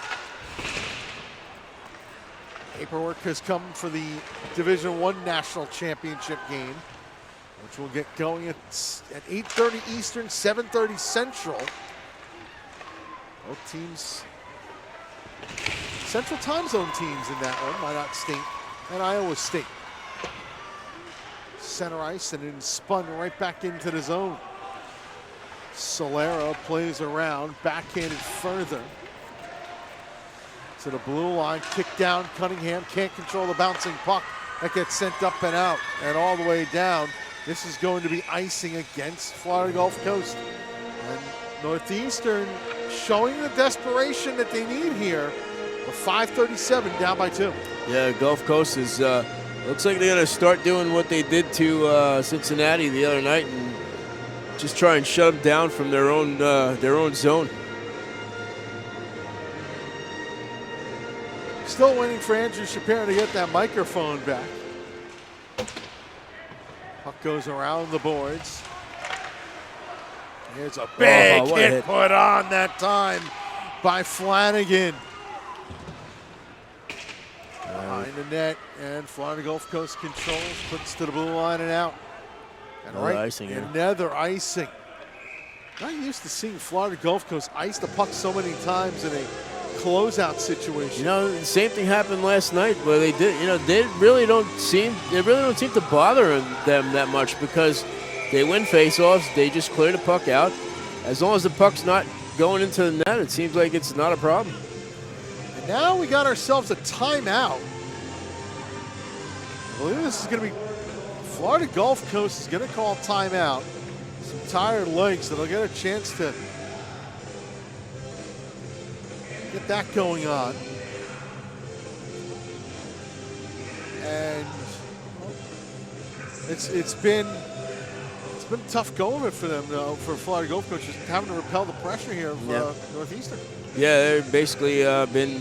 Paperwork has come for the Division I National Championship game, which will get going at 8:30 Eastern, 7:30 Central. Both teams, Central Time Zone teams in that one, Minot State and Iowa State. Center ice and then spun right back into the zone. Solera plays around, backhanded further. To the blue line, kick down, Cunningham can't control the bouncing puck. That gets sent up and out and all the way down. This is going to be icing against Florida Gulf Coast. And Northeastern showing the desperation that they need here. With 5:37 down by 2. Yeah, Gulf Coast is, looks like they're going to start doing what they did to Cincinnati the other night and just try and shut them down from their own zone. Still waiting for Andrew Shapiro to get that microphone back. Puck goes around the boards. Here's a big hit put on that time by Flanagan. Behind the net, and Florida Gulf Coast controls, puts to the blue line and out. And Another icing here. Another icing. Not used to seeing Florida Gulf Coast ice the puck so many times in a closeout situation. You know, the same thing happened last night where they did. You know, they really don't seem to bother them that much because they win faceoffs. They just clear the puck out. As long as the puck's not going into the net, it seems like it's not a problem. And now we got ourselves a timeout. I believe this is going to be Florida Gulf Coast is going to call timeout. Some tired legs that'll get a chance to get that going on. And it's been tough going for them though, for Florida Gulf Coast, just having to repel the pressure here of Northeastern. Yeah, they've basically been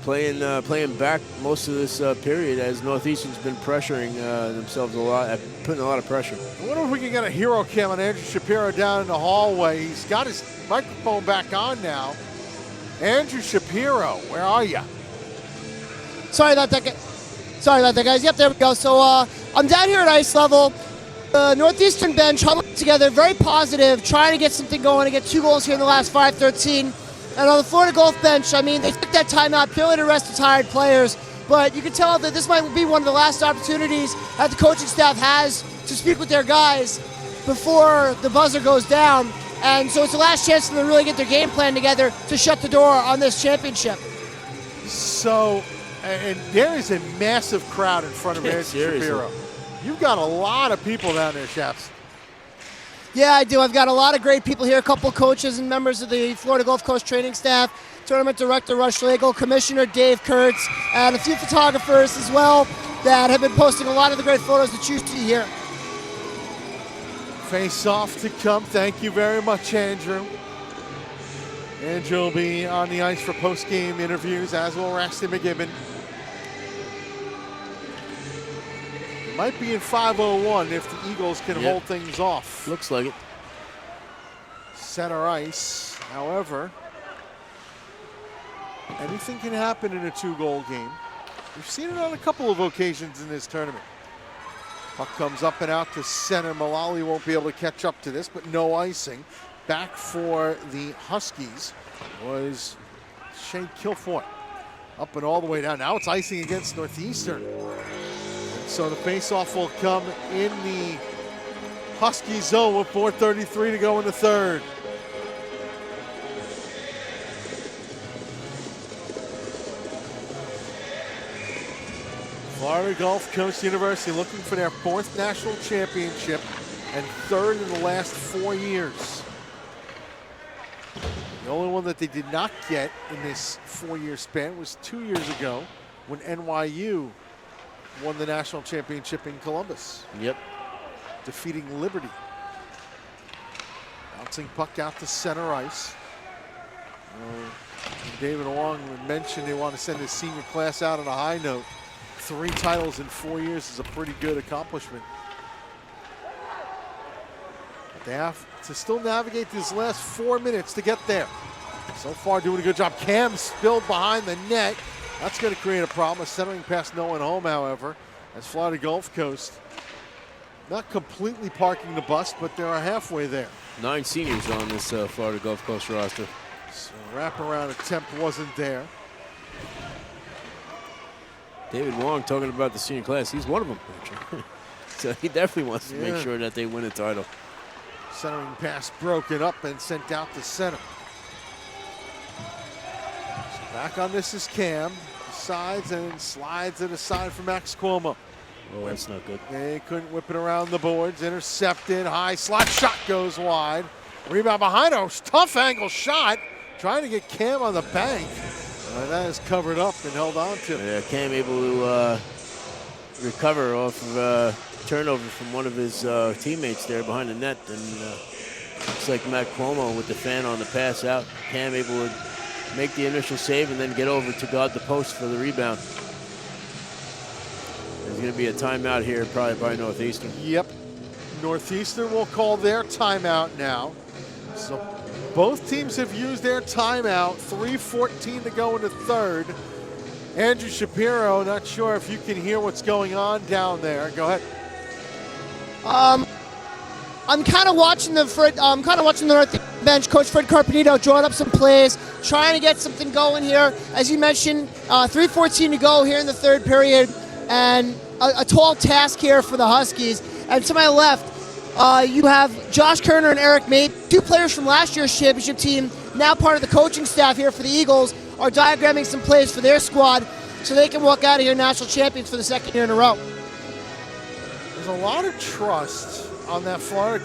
playing back most of this period as Northeastern's been pressuring themselves a lot, putting a lot of pressure. I wonder if we can get a hero cam on Andrew Shapiro down in the hallway. He's got his microphone back on now. Andrew Shapiro, where are you? Sorry about that, guys. Yep, there we go. So I'm down here at ice level. The Northeastern bench huddled together, very positive, trying to get something going, to get 2 goals here in the last 5:13. And on the Florida Gulf bench, I mean, they took that timeout purely to rest the tired players. But you can tell that this might be one of the last opportunities that the coaching staff has to speak with their guys before the buzzer goes down. And so it's the last chance for them to really get their game plan together to shut the door on this championship. So, and there is a massive crowd in front of Andrew Shapiro. You've got a lot of people down there, Chaps. Yeah, I do. I've got a lot of great people here, a couple coaches and members of the Florida Gulf Coast training staff, tournament director Rush Schlegel, Commissioner Dave Kurtz, and a few photographers as well that have been posting a lot of the great photos that you see here. Face off to come. Thank you very much, Andrew. Andrew will be on the ice for post-game interviews, as will Rasty McGibbon. Might be in 5:01 if the Eagles can hold things off. Looks like it. Center ice, however, anything can happen in a 2-goal game. We've seen it on a couple of occasions in this tournament. Puck comes up and out to center. Mullally won't be able to catch up to this, but no icing. Back for the Huskies was Shane Kilfoyle. Up and all the way down. Now it's icing against Northeastern. So the faceoff will come in the Husky zone with 4:33 to go in the third. Florida Gulf Coast University looking for their 4th national championship and 3rd in the last 4 years. The only one that they did not get in this 4-year span was 2 years ago when NYU won the national championship in Columbus. Yep. Defeating Liberty. Bouncing puck out to center ice. David Wong mentioned they want to send his senior class out on a high note. 3 titles in 4 years is a pretty good accomplishment. They have to still navigate these last 4 minutes to get there. So far, doing a good job. Cam spilled behind the net. That's going to create a problem. A centering pass, no one home, however, as Florida Gulf Coast not completely parking the bus, but they are halfway there. 9 seniors on this Florida Gulf Coast roster. So wraparound attempt wasn't there. David Wong talking about the senior class. He's one of them. So he definitely wants to make sure that they win a title. Centering pass broken up and sent out to center. So back on this is Cam. Sides and slides it aside for Max Cuomo. Oh, that's not good. They couldn't whip it around the boards. Intercepted. High slot shot goes wide. Rebound behind a tough angle shot. Trying to get Cam on the bank. That is covered up and held on to. Yeah, Cam able to recover off of turnover from one of his teammates there behind the net. And looks like Matt Cuomo with the fan on the pass out. Cam able to make the initial save and then get over to guard the post for the rebound. There's going to be a timeout here probably by Northeastern. Yep. Northeastern will call their timeout now. So both teams have used their timeout. 3:14 to go in the third. Andrew Shapiro, not sure if you can hear what's going on down there. Go ahead. I'm kind of watching the North bench. Coach Fred Karpadito drawing up some plays, trying to get something going here. As you mentioned, 3:14 to go here in the third period, and a tall task here for the Huskies. And to my left, you have Josh Kerner and Eric Mate, 2 players from last year's championship team, now part of the coaching staff here for the Eagles, are diagramming some plays for their squad so they can walk out of here national champions for the second year in a row. There's a lot of trust on that Florida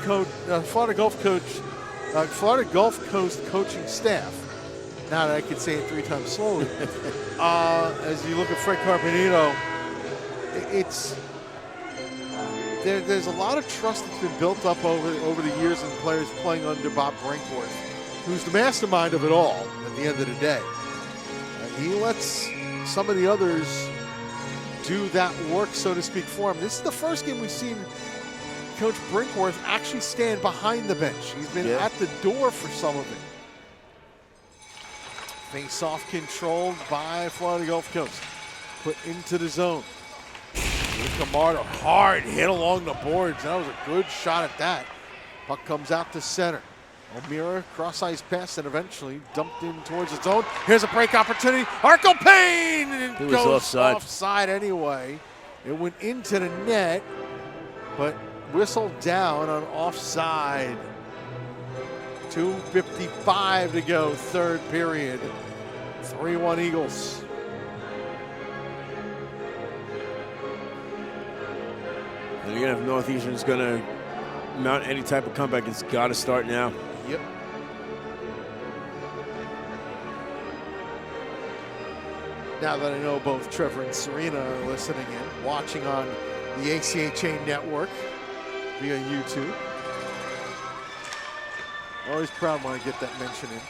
Gulf Coast coaching staff. Now that I can say it 3 times slowly. As you look at Fred Karpadito, there's a lot of trust that's been built up over the years in players playing under Bob Brinkworth, who's the mastermind of it all at the end of the day. He lets some of the others do that work, so to speak, for him. This is the first game we've seen Coach Brinkworth actually stand behind the bench. He's been at the door for some of it. Face-off controlled by Florida Gulf Coast. Put into the zone. Camardo, hard hit along the boards. That was a good shot at that. Puck comes out to center. O'Meara, cross-ice pass, and eventually dumped in towards the zone. Here's a break opportunity. Arco Payne! And it goes offside anyway. It went into the net, but whistled down on offside. 2:55 to go, third period. 3-1 Eagles. And again, if Northeastern's going to mount any type of comeback, it's got to start now. Yep. Now that I know both Trevor and Serena are listening in, watching on the ACHA network via YouTube. Always proud when I get that mention in.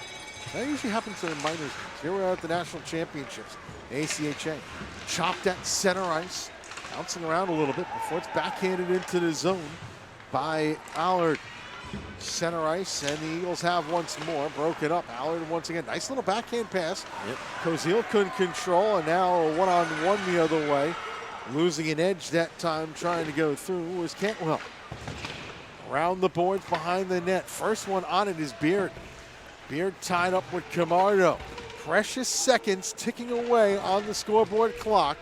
That usually happens in minors games. Here we are at the national championships, ACHA. Chopped at center ice, bouncing around a little bit before it's backhanded into the zone by Allard. Center ice, and the Eagles have once more. Broke it up. Allard once again. Nice little backhand pass. Koziel couldn't control, and now a one-on-one the other way. Losing an edge that time, trying to go through was Cantwell. Around the boards behind the net. First one on it is Beard. Beard tied up with Camardo. Precious seconds ticking away on the scoreboard clock.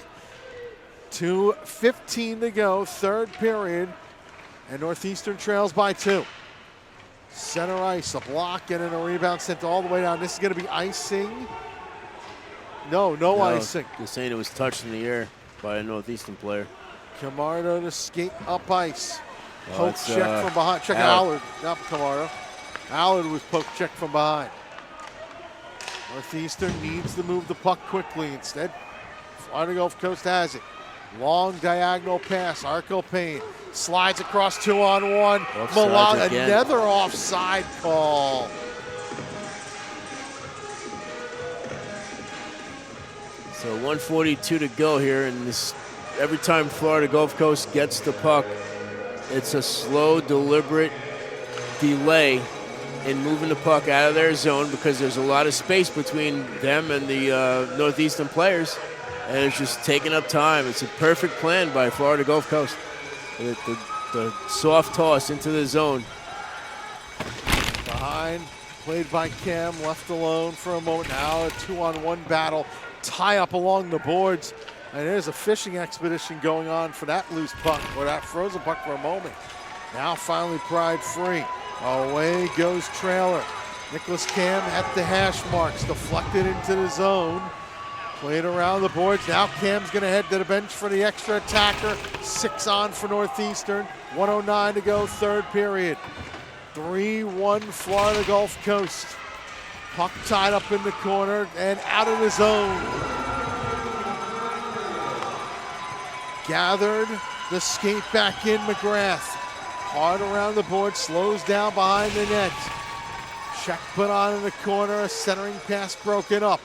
2:15 to go, third period. And Northeastern trails by 2. Center ice, a block, and then a rebound sent all the way down. This is going to be icing. No icing. Just saying it was touched in the air by a Northeastern player. Camardo to skate up ice. Poke check from behind. Check Allard, not Camardo. Allard was poke check from behind. Northeastern needs to move the puck quickly. Instead, Florida Gulf Coast has it. Long diagonal pass. Arco Payne slides across 2-on-1. Malala, another offside call. So 1:42 to go here, and this every time Florida Gulf Coast gets the puck, it's a slow, deliberate delay in moving the puck out of their zone because there's a lot of space between them and the Northeastern players, and it's just taking up time. It's a perfect plan by Florida Gulf Coast. The soft toss into the zone. Behind, played by Cam, left alone for a moment. Now a 2-on-1 battle, tie up along the boards. And there's a fishing expedition going on for that loose puck, or that frozen puck for a moment. Now finally pried free. Away goes Trailer. Nicholas Cam at the hash marks, deflected into the zone. Played around the boards. Now Cam's gonna head to the bench for the extra attacker. 6 on for Northeastern. 1:09 to go, third period. 3-1 Florida Gulf Coast. Puck tied up in the corner and out of the zone. Gathered, the skate back in McGrath. Hard around the board, slows down behind the net. Check put on in the corner, a centering pass broken up.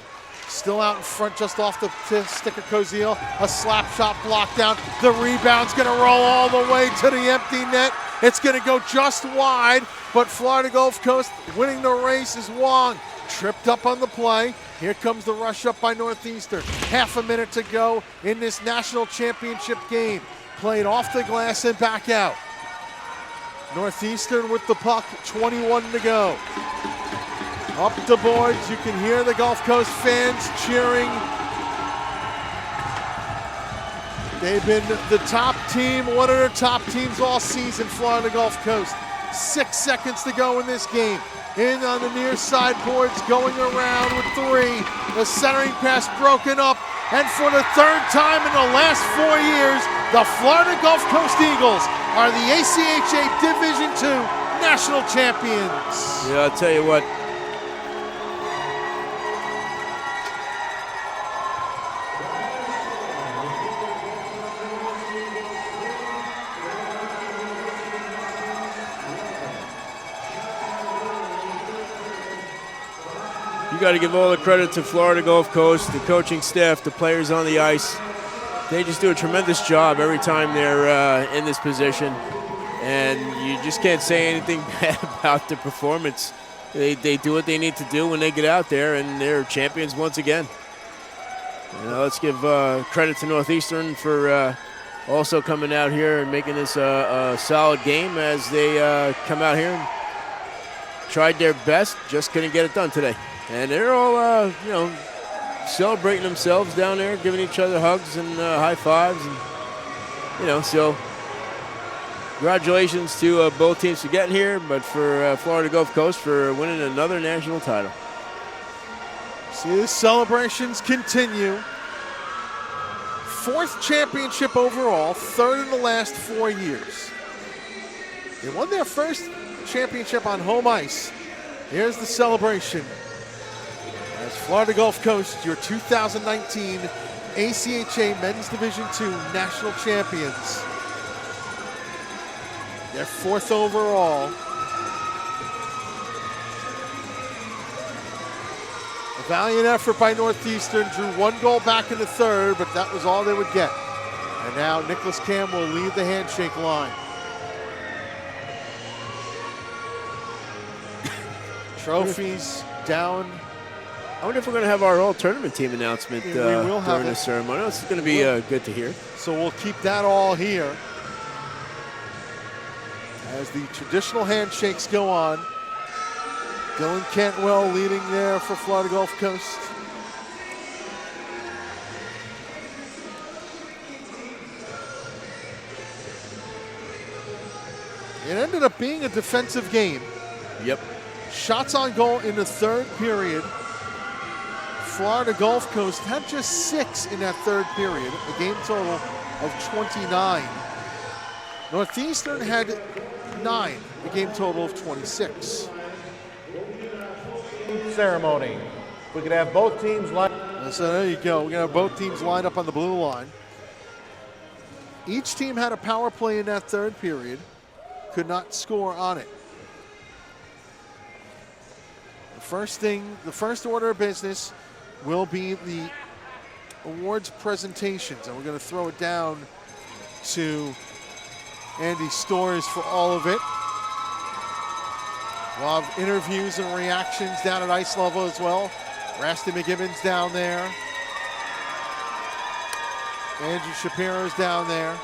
Still out in front, just off the stick of Koziel. A slap shot blocked down. The rebound's gonna roll all the way to the empty net. It's gonna go just wide, but Florida Gulf Coast winning the race is Wong. Tripped up on the play. Here comes the rush up by Northeastern. Half a minute to go in this national championship game. Played off the glass and back out. Northeastern with the puck, 21 to go. Up the boards, you can hear the Gulf Coast fans cheering. They've been the top team, one of the top teams all season, Florida Gulf Coast. 6 seconds to go in this game. In on the near side boards, going around with 3. The centering pass broken up, and for the third time in the last 4 years, the Florida Gulf Coast Eagles are the ACHA Division II national champions. Yeah, I'll tell you what. You got to give all the credit to Florida Gulf Coast, the coaching staff, the players on the ice. They just do a tremendous job every time they're in this position, and you just can't say anything bad about the performance. They do what they need to do when they get out there, and they're champions once again. Let's give credit to Northeastern for also coming out here and making this a solid game as they come out here and tried their best, just couldn't get it done today. And they're all, celebrating themselves down there, giving each other hugs and high fives. And, so congratulations to both teams for getting here, but for Florida Gulf Coast for winning another national title. See, the celebrations continue. 4th championship overall, 3rd in the last 4 years. They won their first championship on home ice. Here's the celebration. As Florida Gulf Coast, your 2019 ACHA Men's Division II national champions. They're 4th overall. A valiant effort by Northeastern, drew 1 goal back in the 3rd, but that was all they would get. And now Nicholas Cam will lead the handshake line. Trophies down. I wonder if we're going to have our all-tournament team announcement during the ceremony. It's going to be good to hear. So we'll keep that all here as the traditional handshakes go on. Dylan Cantwell leading there for Florida Gulf Coast. It ended up being a defensive game. Yep. Shots on goal in the 3rd period. Florida Gulf Coast had just 6 in that 3rd period, a game total of 29. Northeastern had 9, a game total of 26. Ceremony. We could have both teams lined up. So there you go. We're going to have both teams lined up on the blue line. Each team had a power play in that 3rd period, could not score on it. The first order of business will be the awards presentations, and we're going to throw it down to Andy Storrs for all of it. We'll have interviews and reactions down at ice level as well. Rusty McGibbon's down there. Andrew Shapiro's down there.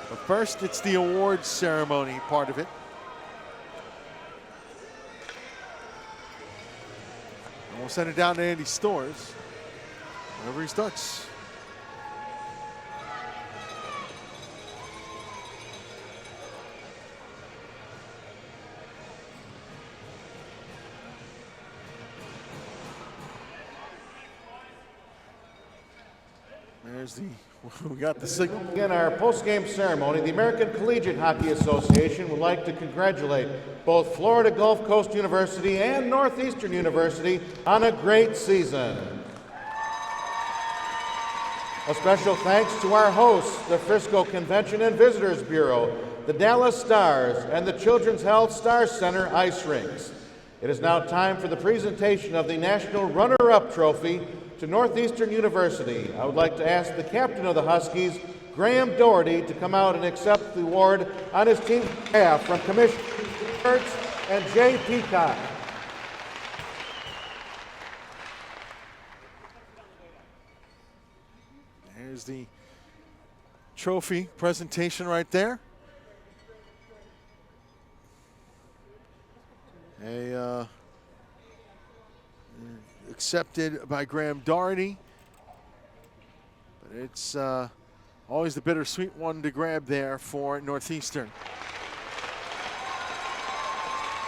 But first, it's the awards ceremony part of it. And we'll send it down to Andy Storrs whenever he starts. We got the signal. In our post-game ceremony, the American Collegiate Hockey Association would like to congratulate both Florida Gulf Coast University and Northeastern University on a great season. A special thanks to our hosts, the Frisco Convention and Visitors Bureau, the Dallas Stars, and the Children's Health Stars Center ice rinks. It is now time for the presentation of the National Runner-Up Trophy to Northeastern University. I would like to ask the captain of the Huskies, Graham Doherty, to come out and accept the award on his team's behalf from Commissioner Kurtz and Jay Peacock. There's the trophy presentation right there. Accepted by Graham Doherty. But it's always the bittersweet one to grab there for Northeastern.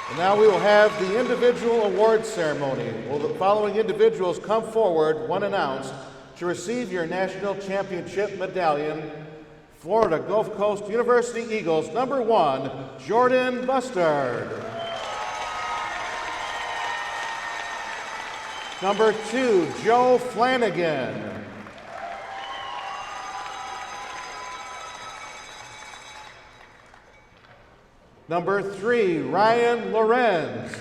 And now we will have the individual awards ceremony. Will the following individuals come forward when announced to receive your national championship medallion? Florida Gulf Coast University Eagles, number 1, Jordan Bustard. Number 2, Joe Flanagan. Number 3, Ryan Lorenz.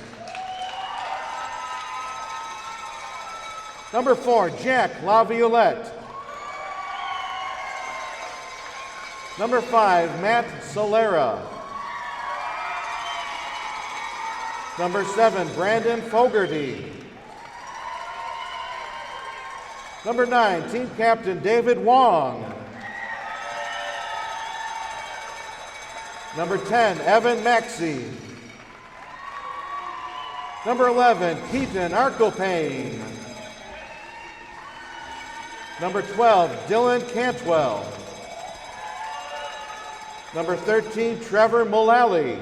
Number 4, Jack Laviolette. Number 5, Matt Solera. Number 7, Brandon Fogarty. Number 9, team captain David Wong. Number 10, Evan Maxey. Number 11, Keaton Arklepane. Number 12, Dylan Cantwell. Number 13, Trevor Mullally.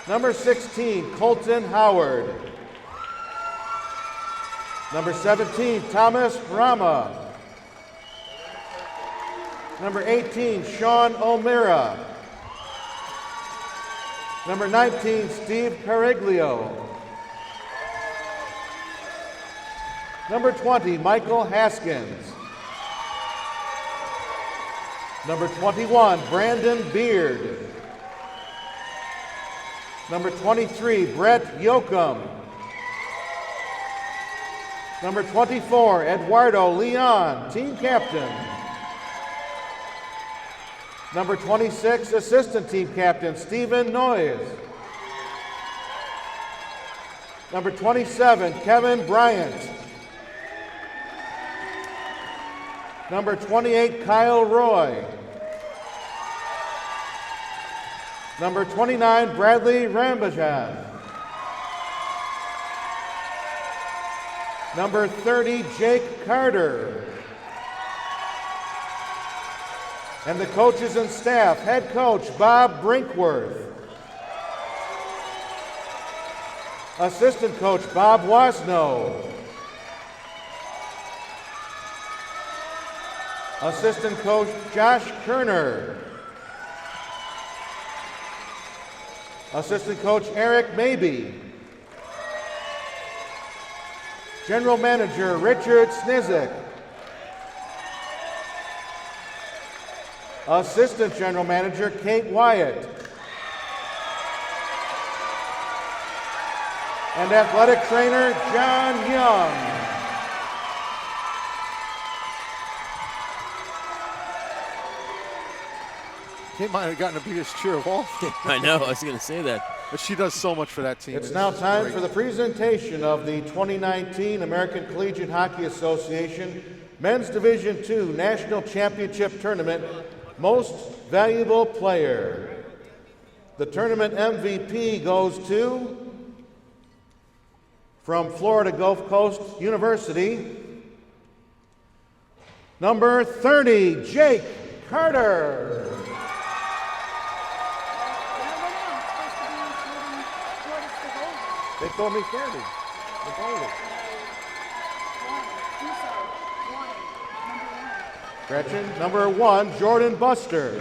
Number 16, Colton Howard. Number 17, Thomas Rama. Number 18, Sean O'Meara. Number 19, Steve Cariglio. Number 20, Michael Haskins. Number 21, Brandon Beard. Number 23, Brett Yoakum. Number 24, Eduardo Leon, team captain. Number 26, assistant team captain, Stephen Noyes. Number 27, Kevin Bryant. Number 28, Kyle Roy. Number 29, Bradley Rambajan. Number 30, Jake Carter. And the coaches and staff, head coach Bob Brinkworth. Assistant coach Bob Wasno. Assistant coach Josh Kerner. Assistant coach Eric Mabey. General manager Richard Snizik. Assistant general manager Kate Wyatt. And athletic trainer John Young. Kate might have gotten the biggest cheer of all. I know, I was going to say that. But she does so much for that team. It's now time for the presentation of the 2019 American Collegiate Hockey Association Men's Division II National Championship Tournament Most Valuable Player. The tournament MVP goes to, from Florida Gulf Coast University, number 30, Jake Carter. They told me 30. They told me. Gretchen, number 1, Jordan Buster.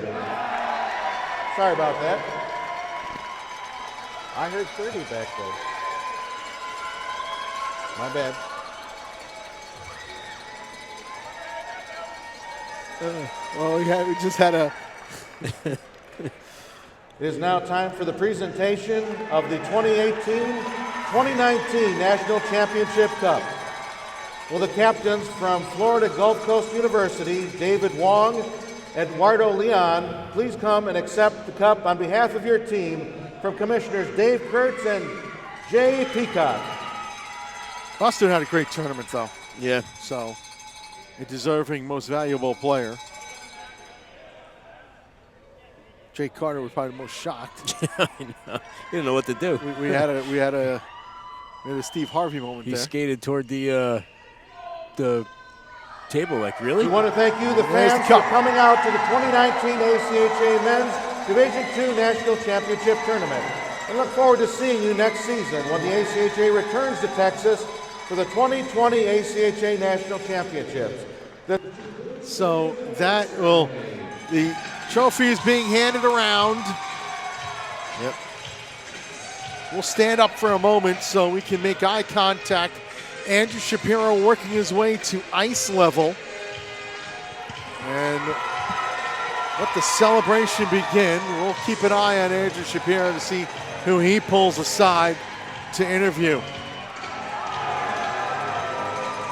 Sorry about that. I heard 30 back there. My bad. Well, we just had a... It is now time for the presentation of the 2018-2019 National Championship Cup. Will the captains from Florida Gulf Coast University, David Wong, Eduardo Leon, please come and accept the cup on behalf of your team from Commissioners Dave Kurtz and Jay Peacock. Buster had a great tournament, though. Yeah. So, a deserving most valuable player. Jake Carter was probably the most shocked. I know. He didn't know what to do. We had a Steve Harvey moment He there. skated toward the table, like, really? We want to thank you, the fans, for coming out to the 2019 ACHA Men's Division II National Championship Tournament. And look forward to seeing you next season when the ACHA returns to Texas for the 2020 ACHA National Championships. So that will, the trophy is being handed around. Yep. We'll stand up for a moment so we can make eye contact. Andrew Shapiro working his way to ice level. And let the celebration begin. We'll keep an eye on Andrew Shapiro to see who he pulls aside to interview.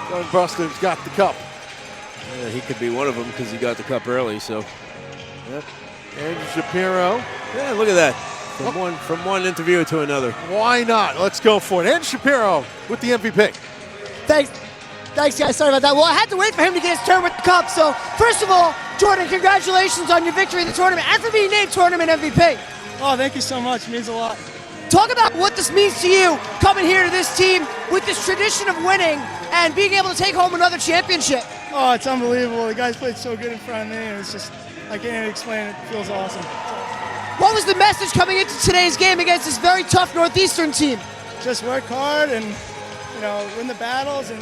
John Buster's got the cup. Yeah, he could be one of them because he got the cup early, so. Yep. Andrew Shapiro. Yeah, look at that. From one interviewer to another. Why not? Let's go for it. Andrew Shapiro with the MVP. Thanks, guys. Sorry about that. Well, I had to wait for him to get his turn with the cup. So, first of all, Jordan, congratulations on your victory in the tournament and for being named tournament MVP. Oh, thank you so much. It means a lot. Talk about what this means to you, coming here to this team with this tradition of winning and being able to take home another championship. Oh, it's unbelievable. The guys played so good in front of me, and it's just, I can't even explain it. It feels awesome. What was the message coming into today's game against this very tough Northeastern team? Just work hard and, win the battles and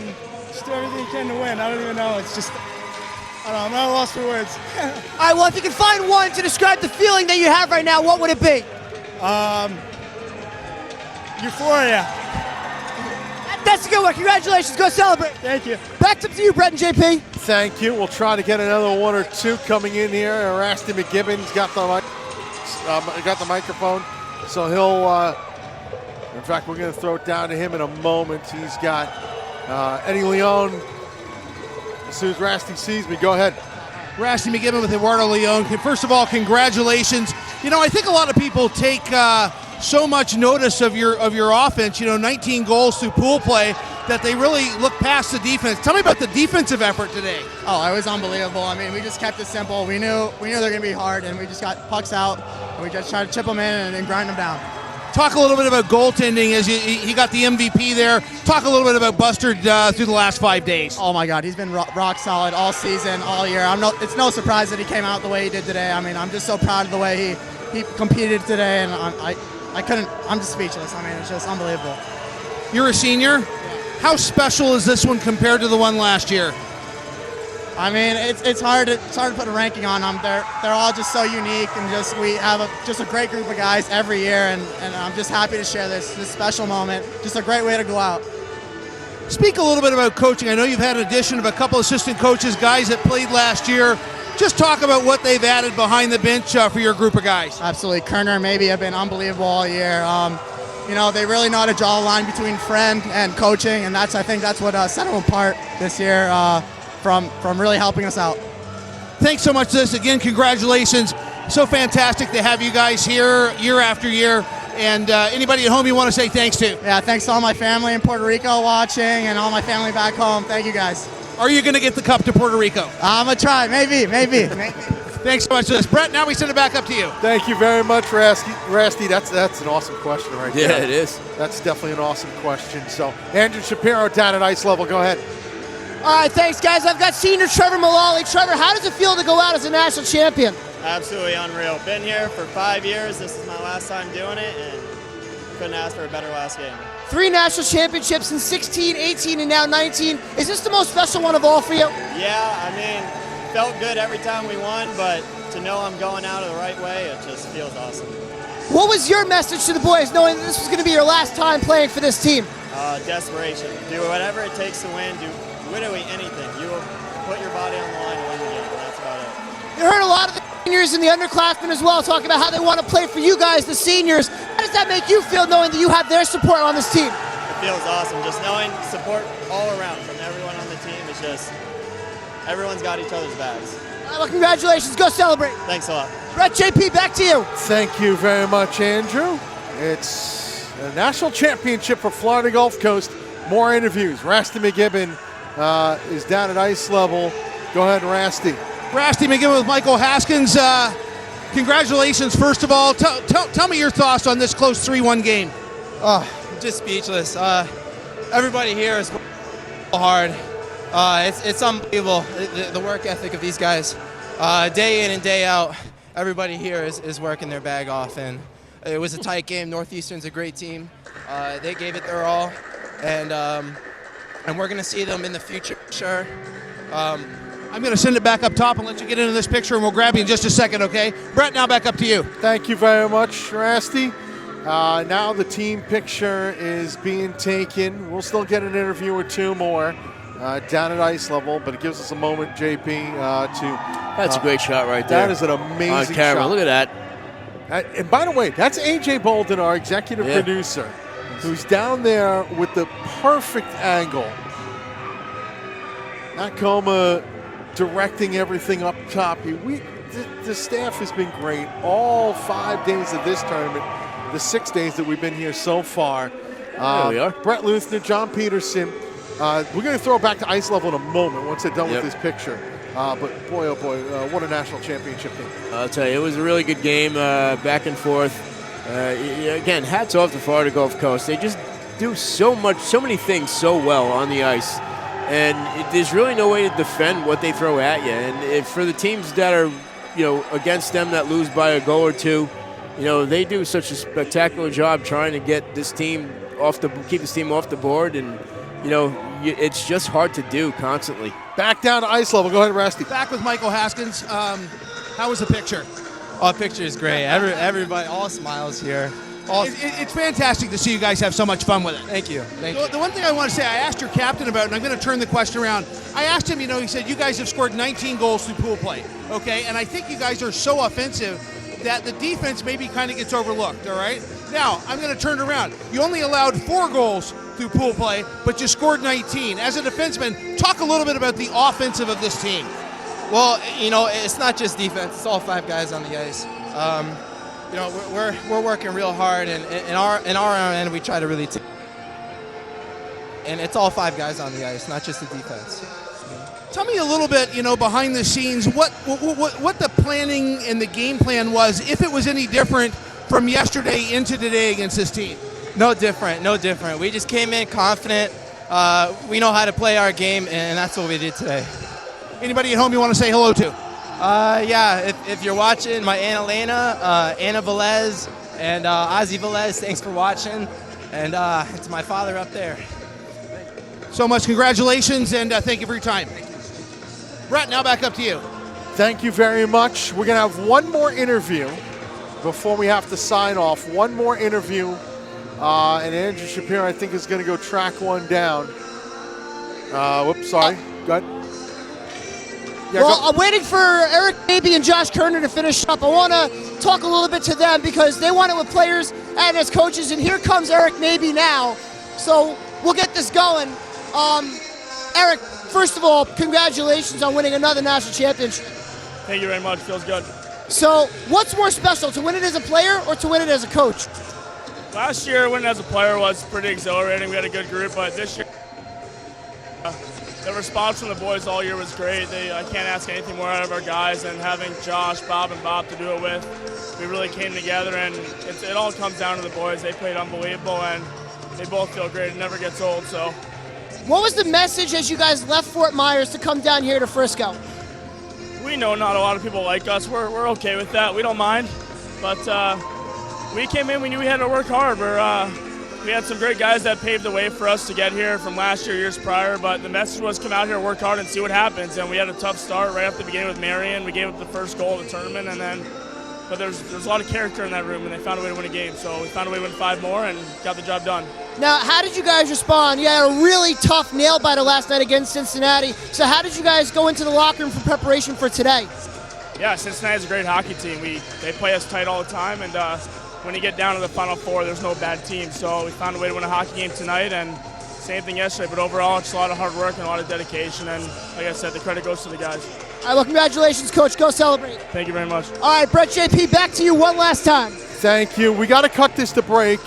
just do everything you can to win. I don't even know. It's just, I don't know. I'm not lost for words. All right, well, if you could find one to describe the feeling that you have right now, what would it be? Euphoria. That's a good one. Congratulations. Go celebrate. Thank you. Back up to you, Brett and JP. Thank you. We'll try to get another one or two coming in here. Rusty McGibbon's got the microphone, so he'll. In fact, we're going to throw it down to him in a moment. He's got Eddie Leon. As soon as Rusty sees me, go ahead. Rusty McGibbon with Eduardo Leon. First of all, congratulations. I think a lot of people take so much notice of your offense. 19 goals through pool play that they really look past the defense. Tell me about the defensive effort today. Oh, it was unbelievable. I mean, we just kept it simple. We knew they're going to be hard, and we just got pucks out, and we just tried to chip them in and grind them down. Talk a little bit about goaltending as he got the MVP there. Talk a little bit about Buster through the last 5 days. Oh my God, he's been rock solid all season, all year. It's no surprise that he came out the way he did today. I mean, I'm just so proud of the way he competed today, and I'm just speechless. I mean, it's just unbelievable. You're a senior. How special is this one compared to the one last year? I mean, it's hard to put a ranking on them. They're all just so unique, and we have a great group of guys every year, and I'm just happy to share this special moment. Just a great way to go out. Speak a little bit about coaching. I know you've had an addition of a couple assistant coaches, guys that played last year. Just talk about what they've added behind the bench for your group of guys. Absolutely. Kerner and Maybe have been unbelievable all year. They really know how to draw a line between friend and coaching, and I think that's what set them apart this year from really helping us out. Thanks so much for this. Again, congratulations. So fantastic to have you guys here year after year. And anybody at home you want to say thanks to? Yeah, thanks to all my family in Puerto Rico watching and all my family back home. Thank you guys. Are you going to get the cup to Puerto Rico? I'm going to try. Maybe. Thanks so much for this. Brett, now we send it back up to you. Thank you very much, Rasty. That's an awesome question right there. Yeah, it is. That's definitely an awesome question. So, Andrew Shapiro down at ice level. Go ahead. All right, thanks, guys. I've got senior Trevor Mullally. Trevor, how does it feel to go out as a national champion? Absolutely unreal. Been here for 5 years. This is my last time doing it, and couldn't ask for a better last game. 3 national championships in 16, 18, and now 19. Is this the most special one of all for you? Yeah, I mean, felt good every time we won, but to know I'm going out the right way, it just feels awesome. What was your message to the boys knowing that this was going to be your last time playing for this team? Desperation. Do whatever it takes to win. Do literally anything. You will put your body on the line to win the game, and that's about it. You heard a lot of the seniors and the underclassmen as well talking about how they want to play for you guys, the seniors. How does that make you feel knowing that you have their support on this team? It feels awesome. Just knowing support all around from everyone on the team is just, everyone's got each other's backs. Well, congratulations. Go celebrate. Thanks a lot. Brett, JP, back to you. Thank you very much, Andrew. It's a national championship for Florida Gulf Coast. More interviews. Rasty McGibbon is down at ice level. Go ahead, Rasty. Rasty McGibbon with Michael Haskins. Congratulations, first of all. Tell me your thoughts on this close 3-1 game. Oh, just speechless. Everybody here is hard. It's unbelievable, the work ethic of these guys. Day in and day out, everybody here is working their bag off. And it was a tight game. Northeastern's a great team. They gave it their all. And we're going to see them in the future, sure. I'm going to send it back up top and let you get into this picture, and we'll grab you in just a second, okay? Brett, now back up to you. Thank you very much, Rasty. Now the team picture is being taken. We'll still get an interview or two more down at ice level, but it gives us a moment, JP, to... That's a great shot right there. That is an amazing on camera. shot. Look at that. And by the way, that's AJ Bolden, our executive producer, who's down there with the perfect angle. Nakoma directing everything up top. The staff has been great all 5 days of this tournament, the 6 days that we've been here so far. There we are. Brett Luthner, John Peterson. We're going to throw it back to ice level in a moment once they're done with this picture. But boy, oh boy, what a national championship game. I'll tell you, it was a really good game, back and forth. Again, hats off to Florida Gulf Coast. They just do so many things so well on the ice. And there's really no way to defend what they throw at you. And for the teams that are, against them that lose by a goal or two, they do such a spectacular job trying to get this team keep this team off the board. And, it's just hard to do constantly. Back down to ice level. Go ahead, Rasty. Back with Michael Haskins. How was the picture? Oh, the picture is great. Everybody, all smiles here. It's fantastic to see you guys have so much fun with it. Thank you. The one thing I want to say, I asked your captain about it, and I'm going to turn the question around. I asked him, he said you guys have scored 19 goals through pool play, okay? And I think you guys are so offensive that the defense maybe kind of gets overlooked, all right? Now, I'm going to turn it around. You only allowed 4 goals through pool play, but you scored 19. As a defenseman, talk a little bit about the offensive of this team. Well, it's not just defense. It's all 5 guys on the ice. We're working real hard, and in our end, we try to really and it's all 5 guys on the ice, not just the defense. Tell me a little bit, behind the scenes, what the planning and the game plan was, if it was any different from yesterday into today against this team. No different. We just came in confident. We know how to play our game, and that's what we did today. Anybody at home you want to say hello to? If you're watching, my Aunt Elena, Anna Velez, and Ozzy Velez, thanks for watching. And it's my father up there. So much congratulations, and thank you for your time. Brett, now back up to you. Thank you very much. We're going to have one more interview before we have to sign off. One more interview, and Andrew Shapiro, I think, is going to go track one down. Whoops, sorry. Go ahead. Yeah, I'm waiting for Eric Baby and Josh Kerner to finish up. I want to talk a little bit to them because they want it with players and as coaches, and here comes Eric Maybe now. So we'll get this going. Eric, first of all, congratulations on winning another national championship. Thank you very much. Feels good. So what's more special, to win it as a player or to win it as a coach? Last year, winning as a player was pretty exhilarating. We had a good group, but this year, the response from the boys all year was great. I can't ask anything more out of our guys, and having Josh, Bob, and Bob to do it with, we really came together, and it all comes down to the boys. They played unbelievable, and they both feel great. It never gets old. So, what was the message as you guys left Fort Myers to come down here to Frisco? we know not a lot of people like us. We're okay with that. We don't mind, but we came in. We knew we had to work hard. We had some great guys that paved the way for us to get here from last year, years prior, but the message was come out here, work hard, and see what happens. And we had a tough start right off the beginning with Marion. We gave up the first goal of the tournament, but there's a lot of character in that room, and they found a way to win a game. So we found a way to win 5 more and got the job done. Now, how did you guys respond? You had a really tough nail-biter last night against Cincinnati. So how did you guys go into the locker room for preparation for today? Yeah, Cincinnati's a great hockey team. They play us tight all the time, and when you get down to the Final Four, there's no bad team. So we found a way to win a hockey game tonight, and same thing yesterday. But overall, it's a lot of hard work and a lot of dedication. And like I said, the credit goes to the guys. All right, well, congratulations, Coach. Go celebrate. Thank you very much. All right, Brett JP, back to you one last time. Thank you. We got to cut this to break.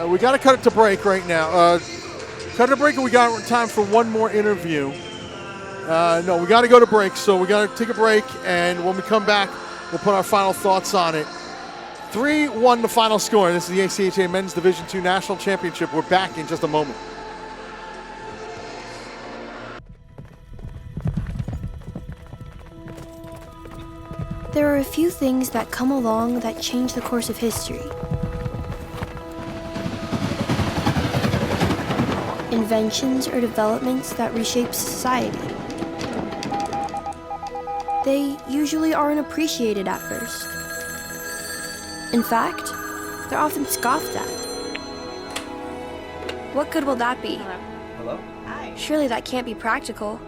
We got to cut it to break right now. Cut it to break, and we got time for one more interview. No, we got to go to break, so we got to take a break, and when we come back, we'll put our final thoughts on it. 3-1 the final score. This is the ACHA Men's Division II National Championship. We're back in just a moment. There are a few things that come along that change the course of history. Inventions or developments that reshape society. They usually aren't appreciated at first. In fact, they're often scoffed at. What good will that be? Hello? Hi. Surely that can't be practical.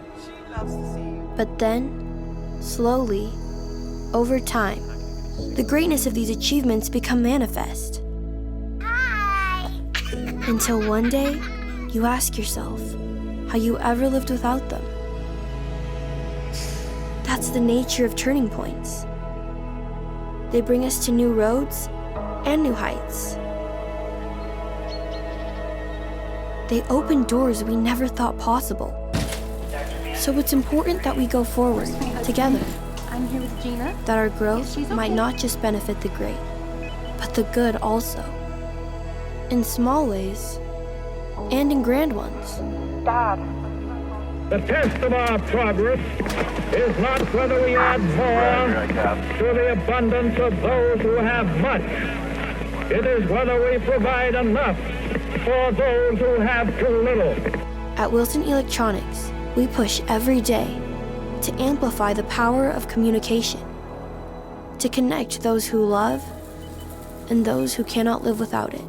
But then, slowly, over time, the greatness of these achievements become manifest. Hi. Until one day, you ask yourself how you ever lived without them. That's the nature of turning points. They bring us to new roads and new heights. They open doors we never thought possible. So it's important that we go forward together. I'm here with Gina. That our growth might not just benefit the great, but the good also. In small ways, and in grand ones. Dad. The test of our progress is not whether we add more to the abundance of those who have much. It is whether we provide enough for those who have too little. At Wilson Electronics, we push every day to amplify the power of communication, to connect those who love and those who cannot live without it.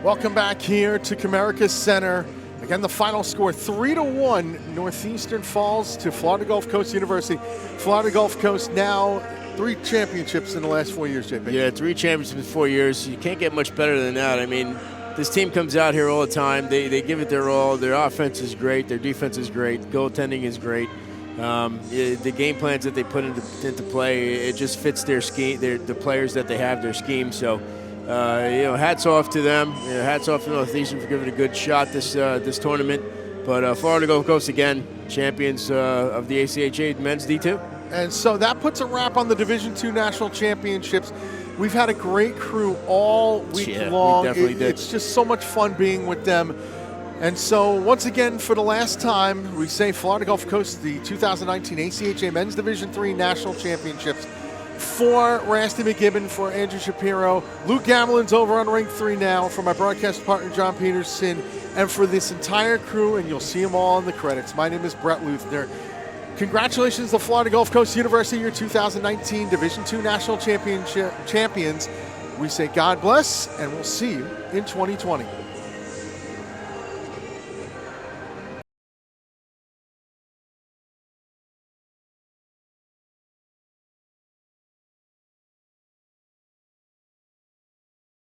Welcome back here to Comerica Center. Again, the final score, 3-1. Northeastern falls to Florida Gulf Coast University. Florida Gulf Coast now 3 championships in the last 4 years, JP. Yeah, 3 championships in 4 years. You can't get much better than that. I mean, this team comes out here all the time. They give it their all. Their offense is great. Their defense is great. Goaltending is great. The game plans that they put into play, it just fits their scheme, the players that they have, their scheme. So, hats off to them. Hats off to Northeastern for giving it a good shot this tournament. But Florida Gulf Coast, again, champions of the ACHA Men's D2. And so that puts a wrap on the Division II National Championships. We've had a great crew all week long. We definitely did. It's just so much fun being with them. And so once again, for the last time, we say Florida Gulf Coast, the 2019 ACHA Men's Division III National Championships. For Rasty McGibbon, for Andrew Shapiro, Luke Gamelin's over on Ring 3 now, for my broadcast partner John Peterson, and for this entire crew, and you'll see them all in the credits. My name is Brett Luthner. Congratulations to Florida Gulf Coast University, your 2019 Division II National Championship champions. We say God bless, and we'll see you in 2020.